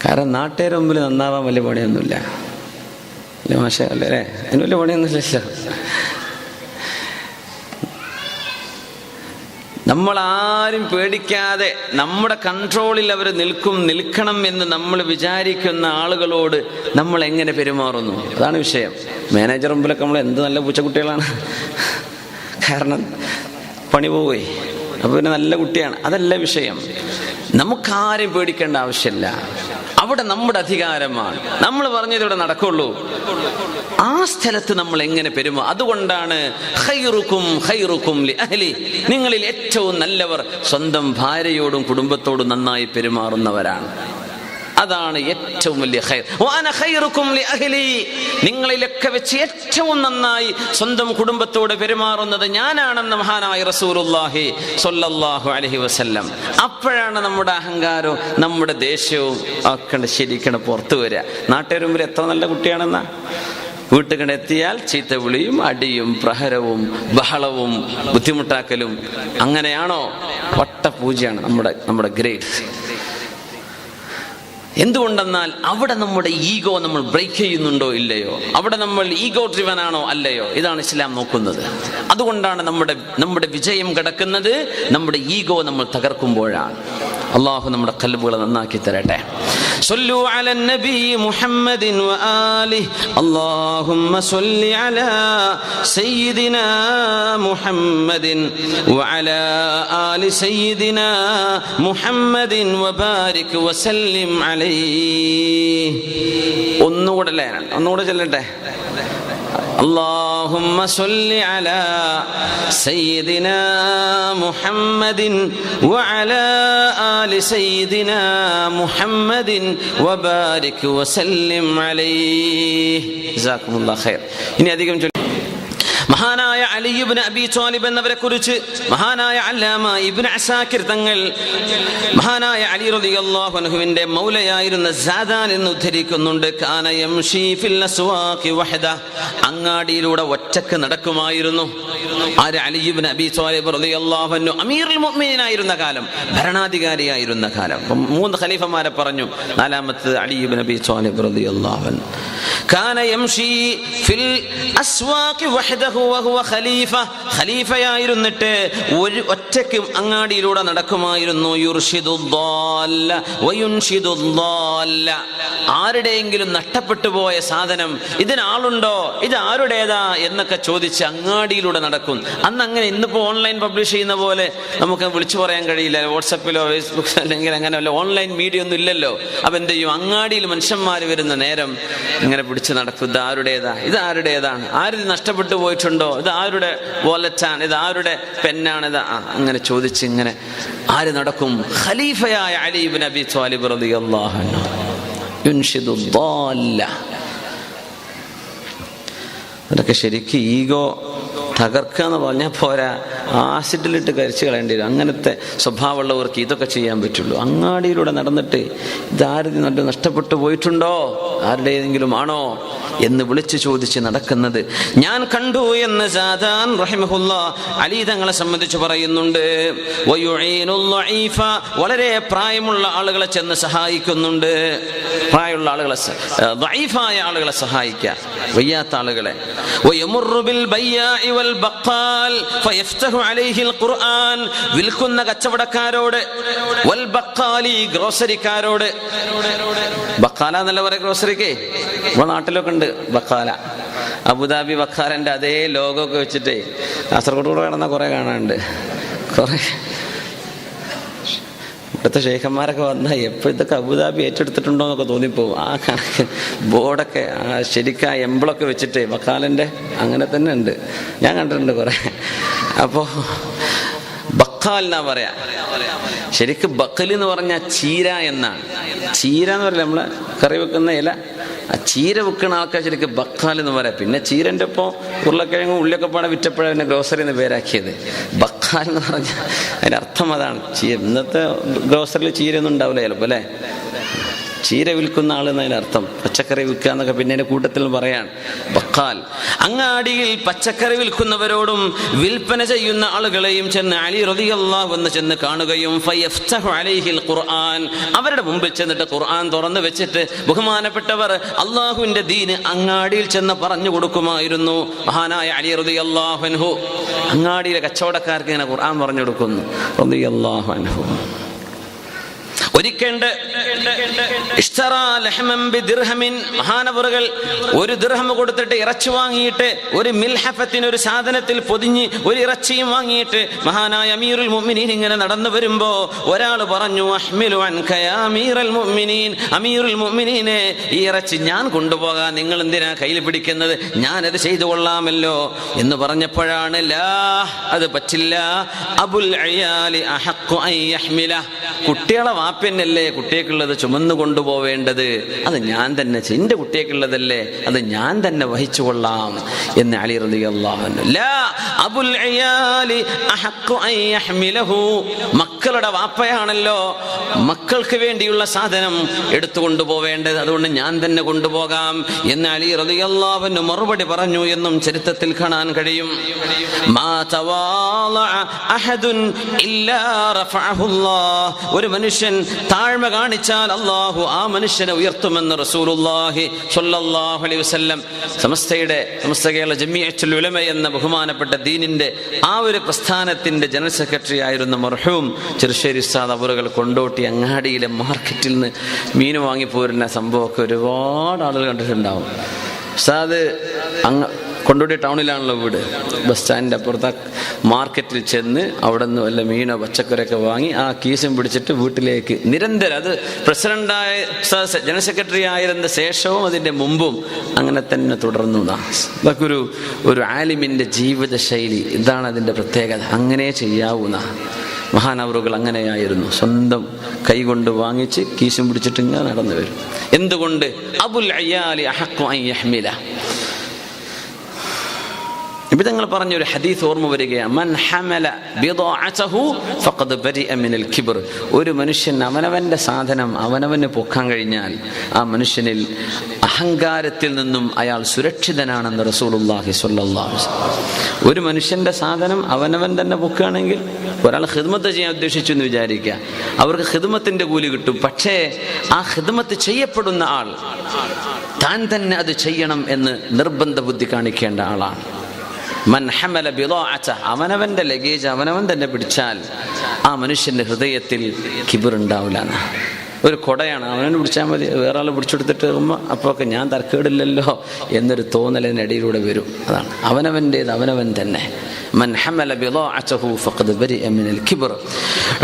കാരണം നാട്ടുകാരുടെ മുമ്പിൽ നന്നാവാൻ വലിയ പണിയൊന്നുമില്ല. അല്ലേ മാഷ? അല്ലേ? അതിന് വലിയ പണിയൊന്നുമില്ലല്ലോ. നമ്മളാരും പേടിക്കാതെ നമ്മുടെ കൺട്രോളിൽ അവർ നിൽക്കണം എന്ന് നമ്മൾ വിചാരിക്കുന്ന ആളുകളോട് നമ്മൾ എങ്ങനെ പെരുമാറുന്നു, അതാണ് വിഷയം. മാനേജർ മുമ്പിലൊക്കെ നമ്മൾ എന്ത് നല്ല പൂച്ചക്കുട്ടികളാണ്. കാരണം പണി പോവേ, അപ്പോൾ പിന്നെ നല്ല കുട്ടിയാണ്. അതല്ല വിഷയം. നമുക്കാരും പേടിക്കേണ്ട ആവശ്യമില്ല. അവിടെ നമ്മുടെ അധികാരമാണ്. നമ്മൾ പറഞ്ഞത് ഇവിടെ നടക്കുള്ളൂ. ആ സ്ഥലത്ത് നമ്മൾ എങ്ങനെ പെരുമാ. അതുകൊണ്ടാണ് ഖൈറുക്കും ലി അഹ്ലി, നിങ്ങളിൽ ഏറ്റവും നല്ലവർ സ്വന്തം ഭാര്യയോടും കുടുംബത്തോടും നന്നായി പെരുമാറുന്നവരാണ്. അതാണ് ഏറ്റവും വലിയ ഖൈർ. വഅന ഖൈറുക്കും ലി അഹ്ലി, നിങ്ങളിലൊക്കെ വെച്ച് ഏറ്റവും നന്നായി സ്വന്തം കുടുംബത്തോട് പെരുമാറുന്നത് ഞാനാണെന്ന് മഹാനായ റസൂലുള്ളാഹി സ്വല്ലല്ലാഹു അലൈഹി വസല്ലം. അപ്പോഴാണ് നമ്മുടെ അഹങ്കാരവും നമ്മുടെ ദേഷ്യവും ഒക്കെ ശരിക്കണം പുറത്തു വരിക. നാട്ടുകാർ മുമ്പിൽ എത്ര നല്ല കുട്ടിയാണെന്നാ. വീട്ടുകണ്ടെത്തിയാൽ ചീത്ത വിളിയും അടിയും പ്രഹരവും ബഹളവും ബുദ്ധിമുട്ടാക്കലും. അങ്ങനെയാണോ? വട്ടപൂജയാണ് നമ്മുടെ ഗ്രേഡ്. എന്തുകൊണ്ടെന്നാൽ അവിടെ നമ്മുടെ ഈഗോ നമ്മൾ ബ്രേക്ക് ചെയ്യുന്നുണ്ടോ ഇല്ലയോ, അവിടെ നമ്മൾ ഈഗോ ഡ്രിവൻ ആണോ അല്ലയോ, ഇതാണ് ഇസ്ലാം നോക്കുന്നത്. അതുകൊണ്ടാണ് നമ്മുടെ വിജയം കിടക്കുന്നത് നമ്മുടെ ഈഗോ നമ്മൾ തകർക്കുമ്പോഴാണ്. അള്ളാഹു നമ്മുടെ ഖൽബുകളെ നന്നാക്കി തരട്ടെ. صلوا على النبي محمد وآله اللهم صل على سيدنا محمد وعلى آل سيدنا محمد وبارك وسلم عليه. ഒന്നുകൂടെ ചൊല്ലട്ടെ. اللهم صل على سيدنا محمد وعلى آل سيدنا محمد وبارك وسلم عليه. جزاكم الله خير. ഇനി അധികം മഹാനായ അലി ഇബ്നു അബീ ത്വാലിബ് എന്നവരെ കുറിച്ച് മഹാനായ അല്ലാമ ഇബ്നു അസാകിർ തങ്ങൾ മഹാനായ അലി റളിയല്ലാഹു അൻഹുവിന്റെ മൗലയായിരുന്ന സാദാൻ എന്ന് ഉദ്ധരിക്കുന്നുണ്ട്. കാന യംശി ഫിൽ അസ്വാഖി വഹദ, അങ്ങാടിയിലൂടെ ഒറ്റക്ക് നടക്കുമായിരുന്നു. ആര്? അലി ഇബ്നു അബീ ത്വാലിബ് റളിയല്ലാഹു അൻഹു അമീറുൽ മുഅ്മിനീൻ ആയിരുന്ന കാലം, ഭരണാധികാരിയായിരുന്ന കാലം. 3 ഖലീഫമാരെ പറഞ്ഞു. നാലാമത്തെ അലി ഇബ്നു അബീ ത്വാലിബ് റളിയല്ലാഹു അൻഹു. കാന യംശി ഫിൽ അസ്വാഖി വഹദഹു വഹുവ ഖലീഫ, ഖലീഫയായിരുന്നിട്ട് ഒറ്റയ്ക്ക് അങ്ങാടിയിലൂടെ നടക്കുമായിരുന്നു. യുർഷിദുദ്ദാല്ല വയുൻഷിദുദ്ദാല്ല, ആരുടെയെങ്കിലും നഷ്ടപ്പെട്ടു പോയ സാധനം ഇതിനാളുണ്ടോ, ഇത് ആരുടേതാ എന്നൊക്കെ ചോദിച്ച് അങ്ങാടിയിലൂടെ നടക്കും. അന്ന് അങ്ങനെ, ഇന്നിപ്പോൾ ഓൺലൈൻ പബ്ലിഷ് ചെയ്യുന്ന പോലെ നമുക്ക് വിളിച്ചു പറയാൻ കഴിയില്ല. വാട്സപ്പിലോ ഫേസ്ബുക്കിലോ അല്ലെങ്കിൽ അങ്ങനെ വല്ല ഓൺലൈൻ മീഡിയ ഒന്നും ഇല്ലല്ലോ. അപ്പം എന്ത് ചെയ്യും? അങ്ങാടിയിൽ മനുഷ്യന്മാർ വരുന്ന നേരം ഇങ്ങനെ പിടിച്ച് നടക്കും. ഇത് ആരുടേതാ, ഇത് ആരുടേതാണ്, ആര് നഷ്ടപ്പെട്ടു പോയിട്ടുണ്ടോ, ഇത് ആരുടെ വാലറ്റാണ്, ഇത് ആരുടെ പെന്നാണ്, ഇത് അങ്ങനെ ചോദിച്ച് ഇങ്ങനെ ആര് നടക്കും? ഖലീഫയായ അലി ഇബ്നു അബീ ത്വാലിബ് റളിയല്ലാഹു അൻഹു യുൻഷിദുദ്ദാല്ല. അതൊക്കെ ശരിക്കും ഈഗോ തകർക്കുക എന്ന് പറഞ്ഞാൽ പോരാ, ആസിഡിലിട്ട് കരിച്ചു കളയേണ്ടി വരും. അങ്ങനത്തെ സ്വഭാവമുള്ളവർക്ക് ഇതൊക്കെ ചെയ്യാൻ പറ്റുള്ളൂ. അങ്ങാടിയിലൂടെ നടന്നിട്ട് ഇതാരും നല്ല നഷ്ടപ്പെട്ടു പോയിട്ടുണ്ടോ, ആരുടെ ഏതെങ്കിലും ആണോ എന്ന് വിളിച്ചു ചോദിച്ച് നടക്കുന്നത് ഞാൻ കണ്ടു എന്ന് സാദാൻ റഹിമഹുല്ലാ അലി തങ്ങളെ സംബന്ധിച്ച് പറയുന്നുണ്ട്. വളരെ പ്രായമുള്ള ആളുകളെ ചെന്ന് സഹായിക്കുന്നുണ്ട്. പ്രായമുള്ള ആളുകളെ, ദഈഫായ ആളുകളെ സഹായിക്കുക, വയ്യാത്ത ആളുകളെ. വിൽക്കുന്ന കച്ചവടക്കാരോട്, ഗ്രോസറിക്കാരോട്, ബക്കാല എന്നല്ല പറയാ ഗ്രോസറിക്ക്, നമ്മുടെ നാട്ടിലൊക്കെ ഉണ്ട് ബക്കാല. അബുദാബി ബക്കാലന്റെ അതേ ലോഗോ ഒക്കെ വെച്ചിട്ട് കാസർഗോഡ് കൂടെ കിടന്ന കുറെ കാണാനുണ്ട്. കുറെ ഇവിടുത്തെ ഷെയ്ഖന്മാരൊക്കെ വന്നാൽ എപ്പോൾ ഇതൊക്കെ അബുദാബി ഏറ്റെടുത്തിട്ടുണ്ടോ എന്നൊക്കെ തോന്നിപ്പോവും. ആ കണക്ക് ബോർഡൊക്കെ ശരിക്കും ആ എംബ്ലൊക്കെ വെച്ചിട്ട് ബക്കാലൻ്റെ അങ്ങനെ തന്നെ ഉണ്ട്, ഞാൻ കണ്ടിട്ടുണ്ട് കുറെ. അപ്പോൾ ബക്കാൽ എന്നാ പറയാ. ശരിക്കും ബക്കൽ എന്ന് പറഞ്ഞാൽ ചീര എന്നാണ്. ചീര എന്ന് പറയില്ല, നമ്മളെ കറി വെക്കുന്ന ഇല, ആ ചീര വെക്കുന്ന ആൾക്കാർ ശരിക്കും ബക്കാൽ എന്ന് പറയാം. പിന്നെ ചീരൻ്റെ ഒപ്പം ഉരുളക്കിഴങ്ങും ഉള്ളിയൊക്കെ പാടെ വിറ്റപ്പോഴാണ് പിന്നെ ഗ്രോസറി എന്ന് പേരാക്കിയത്. ബക്കാൽ എന്ന് പറഞ്ഞാൽ അതിൻ്റെ അർത്ഥം അതാണ്. ഇന്നത്തെ ഗ്രോസറിയിൽ ചീരയൊന്നും ഉണ്ടാവില്ല ചിലപ്പോൾ അല്ലേ. ചീര വിൽക്കുന്ന ആൾ എന്നതിന് അർത്ഥം. പച്ചക്കറി വിൽക്കുക എന്നൊക്കെ പിന്നെ അതിന്റെ കൂട്ടത്തിൽ പറയാൻ ബക്കാൽ. അങ്ങാടിയിൽ പച്ചക്കറി വിൽക്കുന്നവരോടും വിൽപ്പന ചെയ്യുന്ന ആളുകളെയും ചെന്ന് അലി റളിയല്ലാഹു അൻഹു ചെന്ന് കാണുകയും ഫയഫ്തഹു അലൈഹിൽ ഖുർആൻ, അവരുടെ മുമ്പിൽ ചെന്നിട്ട് ഖുർആൻ തുറന്നു വെച്ചിട്ട് ബഹുമാനപ്പെട്ടവർ അള്ളാഹുവിന്റെ ദീന് അങ്ങാടിയിൽ ചെന്ന് പറഞ്ഞു കൊടുക്കുമായിരുന്നു. മഹാനായ അലി റളിയല്ലാഹു അൻഹു അങ്ങാടിയിലെ കച്ചവടക്കാർക്ക് ഇങ്ങനെ ഖുർആൻ പറഞ്ഞു കൊടുക്കുന്നു റളിയല്ലാഹു അൻഹു. ഒരിക്കലുണ്ട് മഹാനവറുകൾ ഒരു ദിർഹം കൊടുത്തിട്ട് ഇറച്ചി വാങ്ങിയിട്ട്, ഒരു മിൽഹഫത്തിന് ഒരു സാധനത്തിൽ പൊതിഞ്ഞ് ഒരു ഇറച്ചിയും വാങ്ങിയിട്ട് മഹാനായ അമീറുൽ മുഅ്മിനീൻ ഇങ്ങനെ നടന്നു വരുമ്പോ ഒരാൾ പറഞ്ഞു, അഹ്മിലു അൻക യാ അമീറുൽ മുഅ്മിനീൻ, അമീറുൽ മുഅ്മിനീനെ ഈ ഇറച്ചി ഞാൻ കൊണ്ടുപോകാൻ നിങ്ങൾ എന്തിനാ കയ്യിൽ പിടിക്കുന്നത്, ഞാനത് ചെയ്തു കൊള്ളാമല്ലോ എന്ന് പറഞ്ഞപ്പോഴാണ് ലാ, അത് പറ്റില്ല, അബുൽ അയാലി അഹഖു അൻ യഹ്മില, കുട്ടികളെ വാപ്പന്നല്ലേ കുട്ടിയേക്കുള്ളത് ചുമന്നു കൊണ്ടുപോവേണ്ടത്, അത് ഞാൻ തന്നെ, എന്റെ കുട്ടിയേക്കുള്ളതല്ലേ അത് ഞാൻ തന്നെ വഹിച്ചു കൊള്ളാം എന്ന് അലി റളിയല്ലാഹു അൻഹു. ലാ അബുൽ അയാലി അഹഖു അൻ യഹ്മിലഹു, മക്കളുടെ വാപ്പയാണല്ലോ മക്കൾക്ക് വേണ്ടിയുള്ള സാധനം എടുത്തു കൊണ്ടുപോവേണ്ടത്, അതുകൊണ്ട് ഞാൻ തന്നെ കൊണ്ടുപോകാം എന്ന് അലി റളിയല്ലാഹു അൻഹു മറുപടി പറഞ്ഞു എന്നും ചരിത്രത്തിൽ കാണാൻ കഴിയും. മാ തവാളഅ അഹദുൻ ഇല്ലാ റഫഅഹുല്ലാഹ്, ഒരു മനുഷ്യൻ താഴ്മ കാണിച്ചാൽ അല്ലാഹു ആ മനുഷ്യനെ ഉയർത്തുമെന്ന് റസൂലുള്ളാഹി സ്വല്ലല്ലാഹു അലൈഹി വസല്ലം. സമസ്ത കേരള ജമിഅത്തുൽ ഉലമ എന്ന ബഹുമാനപ്പെട്ട ദീനിന്റെ ആ ഒരു പ്രസ്ഥാനത്തിന്റെ ജനറൽ സെക്രട്ടറി ആയിരുന്ന മർഹൂം ചെറുശ്ശേരി ഉസ്താദ് അവറുകൾ കൊണ്ടോട്ടി അങ്ങാടിയിലെ മാർക്കറ്റിൽ നിന്ന് മീൻ വാങ്ങിപ്പോരുന്ന സംഭവമൊക്കെ ഒരുപാട് ആളുകൾ കണ്ടിട്ടുണ്ടാവും. ഉസ്താദ് കൊണ്ടോട്ടി ടൗണിലാണല്ലോ വീട്, ബസ് സ്റ്റാൻഡിൻ്റെ അപ്പുറത്തെ മാർക്കറ്റിൽ ചെന്ന് അവിടെ നിന്ന് വല്ല മീനോ പച്ചക്കറിയൊക്കെ വാങ്ങി ആ കീസും പിടിച്ചിട്ട് വീട്ടിലേക്ക് നിരന്തരം, അത് പ്രസിഡന്റായ ജനറൽ സെക്രട്ടറി ആയിരുന്ന ശേഷവും അതിൻ്റെ മുമ്പും അങ്ങനെ തന്നെ തുടർന്നു. ഇതൊക്കെ ഒരു ആലിമിൻ്റെ ജീവിത ശൈലി, ഇതാണ് അതിൻ്റെ പ്രത്യേകത. അങ്ങനെ ചെയ്യാവുന്ന മഹാനവറുകൾ അങ്ങനെയായിരുന്നു. സ്വന്തം കൈകൊണ്ട് വാങ്ങിച്ച് കീസും പിടിച്ചിട്ട് ഇങ്ങനെ നടന്നു വരും. എന്തുകൊണ്ട്? അബുൽ അയാലി അഹഖു അൻ യഹ്മില. ഇപ്പൊ ഞങ്ങൾ പറഞ്ഞൊരു ഹദീസ് ഓർമ്മ വരികയാണ്, മൻ ഹമല ബിദാഅതഹു ഫഖദ് ബരിഅ മിനൽ കിബ്ർ. ഒരു മനുഷ്യൻ അവനവന്റെ സാധനം അവനവന് പൊക്കാൻ കഴിഞ്ഞാൽ ആ മനുഷ്യനിൽ അഹങ്കാരത്തിൽ നിന്നും അയാൾ സുരക്ഷിതനാണെന്ന് റസൂലുള്ളാഹി സ്വല്ലല്ലാഹു അലൈഹി വസല്ലം. ഒരു മനുഷ്യന്റെ സാധനം അവനവൻ തന്നെ പൊക്കുകയാണെങ്കിൽ, ഒരാൾ ഖിദ്മത്ത് ചെയ്യാൻ ഉദ്ദേശിച്ചു എന്ന് വിചാരിക്കുക, അവർക്ക് ഖിദ്മത്തിന്റെ കൂലി കിട്ടും. പക്ഷേ ആ ഖിദ്മത്ത് ചെയ്യപ്പെടുന്ന ആൾ താൻ തന്നെ അത് ചെയ്യണം എന്ന് നിർബന്ധ ബുദ്ധി കാണിക്കേണ്ട ആളാണ്. മൻ ഹമല ബിദാഅത, അവനവന്റെ ലഗേജ് അവനവൻ തന്നെ പിടിച്ചാൽ ആ മനുഷ്യന്റെ ഹൃദയത്തിൽ കിബിർ ഉണ്ടാവില്ല. ഒരു കൊടയാണ്, അവനവന് പിടിച്ചാൽ മതി, വേറെ ആൾ പിടിച്ചെടുത്തിട്ട് വരുമ്പോൾ അപ്പോഴൊക്കെ ഞാൻ തർക്കേടില്ലല്ലോ എന്നൊരു തോന്നലിനിടയിലൂടെ വരും. അതാണ് അവനവൻ്റേത് അവനവൻ തന്നെ. മൻ ഹമല ബിദാഅതഹു ഫഖദ് ബരിഅ മിനൽ കിബ്ർ.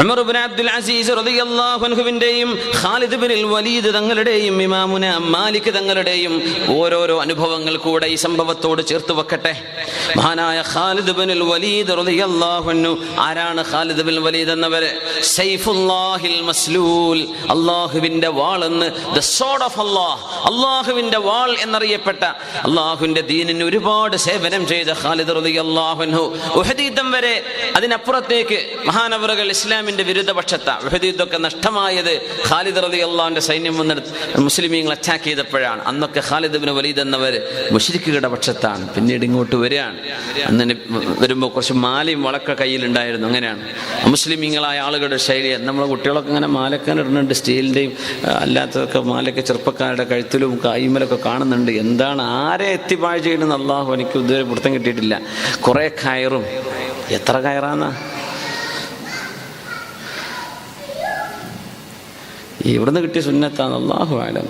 ഉമർ ഇബ്നു അബ്ദുൽ അസീസ് റളിയല്ലാഹു അൻഹുവിന്റെയും ഖാലിദ് ഇബ്നുൽ വലീദ് തങ്ങളുടെയും ഇമാമുന മാലിക് തങ്ങളുടെയും ഓരോരോ അനുഭവങ്ങൾ കൂടെ ഈ സംഭവത്തോട് ചേർത്ത് വെക്കട്ടെ. മഹാനായ ഖാലിദ് ഇബ്നുൽ വലീദ് റളിയല്ലാഹു അൻഹു, ആരാണ് ഖാലിദ് ഇബ്നുൽ വലീദ് എന്നവർ? സൈഫുല്ലാഹിൽ മസ്ലൂൽ, അള്ളാഹുവിന്റെ വാൾ എന്ന്, ദ സോർഡ് ഓഫ് അള്ളാഹ്, അള്ളാഹുവിന്റെ വാൾ എന്നറിയപ്പെട്ട അള്ളാഹുവിന്റെ ദീനിന് ഒരുപാട് സേവനം ചെയ്ത ഖാലിദ് റളിയല്ലാഹു അൻഹു ഉഹദ് യുദ്ധം വരെ, അതിനപ്പുറത്തേക്ക് മഹാനവറുകൾ ഇസ്ലാമിന്റെ വിരുദ്ധപക്ഷത്ത. ഉഹദ് യുദ്ധമൊക്കെ നഷ്ടമായത് ഖാലിദ് റളിയല്ലാഹുവിന്റെ സൈന്യം വന്ന് മുസ്ലിമീങ്ങൾ അറ്റാക്ക് ചെയ്തപ്പോഴാണ്. അന്നൊക്കെ ഖാലിദ് ഇബ്നു വലീദ് എന്നവർ മുശ്രിക്കുകളുടെ പക്ഷത്താണ്. പിന്നീട് ഇങ്ങോട്ട് വരികയാണ്. അന്ന് വരുമ്പോൾ കുറച്ച് മാലയും വളക്ക കയ്യിലുണ്ടായിരുന്നു. അങ്ങനെയാണ് മുസ്ലിമീങ്ങളായ ആളുകളുടെ ശൈലി. നമ്മളെ കുട്ടികളൊക്കെ ഇങ്ങനെ മാലക്കാൻ ഇടുന്നുണ്ട്, സ്റ്റീലിൻ്റെയും അല്ലാത്തതൊക്കെ മാലയൊക്കെ ചെറുപ്പക്കാരുടെ കഴുത്തിലും കൈമലൊക്കെ കാണുന്നുണ്ട്. എന്താണ്, ആരെ എത്തിപ്പാഴ് ചെയ്യുന്നത് അള്ളാഹു എനിക്ക് ഇതുവരെ പിടുത്തം കിട്ടിയിട്ടില്ല. കുറേ കയറും, എത്ര കയറാന്നാ ഇവിടുന്ന് കിട്ടിയ സുന്നത്താണ്, അല്ലാഹു അഅലം.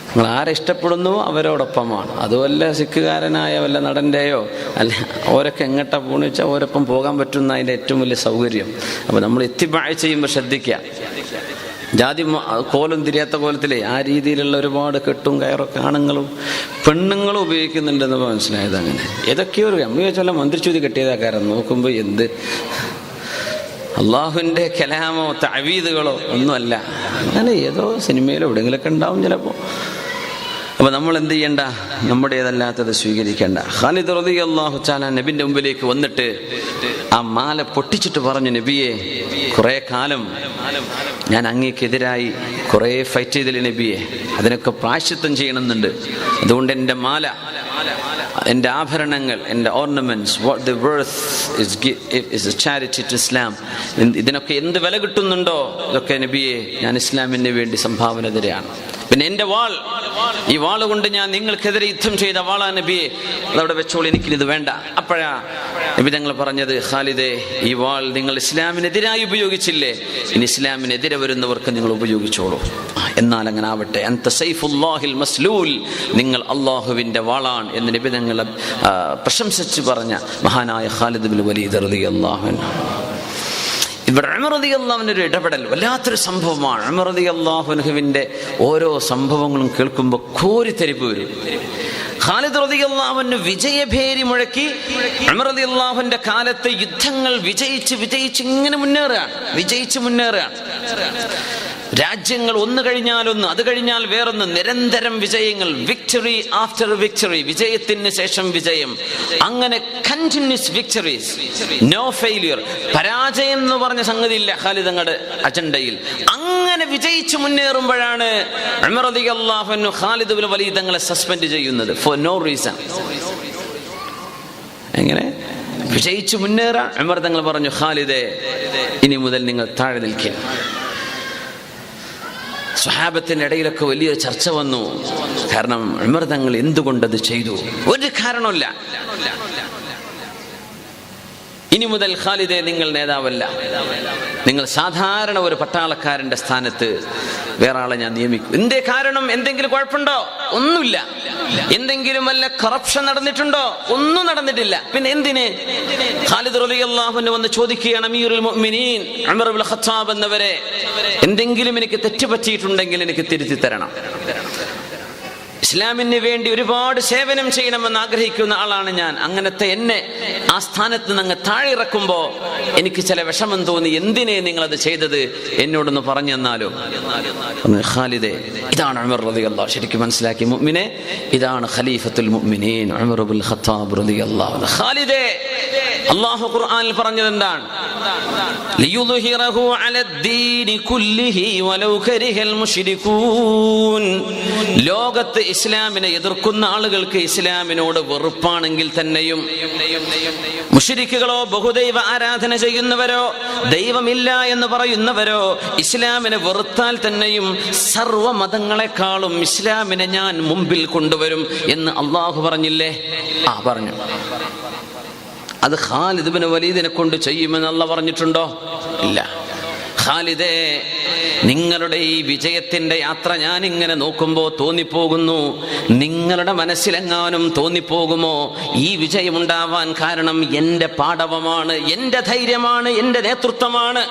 നിങ്ങൾ ആരെ ഇഷ്ടപ്പെടുന്നുവോ അവരോടൊപ്പമാണ്. അതുമല്ല സിഖുകാരനായ വല്ല നടൻ്റെയോ അല്ല, ഓരൊക്കെ എങ്ങോട്ടാ പോകണമെന്ന് വെച്ചാൽ ഓരൊപ്പം പോകാൻ പറ്റുന്ന അതിൻ്റെ ഏറ്റവും വലിയ സൗകര്യം. അപ്പോൾ നമ്മൾ ഇത്തിബാഅ് ചെയ്യുമ്പോൾ ശ്രദ്ധിക്കുക. ജാതി കോലം തിരിയാത്ത കോലത്തിലെ ആ രീതിയിലുള്ള ഒരുപാട് കെട്ടും കയറൊക്കെ ആണുങ്ങളും പെണ്ണുങ്ങളും ഉപയോഗിക്കുന്നുണ്ടെന്ന് മനസ്സിലായത്. അങ്ങനെ ഏതൊക്കെയോ നമ്മൾ ചോദിച്ചാൽ മന്ത്രിച്ചൂതി കെട്ടിയതാ കാരണം നോക്കുമ്പോൾ എന്ത് അള്ളാഹുവിൻ്റെ കലാമോ തഅവീദുകളോ ഒന്നുമല്ല. അങ്ങനെ ഏതോ സിനിമയിലോ എവിടെയെങ്കിലൊക്കെ ഉണ്ടാവും ചിലപ്പോൾ. അപ്പോൾ നമ്മൾ എന്ത് ചെയ്യണ്ട, നമ്മുടേതല്ലാത്തത് സ്വീകരിക്കേണ്ട. ഖാലിദ് റളിയല്ലാഹു തആല നബിൻ്റെ മുമ്പിലേക്ക് വന്നിട്ട് ആ മാല പൊട്ടിച്ചിട്ട് പറഞ്ഞു, നബിയെ, കുറേ കാലം ഞാൻ അങ്ങേക്കെതിരായി കുറേ ഫൈറ്റ് ചെയ്തില്ലേ നബിയെ, അതിനൊക്കെ പ്രായശ്ചിത്തം ചെയ്യണമെന്നുണ്ട്. അതുകൊണ്ട് എൻ്റെ മാല, എൻ്റെ ആഭരണങ്ങൾ, എൻ്റെ ornaments, what the worth is a charity to Islam, ഇതിനൊക്കെ എന്ത് വില കിട്ടുന്നുണ്ടോ ഇതൊക്കെ നബിയെ ഞാൻ ഇസ്ലാമിന് വേണ്ടി സംഭാവന തരികയാണ്. പിന്നെ എൻ്റെ വാൾ, ഈ വാൾ കൊണ്ട് ഞാൻ നിങ്ങൾക്കെതിരെ യുദ്ധം ചെയ്ത വാളാ നബിയെ, അതവിടെ വെച്ചോളൂ, എനിക്കിത് വേണ്ട. അപ്പോഴാ നബി തങ്ങൾ പറഞ്ഞത്, ഖാലിദേ, ഈ വാൾ നിങ്ങൾ ഇസ്ലാമിനെതിരായി ഉപയോഗിച്ചില്ലേ, ഇനി ഇസ്ലാമിനെതിരെ വരുന്നവർക്ക് നിങ്ങൾ ഉപയോഗിച്ചോളൂ. എന്നാൽ അങ്ങനെ ആവട്ടെ. അൻത സൈഫുല്ലാഹിൽ മസ്ലൂൽ, നിങ്ങൾ അള്ളാഹുവിൻ്റെ വാളാണ് എന്ന് നബി തങ്ങളെ പ്രശംസിച്ച് പറഞ്ഞ മഹാനായ ഖാലിദ് ഇബ്നു വലീദ് റളിയല്ലാഹു അൻഹു. ഇവിടെ ഉമർ റളിയല്ലാഹുവിൻ്റെ ഒരു ഇടപെടൽ വല്ലാത്തൊരു സംഭവമാണ്. ഉമർ റളിയല്ലാഹുവിൻ്റെ ഓരോ സംഭവങ്ങളും കേൾക്കുമ്പോൾ കോരിത്തരിപ്പ് വരും. ഖാലിദ് റളിയല്ലാഹു വിജയഭേരി മുഴക്കി ഉമർ റളിയല്ലാഹുവിൻ്റെ കാലത്ത് യുദ്ധങ്ങൾ വിജയിച്ച് ഇങ്ങനെ മുന്നേറുകയാണ്. രാജ്യങ്ങൾ ഒന്ന് കഴിഞ്ഞാൽ ഒന്ന്, അത് കഴിഞ്ഞാൽ വേറൊന്ന്, നിരന്തരം വിജയങ്ങൾ, വിക്ടറി ആഫ്റ്റർ വിക്ടറി, വിജയത്തിന് ശേഷം വിജയം, അങ്ങനെ കണ്ടിന്യൂസ് വിക്ടറീസ്, നോ ഫെയിലിയർ. പരാജയം എന്ന് പറഞ്ഞ സംഗതി ഇല്ല ഖാലിദ് തങ്ങളുടെ അജണ്ടയിൽ. അങ്ങനെ വിജയിച്ചു മുന്നേറുമ്പോഴാണ് ഉമർ റളിയല്ലാഹു അൻഹു ഖാലിദ് ഇബ്നു വലീദ് തങ്ങളെ സസ്പെൻഡ് ചെയ്യുന്നത് ഫോർ നോ റീസൺ. എങ്ങനെ വിജയിച്ചു മുന്നേറാൻ ഉമർ തങ്ങൾ പറഞ്ഞു, ഖാലിദേ, ഇനി മുതൽ നിങ്ങൾ താഴെ നിൽക്കുക. സ്വഹാബത്തിന്റെ ഇടയിലൊക്കെ വലിയ ചർച്ച വന്നു. കാരണം ഉമർ തങ്ങൾ എന്തുകൊണ്ടത് ചെയ്തു? ഒരു കാരണമില്ല. ഇനി മുതൽ ഖാലിദേ, നിങ്ങൾ നേതാവല്ല, നിങ്ങൾ സാധാരണ ഒരു പട്ടാളക്കാരന്റെ സ്ഥാനത്ത് വേറെ ആളെ ഞാൻ നിയമിക്കും. എന്തേ കാരണം? എന്തെങ്കിലും കുഴപ്പമുണ്ടോ? ഒന്നുമില്ല. എന്തെങ്കിലും വല്ല കറപ്ഷൻ നടന്നിട്ടുണ്ടോ? ഒന്നും നടന്നിട്ടില്ല. പിന്നെ എന്തിന്? ഖാലിദ് റളിയല്ലാഹു അൻഹു വന്ന് ചോദിക്കുകയാണ്, അമീറുൽ മുഅ്മിനീൻ ഉമർ ഇബ്നുൽ ഖത്താബ് എന്നവരെ, എന്തെങ്കിലും എനിക്ക് തെറ്റ് പറ്റിയിട്ടുണ്ടെങ്കിൽ എനിക്ക് തിരുത്തി തരണം. ഇസ്ലാമിന് വേണ്ടി ഒരുപാട് സേവനം ചെയ്യണമെന്ന് ആഗ്രഹിക്കുന്ന ആളാണ് ഞാൻ. അങ്ങനത്തെ എന്നെ ആ സ്ഥാനത്ത് നിന്ന് അങ്ങ് താഴെ ഇറക്കുമ്പോൾ എനിക്ക് ചില വിഷമം തോന്നി. എന്തിനെ നിങ്ങളത് ചെയ്തത്? എന്നോടൊന്ന് പറഞ്ഞു തന്നാലോ? ഖാലിദേ, ഇതാണ് ഉമർ റളിയല്ലാഹു അൻഹു. ശരിക്കും മനസ്സിലാക്കി മുഅ്മിനെ, ഇതാണ് ഖലീഫത്തുൽ മുഅ്മിനീൻ ഉമർ ഇബ്നുൽ ഖത്താബ് റളിയല്ലാഹു അൻഹു. ഖാലിദേ, അല്ലാഹു ഖുർആനിൽ പറഞ്ഞത് എന്താണ്? ലിയുദ്ഹിറഹു അലദ്ദീനി കുല്ലിഹി വലൗ കരിഹൽ മുശ്രികൂൻ. ലോകത്ത് ഇസ്ലാമിനെ എതിർക്കുന്ന ആളുകൾക്ക് ഇസ്ലാമിനോട് വെറുപ്പാണെങ്കിൽ തന്നെയും, മുശ്രിക്കുകളോ ബഹുദൈവ ആരാധന ചെയ്യുന്നവരോ ദൈവമില്ല എന്ന് പറയുന്നവരോ ഇസ്ലാമിനെ വെറുത്താൽ തന്നെയും സർവ്വ മതങ്ങളെക്കാളും ഇസ്ലാമിനെ ഞാൻ മുമ്പിൽ കൊണ്ടുവരും എന്ന് അള്ളാഹു പറഞ്ഞില്ലേ? പറഞ്ഞു. അത് ഖാലിദ് ഇബ്നു വലീദിനെ കൊണ്ട് ചെയ്യുമെന്ന് അല്ലാഹു പറഞ്ഞിട്ടുണ്ടോ? ഇല്ല. ഖാലിദേ, നിങ്ങളുടെ ഈ വിജയത്തിന്റെ യാത്ര ഞാൻ ഇങ്ങനെ നോക്കുമ്പോൾ തോന്നിപ്പോകുന്നു, നിങ്ങളുടെ മനസ്സിലെങ്ങാനും തോന്നിപ്പോകുമോ ഈ വിജയമുണ്ടാവാൻ കാരണം എൻ്റെ പാടവമാണ്, എൻ്റെ ധൈര്യമാണ്, എൻ്റെ നേതൃത്വമാണ്.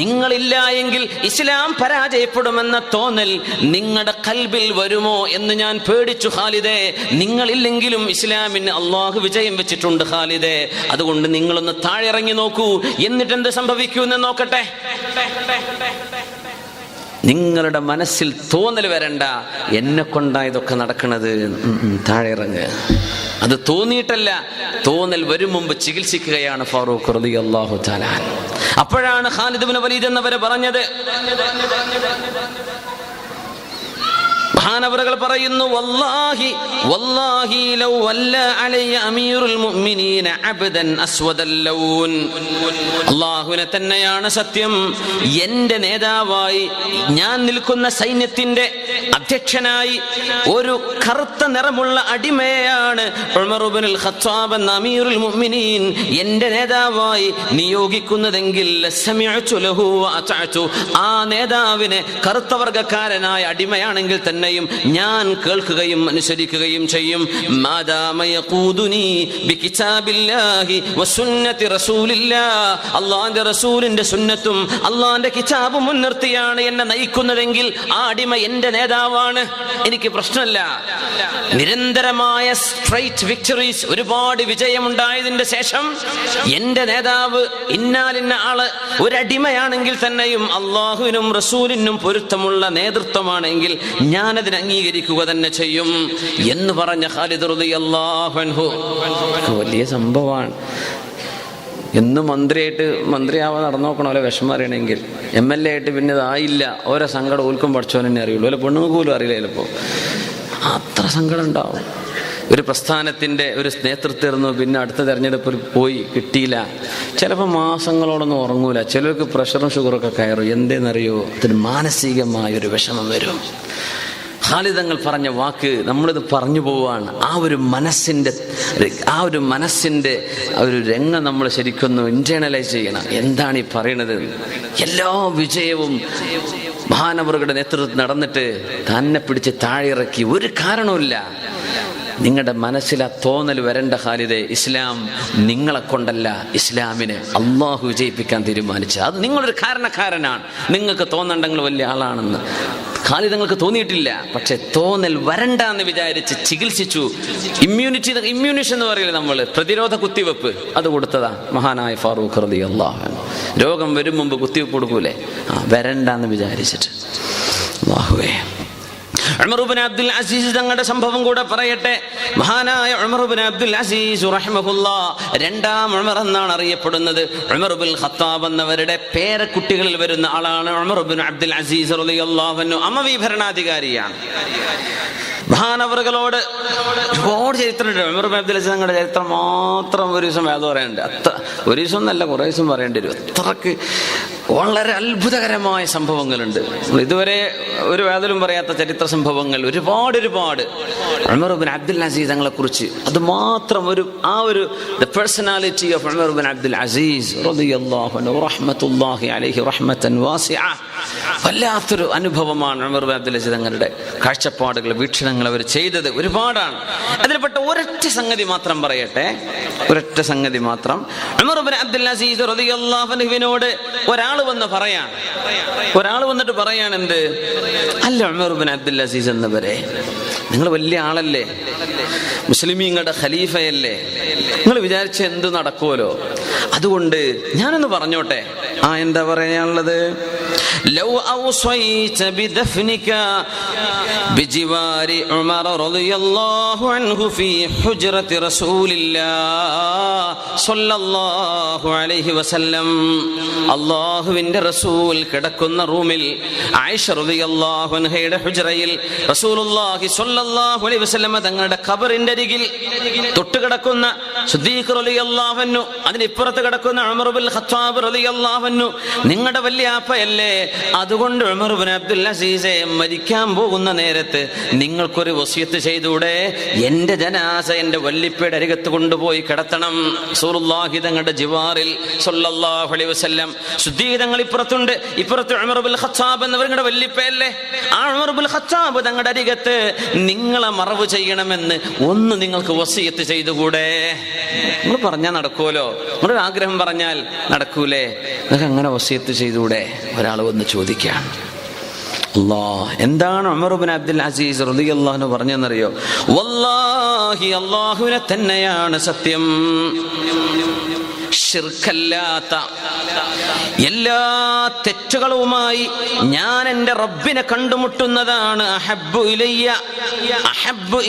നിങ്ങളില്ല എങ്കിൽ ഇസ്ലാം പരാജയപ്പെടുമെന്ന തോന്നൽ നിങ്ങളുടെ ഖൽബിൽ വരുമോ എന്ന് ഞാൻ പേടിച്ചു ഖാലിദേ. നിങ്ങളില്ലെങ്കിലും ഇസ്ലാമിന് അള്ളാഹു വിജയം വെച്ചിട്ടുണ്ട് ഖാലിദേ. അതുകൊണ്ട് നിങ്ങളൊന്ന് താഴെ ഇറങ്ങി നോക്കൂ, എന്നിട്ട് എന്ത് സംഭവിക്കൂ എന്ന് നോക്കട്ടെ. നിങ്ങളുടെ മനസ്സിൽ തോന്നൽ വരണ്ട എന്നെ കൊണ്ടാ ഇതൊക്കെ നടക്കണത്, താഴെ ഇറങ്ങ്. അത് തോന്നിയിട്ടല്ല, തോന്നൽ വരും മുമ്പ് ചികിത്സിക്കുകയാണ് ഫാറൂഖ് റളിയല്ലാഹു തആല. അപ്പോഴാണ് ഖാലിദ് ഇബ്നു വലീദ് എന്നവരെ പറഞ്ഞത്, മഹാനവറുകൾ പറയുന്നു, വല്ലാഹി വല്ലാഹി ലൗ വല്ല അലയ്യ അമീറുൽ മുഅ്മിനീന അബ്ദൻ അസ്വദൽ ലൗൻ. അല്ലാഹുവിനെ തന്നെയാണ് സത്യം, എൻ്റെ നേതാവായി ഞാൻ നിൽക്കുന്ന സൈന്യത്തിന്റെ അധ്യക്ഷനായി ഒരു കറുത്ത നിറമുള്ള അടിമയാണ് ഉമർ ഇബ്നുൽ ഖത്താബ് എന്ന അമീറുൽ മുഅ്മിനീൻ എൻ്റെ നേതാവായി നിയോഗിക്കുന്നതെങ്കിൽ സമിഅതു ലഹു വഅതഅതു. ആ നേതാവിനെ കറുത്ത വർഗ്ഗക്കാരനായ അടിമയാണെങ്കിൽ തന്നെ ഞാൻ കേൾക്കുകയും അനുസരിക്കുകയും ചെയ്യും. അള്ളാന്റെ റസൂലിന്റെ സുന്നത്തും അള്ളാന്റെ കിതാബും മുൻനിർത്തിയാണ് എന്നെ നയിക്കുന്നതെങ്കിൽ ആ അടിമ എന്റെ നേതാവാണ്, എനിക്ക് പ്രശ്നമില്ല. നിരന്തരമായ സ്ട്രൈറ്റ് വിക്ടറീസ്, ഒരുപാട് വിജയമുണ്ടായതിന്റെ ശേഷം എന്റെ നേതാവ് ഇന്നാലിന്ന ആള് ഒരടിമയാണെങ്കിൽ തന്നെയും അള്ളാഹുവിനും റസൂലിനും പൊരുത്തമുള്ള നേതൃത്വമാണെങ്കിൽ ഞാനതിനെ അംഗീകരിക്കുക തന്നെ ചെയ്യും എന്ന് പറഞ്ഞ ഖാലിദ് റളിയല്ലാഹു അൻഹു. വലിയ സംഭവമാണ്. എന്ന് മന്ത്രിയാവാൻ നടന്നു നോക്കണമല്ലോ വിഷമം അറിയണമെങ്കിൽ. MLA ആയിട്ട് പിന്നെ ഇതായില്ല, ഓരോ സങ്കടം ഓൽക്കും പഠിച്ചവനെന്നെ അറിയുള്ളൂ, അല്ല പെണ്ണുങ്ങൾക്ക് പോലും അറിയില്ല. ചിലപ്പോൾ അത്ര സങ്കടം ഉണ്ടാവും. ഒരു പ്രസ്ഥാനത്തിൻ്റെ ഒരു നേതൃത്വം പിന്നെ അടുത്ത തെരഞ്ഞെടുപ്പിൽ പോയി കിട്ടിയില്ല, ചിലപ്പോൾ മാസങ്ങളോടൊന്നും ഉറങ്ങൂല. ചിലർക്ക് പ്രഷറും ഷുഗറൊക്കെ കയറും. എന്തെന്നറിയോ, അതിന് മാനസികമായൊരു വിഷമം വരും. ഖാലിദ് തങ്ങൾ പറഞ്ഞ വാക്ക് നമ്മളിത് പറഞ്ഞു പോവാണ്. ആ ഒരു മനസ്സിൻ്റെ ഒരു രംഗം നമ്മൾ ശരിക്കൊന്ന് ഇന്റേണലൈസ് ചെയ്യണം. എന്താണ് ഈ പറയണത്? എല്ലാ വിജയവും മഹാനവറുകളുടെ നേതൃത്വത്തിൽ നടന്നിട്ട് തന്നെ പിടിച്ച് താഴെ ഇറക്കി, ഒരു കാരണവുമില്ല. നിങ്ങളുടെ മനസ്സിൽ ആ തോന്നൽ വരേണ്ട ഖാലിദേ, ഇസ്ലാം നിങ്ങളെ കൊണ്ടല്ല, ഇസ്ലാമിനെ അള്ളാഹു വിജയിപ്പിക്കാൻ തീരുമാനിച്ച അത് നിങ്ങളൊരു കാരണക്കാരനാണ്. നിങ്ങൾക്ക് തോന്നണ്ടെങ്കിൽ വലിയ ആളാണെന്ന് ഖാലിദ് നിങ്ങൾക്ക് തോന്നിയിട്ടില്ല, പക്ഷെ തോന്നൽ വരണ്ട എന്ന് വിചാരിച്ച് ചികിത്സിച്ചു. ഇമ്മ്യൂണിഷൻ എന്ന് പറയില്ല നമ്മൾ, പ്രതിരോധ കുത്തിവെപ്പ്, അത് കൊടുത്തതാ മഹാനായ ഫാറൂഖ് റളിയല്ലാഹു അൻഹു. രോഗം വരും മുമ്പ് കുത്തിവെപ്പ് കൊടുക്കൂലേ, വരണ്ട എന്ന് വിചാരിച്ചിട്ട്. അല്ലാഹുവേ, ഉമർ ഇബ്നു അബ്ദുൽ അസീസ് തങ്ങളുടെ സംഭവം കൂടെ പറയട്ടെ. മഹാനായ ഉമർ ഇബ്നു അബ്ദുൽ അസീസ് റഹിമഹുല്ലാഹ്, രണ്ടാം ഉമർ എന്നാണ് അറിയപ്പെടുന്നത്. ഉമർ ഇബ്നുൽ ഖത്താബ് എന്നവരുടെ പേരക്കുട്ടികളിൽ വരുന്ന ആളാണ് ഉമർ ഇബ്നു അബ്ദുൽ അസീസ് റളിയല്ലാഹു അൻഹു. അമവി ഭരണാധികാരിയാണ്. മഹാനവറുകളോട് ഒരുപാട് ചരിത്രമുണ്ട്. ഉമർ ഇബ്നു അബ്ദുൽ അസീസ് തങ്ങളുടെ ചരിത്രം മാത്രം ഒരു ദിവസം വേദം പറയാനുണ്ട്. ഒരു ദിവസം എന്നല്ല, കുറേ ദിവസം പറയേണ്ടി വരും. അത്രക്ക് വളരെ അത്ഭുതകരമായ സംഭവങ്ങളുണ്ട്. ഇതുവരെ ഒരു വേദലും പറയാത്ത ചരിത്ര സംഭവങ്ങൾ ഒരുപാട്. ഉമർ ഇബ്നു അബ്ദുൽ അസീസ് തങ്ങളെ കുറിച്ച് അത് മാത്രം the personality of Umar ibn Abdul Aziz radiyallahu anhu rahmatullahi alayhi rahmatan wasi'a. വല്ലാത്തൊരു അനുഭവമാണ് ഉമർ ഇബ്നു അബ്ദുൽ അസീസ് തങ്ങളുടെ കാഴ്ചപ്പാടുകൾ, വീക്ഷണങ്ങൾ അവർ ചെയ്തത് ഒരുപാടാണ്. അതിൽപ്പെട്ട ഒരൊറ്റ സംഗതി മാത്രം പറയട്ടെ, ഒരൊറ്റ സംഗതി മാത്രം. ഉമർ ഇബ്നു അബ്ദുൽ അസീസ് റളിയല്ലാഹു അൻഹുവിനോട് ഒരാൾ വന്നിട്ട് പറയാണ്, എന്ത് അല്ല ഉമർ ഇബ്നു അബ്ദുൽ അസീസ് എന്നവരെ, നിങ്ങൾ വലിയ ആളല്ലേ, മുസ്ലിമീങ്ങളുടെ ഖലീഫയല്ലേ, നിങ്ങൾ വിചാരിച്ച എന്ത് നടക്കുമല്ലോ, അതുകൊണ്ട് ഞാനൊന്ന് പറഞ്ഞോട്ടെ. എന്താ പറയാനുള്ളത്? ലൗ ഔസൈത ബിദഫ്നിക ബിജിവാരി ഉമർ റളിയല്ലാഹു അൻഹു ഫീ ഹുജ്റതി റസൂലില്ലാഹ് സ്വല്ലല്ലാഹു അലൈഹി വസല്ലം. അല്ലാഹുവിന്റെ റസൂൽ കിടക്കുന്ന റൂമിൽ ആയിഷ റളിയല്ലാഹു അൻഹയുടെ ഹുജ്റയിൽ റസൂലുള്ളാഹി സ്വല്ലല്ലാഹു അലൈഹി വസല്ലം തങ്ങളുടെ ഖബറിന്റെ അരികിൽ തൊട്ടുകിടക്കുന്ന സിദ്ദീഖ് റളിയല്ലാഹു അൻഹു, അതിന് ഇപ്പുറത്ത് കിടക്കുന്ന ഉമർ ഇബ്നുൽ ഖത്താബ് റളിയല്ലാഹു അൻഹു, നിങ്ങളുടെ വല്യാപ്പയല്ലേ, അതുകൊണ്ട് ഉമർ ഇബ്നു അബ്ദുൽ അസീസെ മരിക്കാൻ പോകുന്ന നേരത്ത് നിങ്ങൾക്കൊരു വസിയത്ത് ചെയ്തൂടെ? എന്റെ ജനാസ എന്റെ വല്ലിപ്പയുടെ അരികത്ത് കൊണ്ടുപോയി കിടത്തണം. റസൂലുള്ളാഹി തങ്ങളുടെ ജിവാറിൽ സ്വല്ലല്ലാഹു അലൈഹി വസല്ലം. സിദ്ദീഖ് തങ്ങൾ ഇപ്പുറത്തുണ്ട്, ഇപ്പുറത്ത് ഉമർ ഇബ്നുൽ ഖത്താബ് എന്നവരുടെ വല്ലിപ്പയല്ലേ. ആ ഉമർ ഇബ്നുൽ ഖത്താബ് തങ്ങളുടെ അരികത്ത് നിങ്ങളെ മറവ് ചെയ്യണമെന്ന് ഒന്ന് നിങ്ങൾക്ക് വസിയത്ത് ചെയ്തുകൂടെ? നിങ്ങൾ പറഞ്ഞാൽ നടക്കുമല്ലോ, നിങ്ങളൊരു ആഗ്രഹം പറഞ്ഞാൽ നടക്കൂലേ? നിങ്ങൾക്ക് അങ്ങനെ വസിയത്ത് ചെയ്തുകൂടെ? ഒരാൾ വന്ന് ചോദിക്കാം. എന്താണ് ഉമർ ഇബ്നു അബ്ദുൽ അസീസ് റളിയല്ലാഹു അൻഹു പറഞ്ഞെന്നറിയോ? വല്ലാഹി, അല്ലാഹുവിനെ തന്നെയാണ് സത്യം, ശിർക്കല്ലാത്ത എല്ലാ തെറ്റുകളുമായി ഞാൻ എൻ്റെ റബ്ബിനെ കണ്ടുമുട്ടുന്നതാണ്. അഹബ്ബു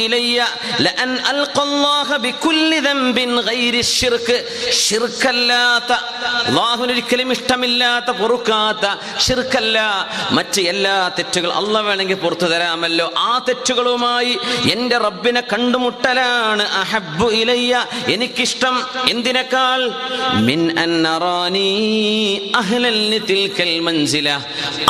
ഇലയ്യ ലഅൻ അൽഖല്ലാഹ ബികുല്ലി ദംബിൻ ഗൈരി ശിർക്ക്. ശിർക്കല്ലാത്ത, അല്ലാഹുവിന് ഒരിക്കലും ഇഷ്ടമില്ലാത്ത, പൊറുക്കാത്ത ശിർക്കല്ല, മറ്റ് എല്ലാ തെറ്റുകൾ അല്ലാഹ് വേണമെങ്കിൽ പുറത്തു തരാമല്ലോ, ആ തെറ്റുകളുമായി എൻ്റെ റബ്ബിനെ കണ്ടുമുട്ടലാണ് അഹബ്ബു ഇലയ്യ, എനിക്കിഷ്ടം. എന്തിനേക്കാൾ? മിൻ അൻ അറാനി അഹ്ലൻ ലിതിൽകൽ മൻസില,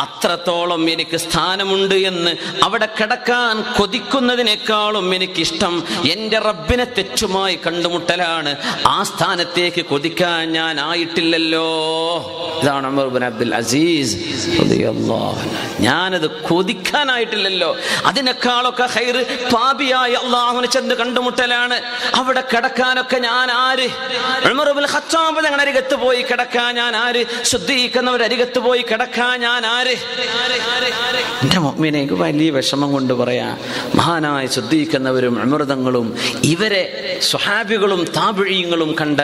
അത്രത്തോളം എനിക്ക് സ്ഥാനമുണ്ട് എന്ന് അവിടെ കിടക്കാൻ കൊതിക്കുന്നതിനേക്കാളും എനിക്കിഷ്ടം എൻ്റെ റബ്ബിനെ തെറ്റുമായി കണ്ടുമുട്ടലാണ്. ആ സ്ഥാനത്തേക്ക് കൊതിക്കാൻ ഞാൻ ആയിട്ടില്ലല്ലോ. ഇതാണ് ഉമർ ഇബ്നു അബ്ദുൽ അസീസ് റളിയല്ലാഹു അൻഹു. ഞാനത് കൊതിക്കാനായിട്ടില്ലല്ലോ. അതിനേക്കാളൊക്കെ ഖൈർ പാപിയായ അല്ലാഹുവിനെ ചെന്ന് കണ്ടുമുട്ടലാണ്. അവിടെ കിടക്കാനൊക്കെ ഞാൻ ആര്? ഉമർ ഇബ്നുൽ ഖത്താബ് ഞങ്ങളുടെ അരികത്ത് പോയി കിടക്കാൻ ഞാൻ ആര്? ശുദ്ധീകരിക്കുന്നവരുടെ അരികത്ത് പോയി കിടക്കാൻ ഞാൻ ആര്? എൻ്റെ മുഅ്മിനെ, എനിക്ക് വലിയ വിഷമം കൊണ്ട് പറയാ, മഹാനായ ശുദ്ധീകരിക്കുന്നവരും അമൃതങ്ങളും ഇവരെ സ്വഹാബികളും താബിഈങ്ങളും കണ്ട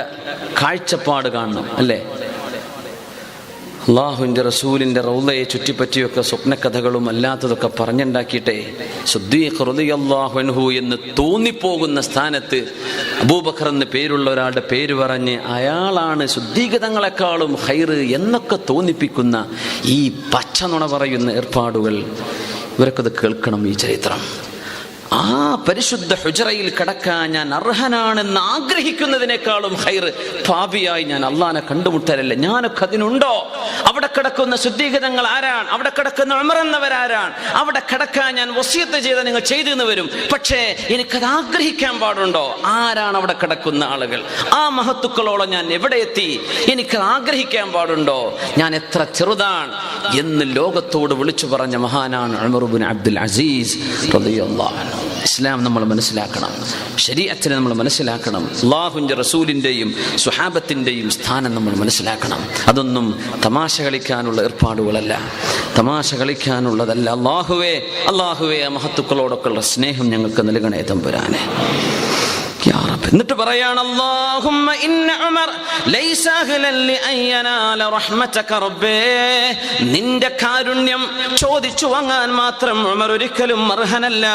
കാഴ്ചപ്പാട് കാണണം അല്ലേ? അള്ളാഹുവിൻ്റെ റസൂലിൻ്റെ റൗളയെ ചുറ്റിപ്പറ്റിയൊക്കെ സ്വപ്നകഥകളും അല്ലാത്തതൊക്കെ പറഞ്ഞുണ്ടാക്കിയിട്ടേ സിദ്ദീഖ് റളിയല്ലാഹു അൻഹു എന്ന് തോന്നിപ്പോകുന്ന സ്ഥാനത്ത് അബൂബക്കർ എന്ന് പേരുള്ള ഒരാളുടെ പേര് പറഞ്ഞ് അയാളാണ് സിദ്ദീഖ് ഖൈർ എന്നൊക്കെ തോന്നിപ്പിക്കുന്ന ഈ പച്ച നുണ പറയുന്ന ഏർപ്പാടുകൾ, ഇവരൊക്കെ അത് കേൾക്കണം. ഈ ചരിത്രം, ആ പരിശുദ്ധ ഹുജറയിൽ കിടക്കാൻ ഞാൻ അർഹനാണെന്ന് ആഗ്രഹിക്കുന്നതിനേക്കാളും ഖൈർ പാപിയായി ഞാൻ അള്ളാനെ കണ്ടുമുട്ടലല്ലേ. ഞാനൊക്കെ അതിനുണ്ടോ? അവിടെ കിടക്കുന്ന ശുദ്ധീകരണങ്ങൾ ആരാണ്? അവിടെ കിടക്കുന്ന ഉമർ എന്നവരാരാണ്? അവിടെ കിടക്കാൻ ഞാൻ വസിയത്ത് ചെയ്ത നിങ്ങൾ ചെയ്തെന്ന് വരും. പക്ഷേ എനിക്കത് ആഗ്രഹിക്കാൻ പാടുണ്ടോ? ആരാണ് അവിടെ കിടക്കുന്ന ആളുകൾ? ആ മഹത്തുക്കളോളം ഞാൻ എവിടെ എത്തി? എനിക്കത് ആഗ്രഹിക്കാൻ പാടുണ്ടോ? ഞാൻ എത്ര ചെറുതാണ് എന്ന് ലോകത്തോട് വിളിച്ചു പറഞ്ഞ മഹാനാണ് ഉമർ ഇബ്നു അബ്ദുൽ അസീസ് റളിയല്ലാഹു അൻഹു. ഇസ്ലാം നമ്മൾ മനസ്സിലാക്കണം, ശരീഅത്തിനെ നമ്മൾ മനസ്സിലാക്കണം, അല്ലാഹുവിൻ്റെ റസൂലിൻ്റെയും സ്വഹാബത്തിൻ്റെയും സ്ഥാനം നമ്മൾ മനസ്സിലാക്കണം. അതൊന്നും തമാശ കളിക്കാനുള്ള ഏർപ്പാടുകളല്ല, തമാശ കളിക്കാനുള്ളതല്ല. അല്ലാഹുവേ മഹത്തുക്കളോടൊക്കെയുള്ള സ്നേഹം ഞങ്ങൾക്ക് നൽകണേ തമ്പുരാനെ. എന്നിട്ട് പറയാണ്, അല്ലാഹുമ്മ ഇന്ന ഉമർ ലൈസ അഹ്ലൻ ലിഅൻ യനാല റഹ്മതക റബ്ബേ, നിന്റെ കാരുണ്യം ചോദിച്ചു വാങ്ങാൻ മാത്രം ഉമർ ഒരിക്കലും അർഹനല്ല.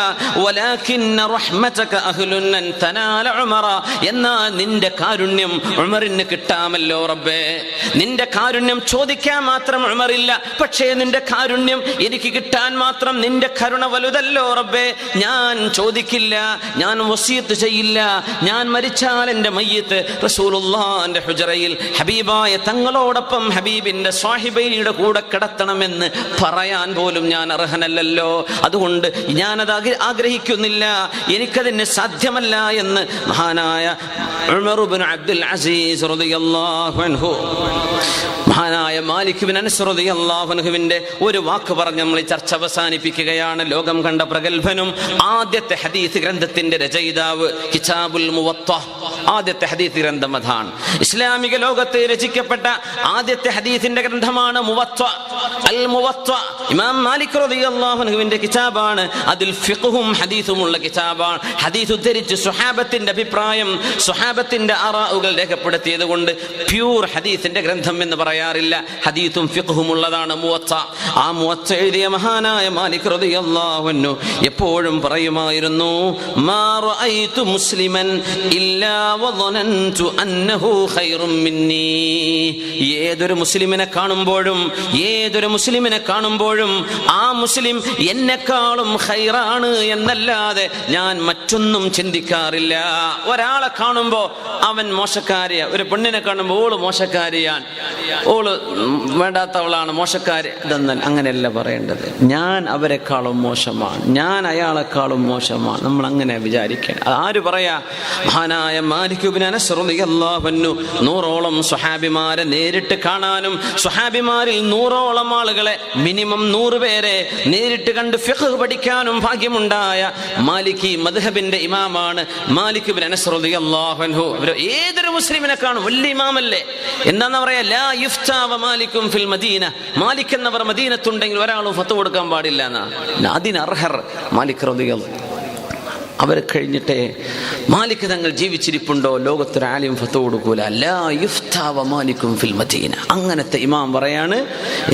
വലാകിന്ന റഹ്മതക അഹ്ലുൻ അൻ തനാല ഉമറ, എന്നാൽ നിന്റെ കാരുണ്യം ഉമറിന് കിട്ടാമല്ലോ റബ്ബേ. നിന്റെ കാരുണ്യം ചോദിക്കാൻ മാത്രം ഉമറില്ല, പക്ഷേ നിന്റെ കാരുണ്യം എനിക്ക് കിട്ടാൻ മാത്രം നിന്റെ കരുണ വലുതല്ലോ റബ്ബേ. ഞാൻ ചോദിക്കില്ല, ഞാൻ വസിയത്ത് ചെയ്യില്ല, ഞാൻ മരിച്ചാൽ എൻ്റെ മയ്യിത്ത് റസൂലുള്ളാഹിന്റെ ഹുജറയിൽ ഹബീബായ തങ്ങളോടൊപ്പം ഹബീബിന്റെ സ്വാഹിബയുടെ കൂടെ കിടത്തണമെന്ന് പറയാൻ പോലും ഞാൻ അർഹനല്ലല്ലോ. അതുകൊണ്ട് ഞാനത് ആഗ്രഹിക്കുന്നില്ല, എനിക്കതിന് സാധ്യമല്ല എന്ന് മഹാനായ ഉമർ ഇബ്നു അബ്ദുൽ അസീസ് റളിയല്ലാഹു അൻഹു, മഹാനായ മാലിക് ഇബ്നു അനസ് റളിയല്ലാഹു അൻഹുവിന്റെ ഒരു വാക്ക് പറഞ്ഞ് നമ്മൾ ഈ ചർച്ച അവസാനിപ്പിക്കുകയാണ്. ലോകം കണ്ട പ്രഗൽഭനും ആദ്യത്തെ ഹദീസ് ഗ്രന്ഥത്തിന്റെ രചയിതാവ്, കിതാബുൽ മുവത്ത, ആദ്യത്തെ ഹദീസ് ഗ്രന്ഥം അതാണ്. ഇസ്ലാമിക ലോകത്തെ രചിക്കപ്പെട്ട ആദ്യത്തെ ഹദീസിന്റെ ഗ്രന്ഥമാണ് മുവത്ത. അൽ മുവത്ത ഇമാം മാലിക് റളിയല്ലാഹു അൻഹുവിന്റെ കിതാബാണ്. അതിൽ ഫിഖ്ഹും ഹദീസും ഉള്ള കിതാബാണ്. ഹദീസ് ഉദ്ധരിച്ച് സ്വഹാബത്തിന്റെ അഭിപ്രായം, സ്വഹാബത്തിന്റെ ആറാഉകൾ രേഖപ്പെടുത്തിയത് കൊണ്ട് പ്യൂർ ഹദീസിന്റെ ഗ്രന്ഥം എന്ന് പറയാറില്ല. ഹദീസും ഫിഖ്ഹും ഉള്ളതാണ് മുവത്ത. ആ മുവത്ത എഴുതിയ മഹാനായ മാലിക് റളിയല്ലാഹു അൻഹു എപ്പോഴും പറയുമായിരുന്നു, മാ റഅയ്തു മുസ്ലിമൻ ഇല്ലാ വദനന്തു അന്നഹു ഖൈറും മിന്നി. ഏതൊരു മുസ്ലിമിനെ കാണുമ്പോഴും ആ മുസ്ലിം എന്നെക്കാളും ഖൈറാണ് എന്നല്ലാതെ ഞാൻ മറ്റൊന്നും ചിന്തിക്കാറില്ല. ഒരാളെ കാണുമ്പോൾ അവൻ മോശക്കാരിയാ, ഒരു പെണ്ണിനെ കാണുമ്പോൾ ഓള് മോശക്കാരിയാണ്, ഓള് വേണ്ടാത്തവളാണ്, മോശക്കാരി, ഇതൊന്നും അങ്ങനെയല്ല പറയേണ്ടത്. ഞാൻ അവരെക്കാളും മോശമാണ്, ഞാൻ അയാളെക്കാളും മോശമാണ്, നമ്മൾ അങ്ങനെ വിചാരിക്കണം. ആര് പറയാ? മഹാനായ മാലിക് ഇബ്നു അനസ് റളിയല്ലാഹു അൻഹു 100ഓളം സ്വഹാബിമാരെ നേരിട്ട് കാണാനും സ്വഹാബിമാരിൽ 100ഓളം ആളുകളെ, മിനിമം 100 പേരെ നേരിട്ട് കണ്ട് ഫിഖ് പഠിക്കാനും ഭാഗ്യമുണ്ടായ മാലിക്കി മദ്ഹബിന്റെ ഇമാമാണ് മാലിക് ഇബ്നു അനസ് റളിയല്ലാഹു അൻഹു. ഏതൊരു മുസ്ലിമിനെ കാണും, വലിയ ഇമാമല്ലേ, എന്താന്ന് പറയാ, ലാ യുഫ്താ വ മാലികും ഫിൽ മദീന, മാലിക് എന്നവർ മദീനത്തുണ്ടെങ്കിൽ ഒരാളും ഫത്വ കൊടുക്കാൻ പാടില്ല എന്നാ. അതിന് അർഹർ മാലിക് റളിയല്ലാഹു. അവരെ കഴിഞ്ഞിട്ടേ മാലിക് തങ്ങൾ ജീവിച്ചിരിപ്പുണ്ടോ ലോകത്തൊരു ആലിം ഫത്വ കൊടുക്കൂല. ലാ യുഫ്താ വ മാലികും ഫിൽ മദീന. അങ്ങനത്തെ ഇമാം പറയാണ്,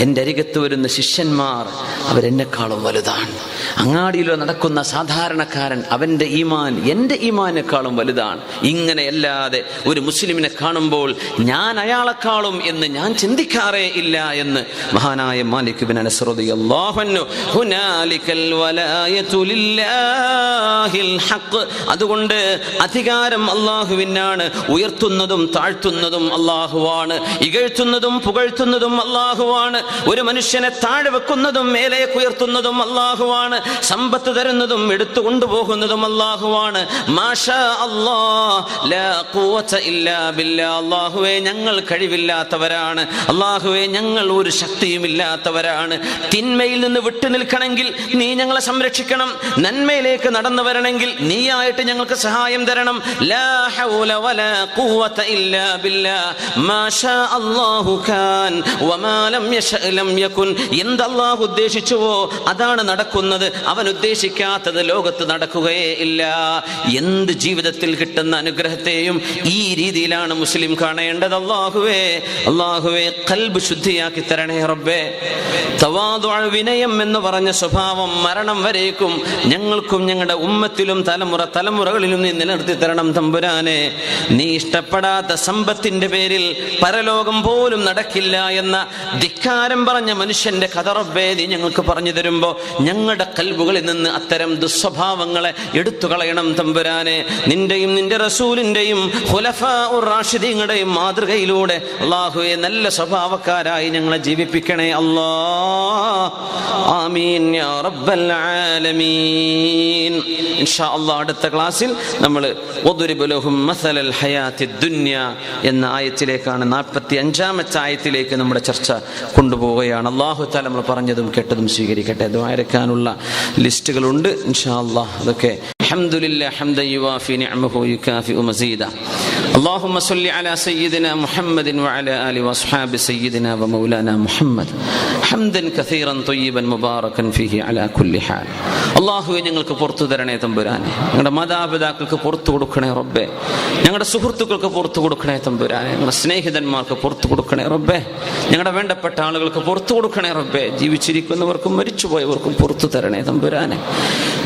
എൻ്റെ അരികത്ത് വരുന്ന ശിഷ്യന്മാർ അവരെന്നെക്കാളും വലുതാണ്. അങ്ങാടിയിലോ നടക്കുന്ന സാധാരണക്കാരൻ അവൻ്റെ ഈമാൻ എൻ്റെ ഈമാനേക്കാളും വലുതാണ്. ഇങ്ങനെയല്ലാതെ ഒരു മുസ്ലിമിനെ കാണുമ്പോൾ ഞാൻ അയാളെക്കാളും എന്ന് ഞാൻ ചിന്തിക്കാറേ ഇല്ല എന്ന് മഹാനായ മാലിക് ബിൻ അനസ് റളിയല്ലാഹു അൻഹു ഹുനാലികൽ വലായതു ലില്ലാഹിൽ ഹഖ്. അതുകൊണ്ട് അധികാരം അല്ലാഹുവിനാണ്, ഉയർത്തുന്നതും താഴ്ത്തുന്നതും അല്ലാഹുവാണ്, ഇകഴ്ത്തുന്നതും പുകഴ്ത്തുന്നതും അല്ലാഹുവാണ്, ഒരു മനുഷ്യനെ താഴെ വെക്കുന്നതും മേലേക്ക് ഉയർത്തുന്നതും അല്ലാഹുവാണ്, സമ്പത്ത് തരുന്നതും എടുത്തു കൊണ്ടുപോകുന്നതും അല്ലാഹുവാണ്. മാഷാ അല്ലാഹ് ലാ ഖുവത ഇല്ലാ ബില്ലാ. അല്ലാഹുവേ ഞങ്ങൾ കഴിവില്ലാത്തവരാണ്, അല്ലാഹുവേ ഞങ്ങൾ ഒരു ശക്തിയും ഇല്ലാത്തവരാണ്. തിന്മയിൽ നിന്ന് വിട്ടു നിൽക്കണമെങ്കിൽ നീ ഞങ്ങളെ സംരക്ഷിക്കണം, നന്മയിലേക്ക് നടന്നു വരണമെങ്കിൽ നീയായിട്ട് ഞങ്ങൾക്ക് സഹായം തരണം. ലാ ഹൗല വലാ ഖുവത ഇല്ലാ ബില്ലാ. മാഷാ അല്ലാഹു കാൻ വമാ ലം യശഅ ലം യകുൻ. എന്ത് അല്ലാഹു ഉദ്ദേശിച്ചുവോ അതാണ് നടക്കുന്നത്, അവൻ ഉദ്ദേശിക്കാത്തത് ലോകത്ത് നടക്കുകയേ ഇല്ല. എന്ത് ജീവിതത്തിൽ കിട്ടുന്ന അനുഗ്രഹത്തെയും ഈ രീതിയിലാണ് മുസ്ലിം കാണേണ്ടത്. അല്ലാഹുവേ ഖൽബ് ശുദ്ധിയാക്കി തരണേ റബ്ബേ. തവാദുഅ, വിനയം എന്ന് പറഞ്ഞ സ്വഭാവം മരണം വരേക്കും ഞങ്ങൾക്കും ഞങ്ങളുടെ ഉമ്മത്തിലും തലമുറകളിലും നീ നിലനിർത്തി തരണം തമ്പുരാനെ. നീ ഇഷ്ടപ്പെടാത്ത സമ്പത്തിന്റെ പേരിൽ പരലോകം പോലും നടക്കില്ല എന്ന ധിക്കാരം പറഞ്ഞ മനുഷ്യന്റെ കഥ റബ്ബേ നീ ഞങ്ങൾക്ക് പറഞ്ഞു തരുമ്പോ ഞങ്ങളുടെ കൽബുകളിൽ നിന്ന് അത്തരം ദുസ്വഭാവങ്ങളെ എടുത്തു കളയണം തമ്പുരാനെ. നിന്റെയും നിന്റെ റസൂലിന്റെയും ഖുലഫാഉർ റാഷിദീങ്ങളുടെയും മാതൃകയിലൂടെ അല്ലാഹുവേ നല്ല സ്വഭാവക്കാരായി ഞങ്ങളെ ജീവിപ്പിക്കണേ അല്ലാഹ്. ആമീൻ യാ റബ്ബൽ ആലമീൻ. ഇൻഷാ അല്ലാഹ് അടുത്ത ക്ലാസ്സിൽ നമ്മൾ വദ്രിബ് ലഹും മസലൽ ഹയാത്തിദ് ദുനിയ എന്ന ആയത്തിലേക്കാണ്, 45-ാമത്തെ ആയത്തിലേക്ക് നമ്മുടെ ചർച്ച കൊണ്ടുപോവുകയാണ്. അല്ലാഹു തആല നമ്മൾ പറഞ്ഞതും കേട്ടതും സ്വീകരിക്കട്ടെ. ദുആ ഇറക്കാനുള്ള ലിസ്റ്റുകളുണ്ട് ഇൻഷാ അല്ലാഹ്. അതൊക്കെ അൽഹംദുലില്ലാഹി ഹംദൻ യുവാഫി നിഅമഹു യുകാഫിഉ മസീദാ. اللهم صل على سيدنا محمد وعلى آله وأصحاب سيدنا ومولانا محمد حمدا كثيرا طيبا مباركا فيه على كل حال. അല്ലാഹുവേ ഞങ്ങൾക്ക് പുറത്തു തരണേ തമ്പുരാനെ. ഞങ്ങളുടെ മാതാപിതാക്കൾക്ക് പുറത്തു കൊടുക്കണേ റബ്ബേ. ഞങ്ങളുടെ സുഹൃത്തുക്കൾക്ക് പുറത്തു കൊടുക്കണേ തമ്പുരാനെ. ഞങ്ങളുടെ സ്നേഹിതന്മാർക്ക് പുറത്തു കൊടുക്കണേ റബ്ബേ. ഞങ്ങളുടെ വേണ്ടപ്പെട്ട ആളുകൾക്ക് പുറത്തു കൊടുക്കണേ റബ്ബേ. ജീവിച്ചിരിക്കുന്നവർക്കും മരിച്ചുപോയവർക്കും പുറത്തു തരണേ തമ്പുരാനെ.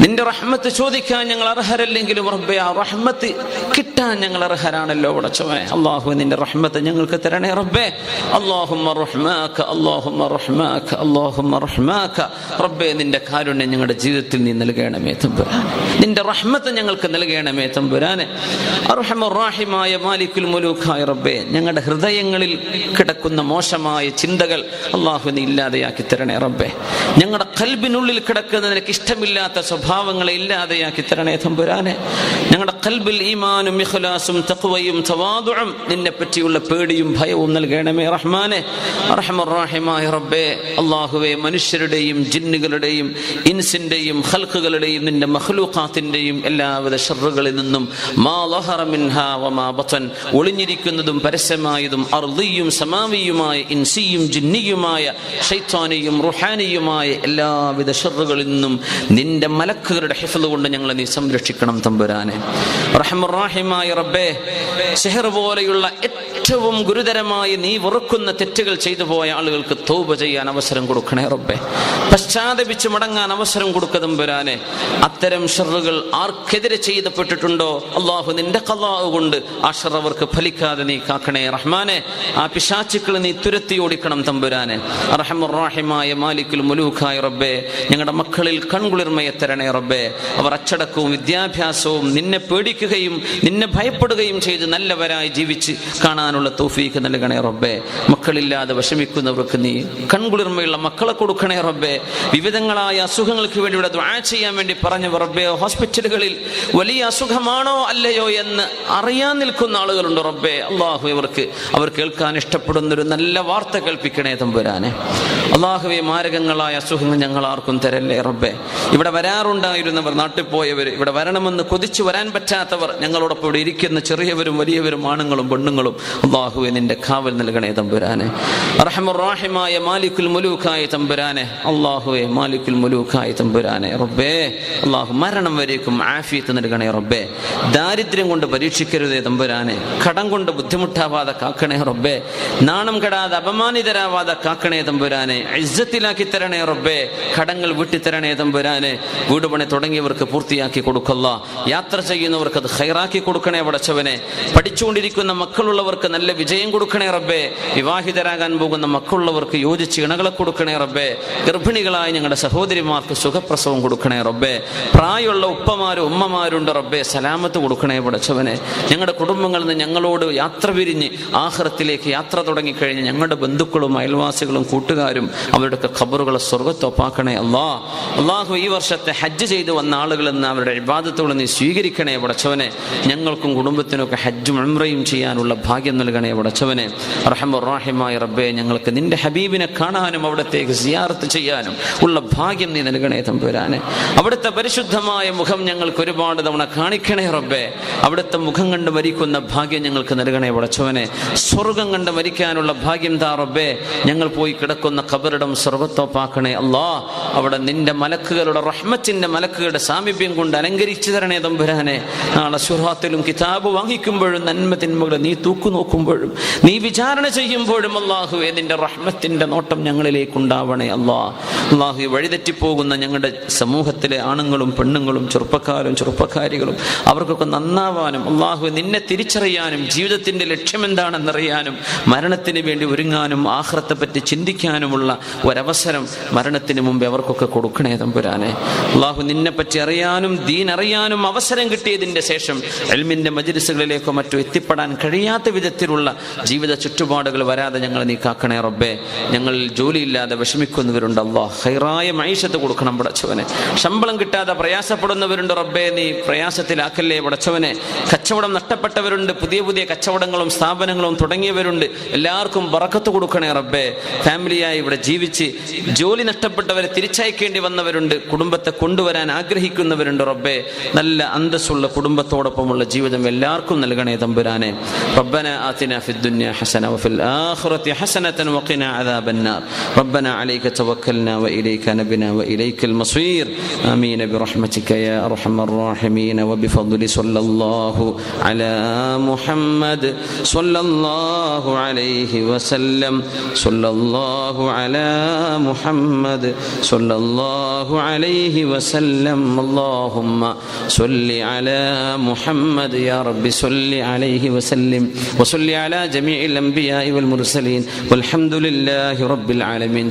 നിന്റെ റഹ്മത്ത് ചോദിക്കാൻ ഞങ്ങൾ അർഹരല്ലെങ്കിലും റബ്ബേ ആ റഹ്മത്ത് കിട്ടാൻ ഞങ്ങൾ അർഹരാണല്ലോ പടച്ചവനെ. അല്ലാഹു നിന്റെ റഹ്മത്ത് ഞങ്ങൾക്ക് തരണേ റബ്ബേ. അല്ലാഹുമ്മ റഹ്മാക അല്ലാഹുമ്മ റഹ്മാക അല്ലാഹുമ്മ റഹ്മാക. റബ്ബേ നിന്റെ കാരുണ്യം ഞങ്ങളുടെ ജീവിതത്തിൽ നീ നൽകണമേ തമ്പുരാനെ. നിന്റെ റഹ്മത്ത് ഞങ്ങൾക്ക് നൽകണമേ തമ്പുരാനെ. അർഹമർ റഹീമായ മാലിക്കുൽ മുലൂക്കായ റബ്ബേ ഞങ്ങളുടെ ഹൃദയങ്ങളിൽ കിടക്കുന്ന മോശമായ ചിന്തകൾ അല്ലാഹു നീ ഇല്ലാതെയാക്കി തരണേ റബ്ബേ. ഞങ്ങളുടെ ഖൽബിനുള്ളിൽ കിടക്കുന്ന നിനക്ക് ഇഷ്ടമില്ലാത്ത സ്വഭാവങ്ങളെ ഇല്ലാതെയാക്കി തരണേ തമ്പുരാനെ. ഞങ്ങളുടെ ഖൽബിൽ ഈമാനും ഇഖ്ലാസും തഖ്വയും തവാദുഉം നിന്നെ പറ്റിയുള്ള പേടിയും ഭയവും നൽകണമേ റഹ്മാനെ. അർഹമർ റഹീമായ റബ്ബേ അല്ലാഹുവേ മനുഷ്യരുടെയും ജിന്നുകളുടെയും ഇൻസിന്റെയും ഖൽഖുകളുടെയും നിന്റെ മഖ്ലൂഖാത്തിന്റെയും എല്ലാവിധ ശർറുകളിൽ നിന്നും മാ ലഹറ മിൻഹാ വമാ ബതൻ ഒളിഞ്ഞിരിക്കുന്നതും പരസ്യമായതും അർദിയും സമാവിയുമായ ഇൻസിയും ജിന്നിയുമായ ശൈത്താനിയും റുഹാനിയുമായ എല്ലാവിധ ശർറുകളിൽ നിന്നും നിന്റെ മലക്കുകളുടെ ഹിഫ്ള് കൊണ്ട് ഞങ്ങളെ നീ സംരക്ഷിക്കണം തമ്പുരാനെ. റഹ്മർ റഹീമായ റബ്ബേ സിഹർ പോലെയുള്ള ഏറ്റവും ഗുരുതരമായി നീ വെറുക്കുന്ന തെറ്റുകൾ ചെയ്തു പോയ ആളുകൾക്ക് തൗബ ചെയ്യാൻ അവസരം കൊടുക്കണേ റബ്ബേ. പശ്ചാത്തപിച്ച് മടങ്ങാൻ അവസരം കൊടുക്ക തമ്പുരാനെ. അത്തരം ഷർറുകൾ ആർക്കെതിരെ ചെയ്യപ്പെട്ടിട്ടുണ്ടോ അല്ലാഹു നിന്റെ ഖളാഅ് കൊണ്ട് ആ ഷർ അവർക്ക് ഫലിക്കാതെ നീ കാക്കണേ റഹ്മാനെ. ആ പിശാചുക്കളെ നീ തുരത്തി ഓടിക്കണം തമ്പുരാനെ. അർഹമർ റഹീമായ മാലിക്കുൽ മുലൂക്കായ റബ്ബേ ഞങ്ങളുടെ മക്കളിൽ കൺകുളിർമയെ തരണേ റബ്ബേ. അവർ അച്ചടക്കവും വിദ്യാഭ്യാസവും നിന്നെ പേടിക്കുകയും നിന്നെ ഭയപ്പെടുകയും ചെയ്ത് നല്ലവരായി ജീവിച്ച് കാണാനുള്ള തൗഫീഖ് നൽകണേ റബ്ബേ. മക്കളില്ലാതെ വിഷമിക്കുന്നവർക്ക് നീ കൺകുളിർമയുള്ള മക്കളെ കൊടുക്കണേ റബ്ബേ. വിവിധങ്ങളായ അസുഖങ്ങൾക്ക് വേണ്ടി ഇവിടെ ദുആ ചെയ്യാൻ വേണ്ടി പറഞ്ഞു റബ്ബേ. ഹോസ്പിറ്റലുകളിൽ വലിയ അസുഖമാണോ അല്ലയോ എന്ന് അറിയാൻ നിൽക്കുന്ന ആളുകളുണ്ട് റബ്ബേ. അല്ലാഹു അവർ കേൾക്കാൻ ഇഷ്ടപ്പെടുന്നൊരു നല്ല വാർത്ത കേൾപ്പിക്കണേ തമ്പുരാനെ. അല്ലാഹുവേ മാരകങ്ങളായ അസുഖങ്ങൾ ഞങ്ങൾ ആർക്കും തരല്ലേ റബ്ബേ. ഇവിടെ വരാറുണ്ടായിരുന്നവർ, നാട്ടിൽ പോയവർ, ഇവിടെ വരണമെന്ന് കൊതിച്ചു വരാൻ പറ്റാത്തവർ, ഞങ്ങളോടൊപ്പം ഇവിടെ ഇരിക്കുന്ന ചെറിയവരും വലിയവരും ആണുങ്ങളും പെണ്ണുങ്ങളും അല്ലാഹുവേ നിന്റെ കാവൽ നൽകണേ തമ്പുരാനെ. അർഹമർ റഹീമായ മാലിക്കുൽ മുലൂക്കായ തമ്പുരാനെ, അല്ലാഹുവേ മാലിക്കുൽ മുലൂക്കായ തമ്പുരാനെ, റബ്ബേ അല്ലാഹു മരണം വരേക്കും ആഫിയത്ത് നൽകണേ റബ്ബേ. ദാരിദ്ര്യം കൊണ്ട് പരീക്ഷിക്കരുതേ തമ്പുരാനെ. കടം കൊണ്ട് ബുദ്ധിമുട്ടാവാതെ കാക്കണേ റബ്ബേ. നാണം കെടാതെ അപമാനിതരാവാതെ കാക്കണേ തമ്പുരാനെ. ഇസ്സത്തിലാക്കി തരണേ റബ്ബേ. കടങ്ങൾ വിട്ടിത്തരണേ തമ്പുരാനെ. വീട് പണി തുടങ്ങിയവർക്ക് പൂർത്തിയാക്കി കൊടുക്കല്ല. യാത്ര ചെയ്യുന്നവർക്ക് അത് ഖൈറാക്കി കൊടുക്കണേ പടച്ചവനെ. പഠിച്ചുകൊണ്ടിരിക്കുന്ന മക്കളുള്ളവർക്ക് നല്ല വിജയം കൊടുക്കണേ റബ്ബേ. വിവാഹിതരാകാൻ പോകുന്ന മക്കളുള്ളവർക്ക് യോജിച്ച് ഇണകളെ കൊടുക്കണേ റബ്ബേ. ഗർഭിണികളായ ഞങ്ങളുടെ സഹോദരിമാർക്ക് സുഖപ്രസവം കൊടുക്കണേ റബ്ബേ. പ്രായമുള്ള ഉപ്പമാരും ഉമ്മമാരുണ്ട് റബ്ബേ, സലാമത്ത് കൊടുക്കണേ പടച്ചവനെ. ഞങ്ങളുടെ കുടുംബങ്ങളിൽ നിന്ന് ഞങ്ങളോട് യാത്ര പിരിഞ്ഞ് ആഖിറത്തിലേക്ക് യാത്ര തുടങ്ങിക്കഴിഞ്ഞ് ഞങ്ങളുടെ ബന്ധുക്കളും അയൽവാസികളും കൂട്ടുകാരും അവരുടെയൊക്കെ ഖബറുകളെ സ്വർഗ്ഗത്തൊപ്പാക്കണേ അല്ലാഹു. ഈ വർഷത്തെ ഹജ്ജ് ചെയ്ത് വന്ന ആളുകളിൽ നിന്ന് അവരുടെ ഇബാദത്തുകൾ നീ സ്വീകരിക്കണേ പടച്ചവനെ. ഞങ്ങൾക്കും കുടുംബത്തിനൊക്കെ ഹജ്ജും ഉംറയും ചെയ്യാനുള്ള ഭാഗ്യം നൽകണേ പടച്ചവനെ. റഹ്മർ റഹീമായ റബ്ബേ, ഞങ്ങൾക്ക് നിന്റെ ഹബീബിനെ കാണാനും അവിടത്തേക്ക് സിയാറത്ത് ചെയ്യാനും ഉള്ള ഭാഗ്യം നീ നൽകണേ തമ്പുരാനെ. അവിടുത്തെ പരിശുദ്ധമായ മുഖം ഞങ്ങൾക്ക് ഒരുപാട് തവണ കാണിക്കണേ റബ്ബേ. അവിടുത്തെ മുഖം കണ്ട് മരിക്കുന്ന ഭാഗ്യം ഞങ്ങൾക്ക് നൽകണേ പടച്ചവനെ. സ്വർഗം കണ്ട് മരിക്കാനുള്ള ഭാഗ്യം താ റബ്ബേ. ഞങ്ങൾ പോയി കിടക്കുന്ന ഖബറിടം സ്വർഗ്ഗത്തോപ്പാക്കണേ അല്ലാ. അവിടെ നിന്റെ മലക്കുകളുടെ റഹ്മത്തിന്റെ മലക്കുകളുടെ സാമീപ്യം കൊണ്ട് അലങ്കരിച്ചു തരണേ തമ്പുരാനെ. നാളെ സിറാത്തിലും കിതാബ് വാങ്ങിക്കുമ്പോഴും നന്മ തിന്മകളെ നീ തൂക്കു നോക്കുമ്പോഴും നീ വിചാരണ ചെയ്യുമ്പോഴും അല്ലാഹുവേ നിന്റെ റഹ്മത്തിന്റെ നോട്ടം ഞങ്ങളിലേക്കുണ്ടാവണേ അല്ലാഹു. വഴിതെറ്റിപ്പോകുന്ന ഞങ്ങളുടെ സമൂഹത്തിലെ ആണുങ്ങളും പെണ്ണുങ്ങളും ചെറുപ്പക്കാരികളും അവർക്കൊക്കെ നന്നാവാനും അല്ലാഹു നിന്നെ തിരിച്ചറിയാനും ജീവിതത്തിന്റെ ലക്ഷ്യമെന്താണെന്നറിയാനും മരണത്തിന് വേണ്ടി ഒരുങ്ങാനും ആഖിറത്തെ പറ്റി ചിന്തിക്കാനുമുള്ള ഒരവസരം മരണത്തിന് മുമ്പേ അവർക്കൊക്കെ കൊടുക്കണേ തമ്പുരാനെ. അല്ലാഹു നിന്നെ പറ്റി അറിയാനും ദീൻ അറിയാനും അവസരം കിട്ടിയതിന്റെ ശേഷം ഇൽമിന്റെ മജ്ലിസുകളിലേക്കോ മറ്റോ എത്തിപ്പെടാൻ കഴിയാത്ത വിധത്തിലുള്ള ജീവിത ചുറ്റുപാടുകൾ വരാതെ ഞങ്ങൾ നീ കാക്കണേ റബ്ബേ. ഞങ്ങൾ ജോലിയില്ലാതെ വിഷമിക്കുന്നവരുണ്ട് അല്ലാഹ്, ഖൈറായ മഈശത്ത് കൊടുക്കണം പടച്ചവനെ. ശമ്പളം കിട്ടാതെ പ്രയാസപ്പെടുന്നവരുണ്ട് റബ്ബേ, നീ പ്രയാസത്തിലാക്കല്ലേ പടച്ചവനെ. കച്ചവടം നഷ്ടപ്പെട്ടവരുണ്ട്, പുതിയ കച്ചവടങ്ങളും സ്ഥാപനങ്ങളും തുടങ്ങിയവരുണ്ട്. എല്ലാവർക്കും ബറക്കത്ത് കൊടുക്കണേ റബ്ബേ. ഫാമിലിയായി ഇവിടെ ജീവിച്ച് ജോലി നഷ്ടപ്പെട്ടവരെ തിരിച്ചയക്കേണ്ടി വന്നവരുണ്ട്, കുടുംബത്തെ കൊണ്ടുവരാൻ ആഗ്രഹിക്കുന്നവരുണ്ട് റബ്ബേ. നല്ല അന്തസ്സുള്ള കുടുംബത്തോടൊപ്പമുള്ള ജീവിതം എല്ലാവർക്കും നൽകണേ തമ്പുരാനെ. റബ്ബനാ ആതിനാ ഫിദ്ദുനിയ ഹസന വഫിൽ ആഖിറതി ഹസനതൻ വഖിനാ അദാബന്നാർ. റബ്ബനാ അലൈക തവക്കൽനാ വഇലൈക നബിനാ വഇലൈക്കൽ മസീർ. ആമീൻ ബിറഹ്മതിക യാ അർഹമർ റഹീമീൻ വബിഫദ്ലി സ്വല്ലല്ലാഹു അലാ മുഹമ്മദ് സ്വല്ലല്ലാഹു അലൈഹി വസല്ലം. സ്വല്ലല്ലാഹു അലാ മുഹമ്മദ് സ്വല്ലല്ലാഹു അലൈഹി വസല്ലം. അല്ലാഹുമ്മ സ്വല്ലി അലാ മുഹമ്മദ് യാ റബ്ബി സ്വല്ലി അലൈഹി വസല്ലം വസല്ലി അലാ ജമീഇൽ അംബിയാഇ വൽ മുർസലീൻ വൽഹംദുലില്ലാഹി റബ്ബിൽ ആലമീൻ.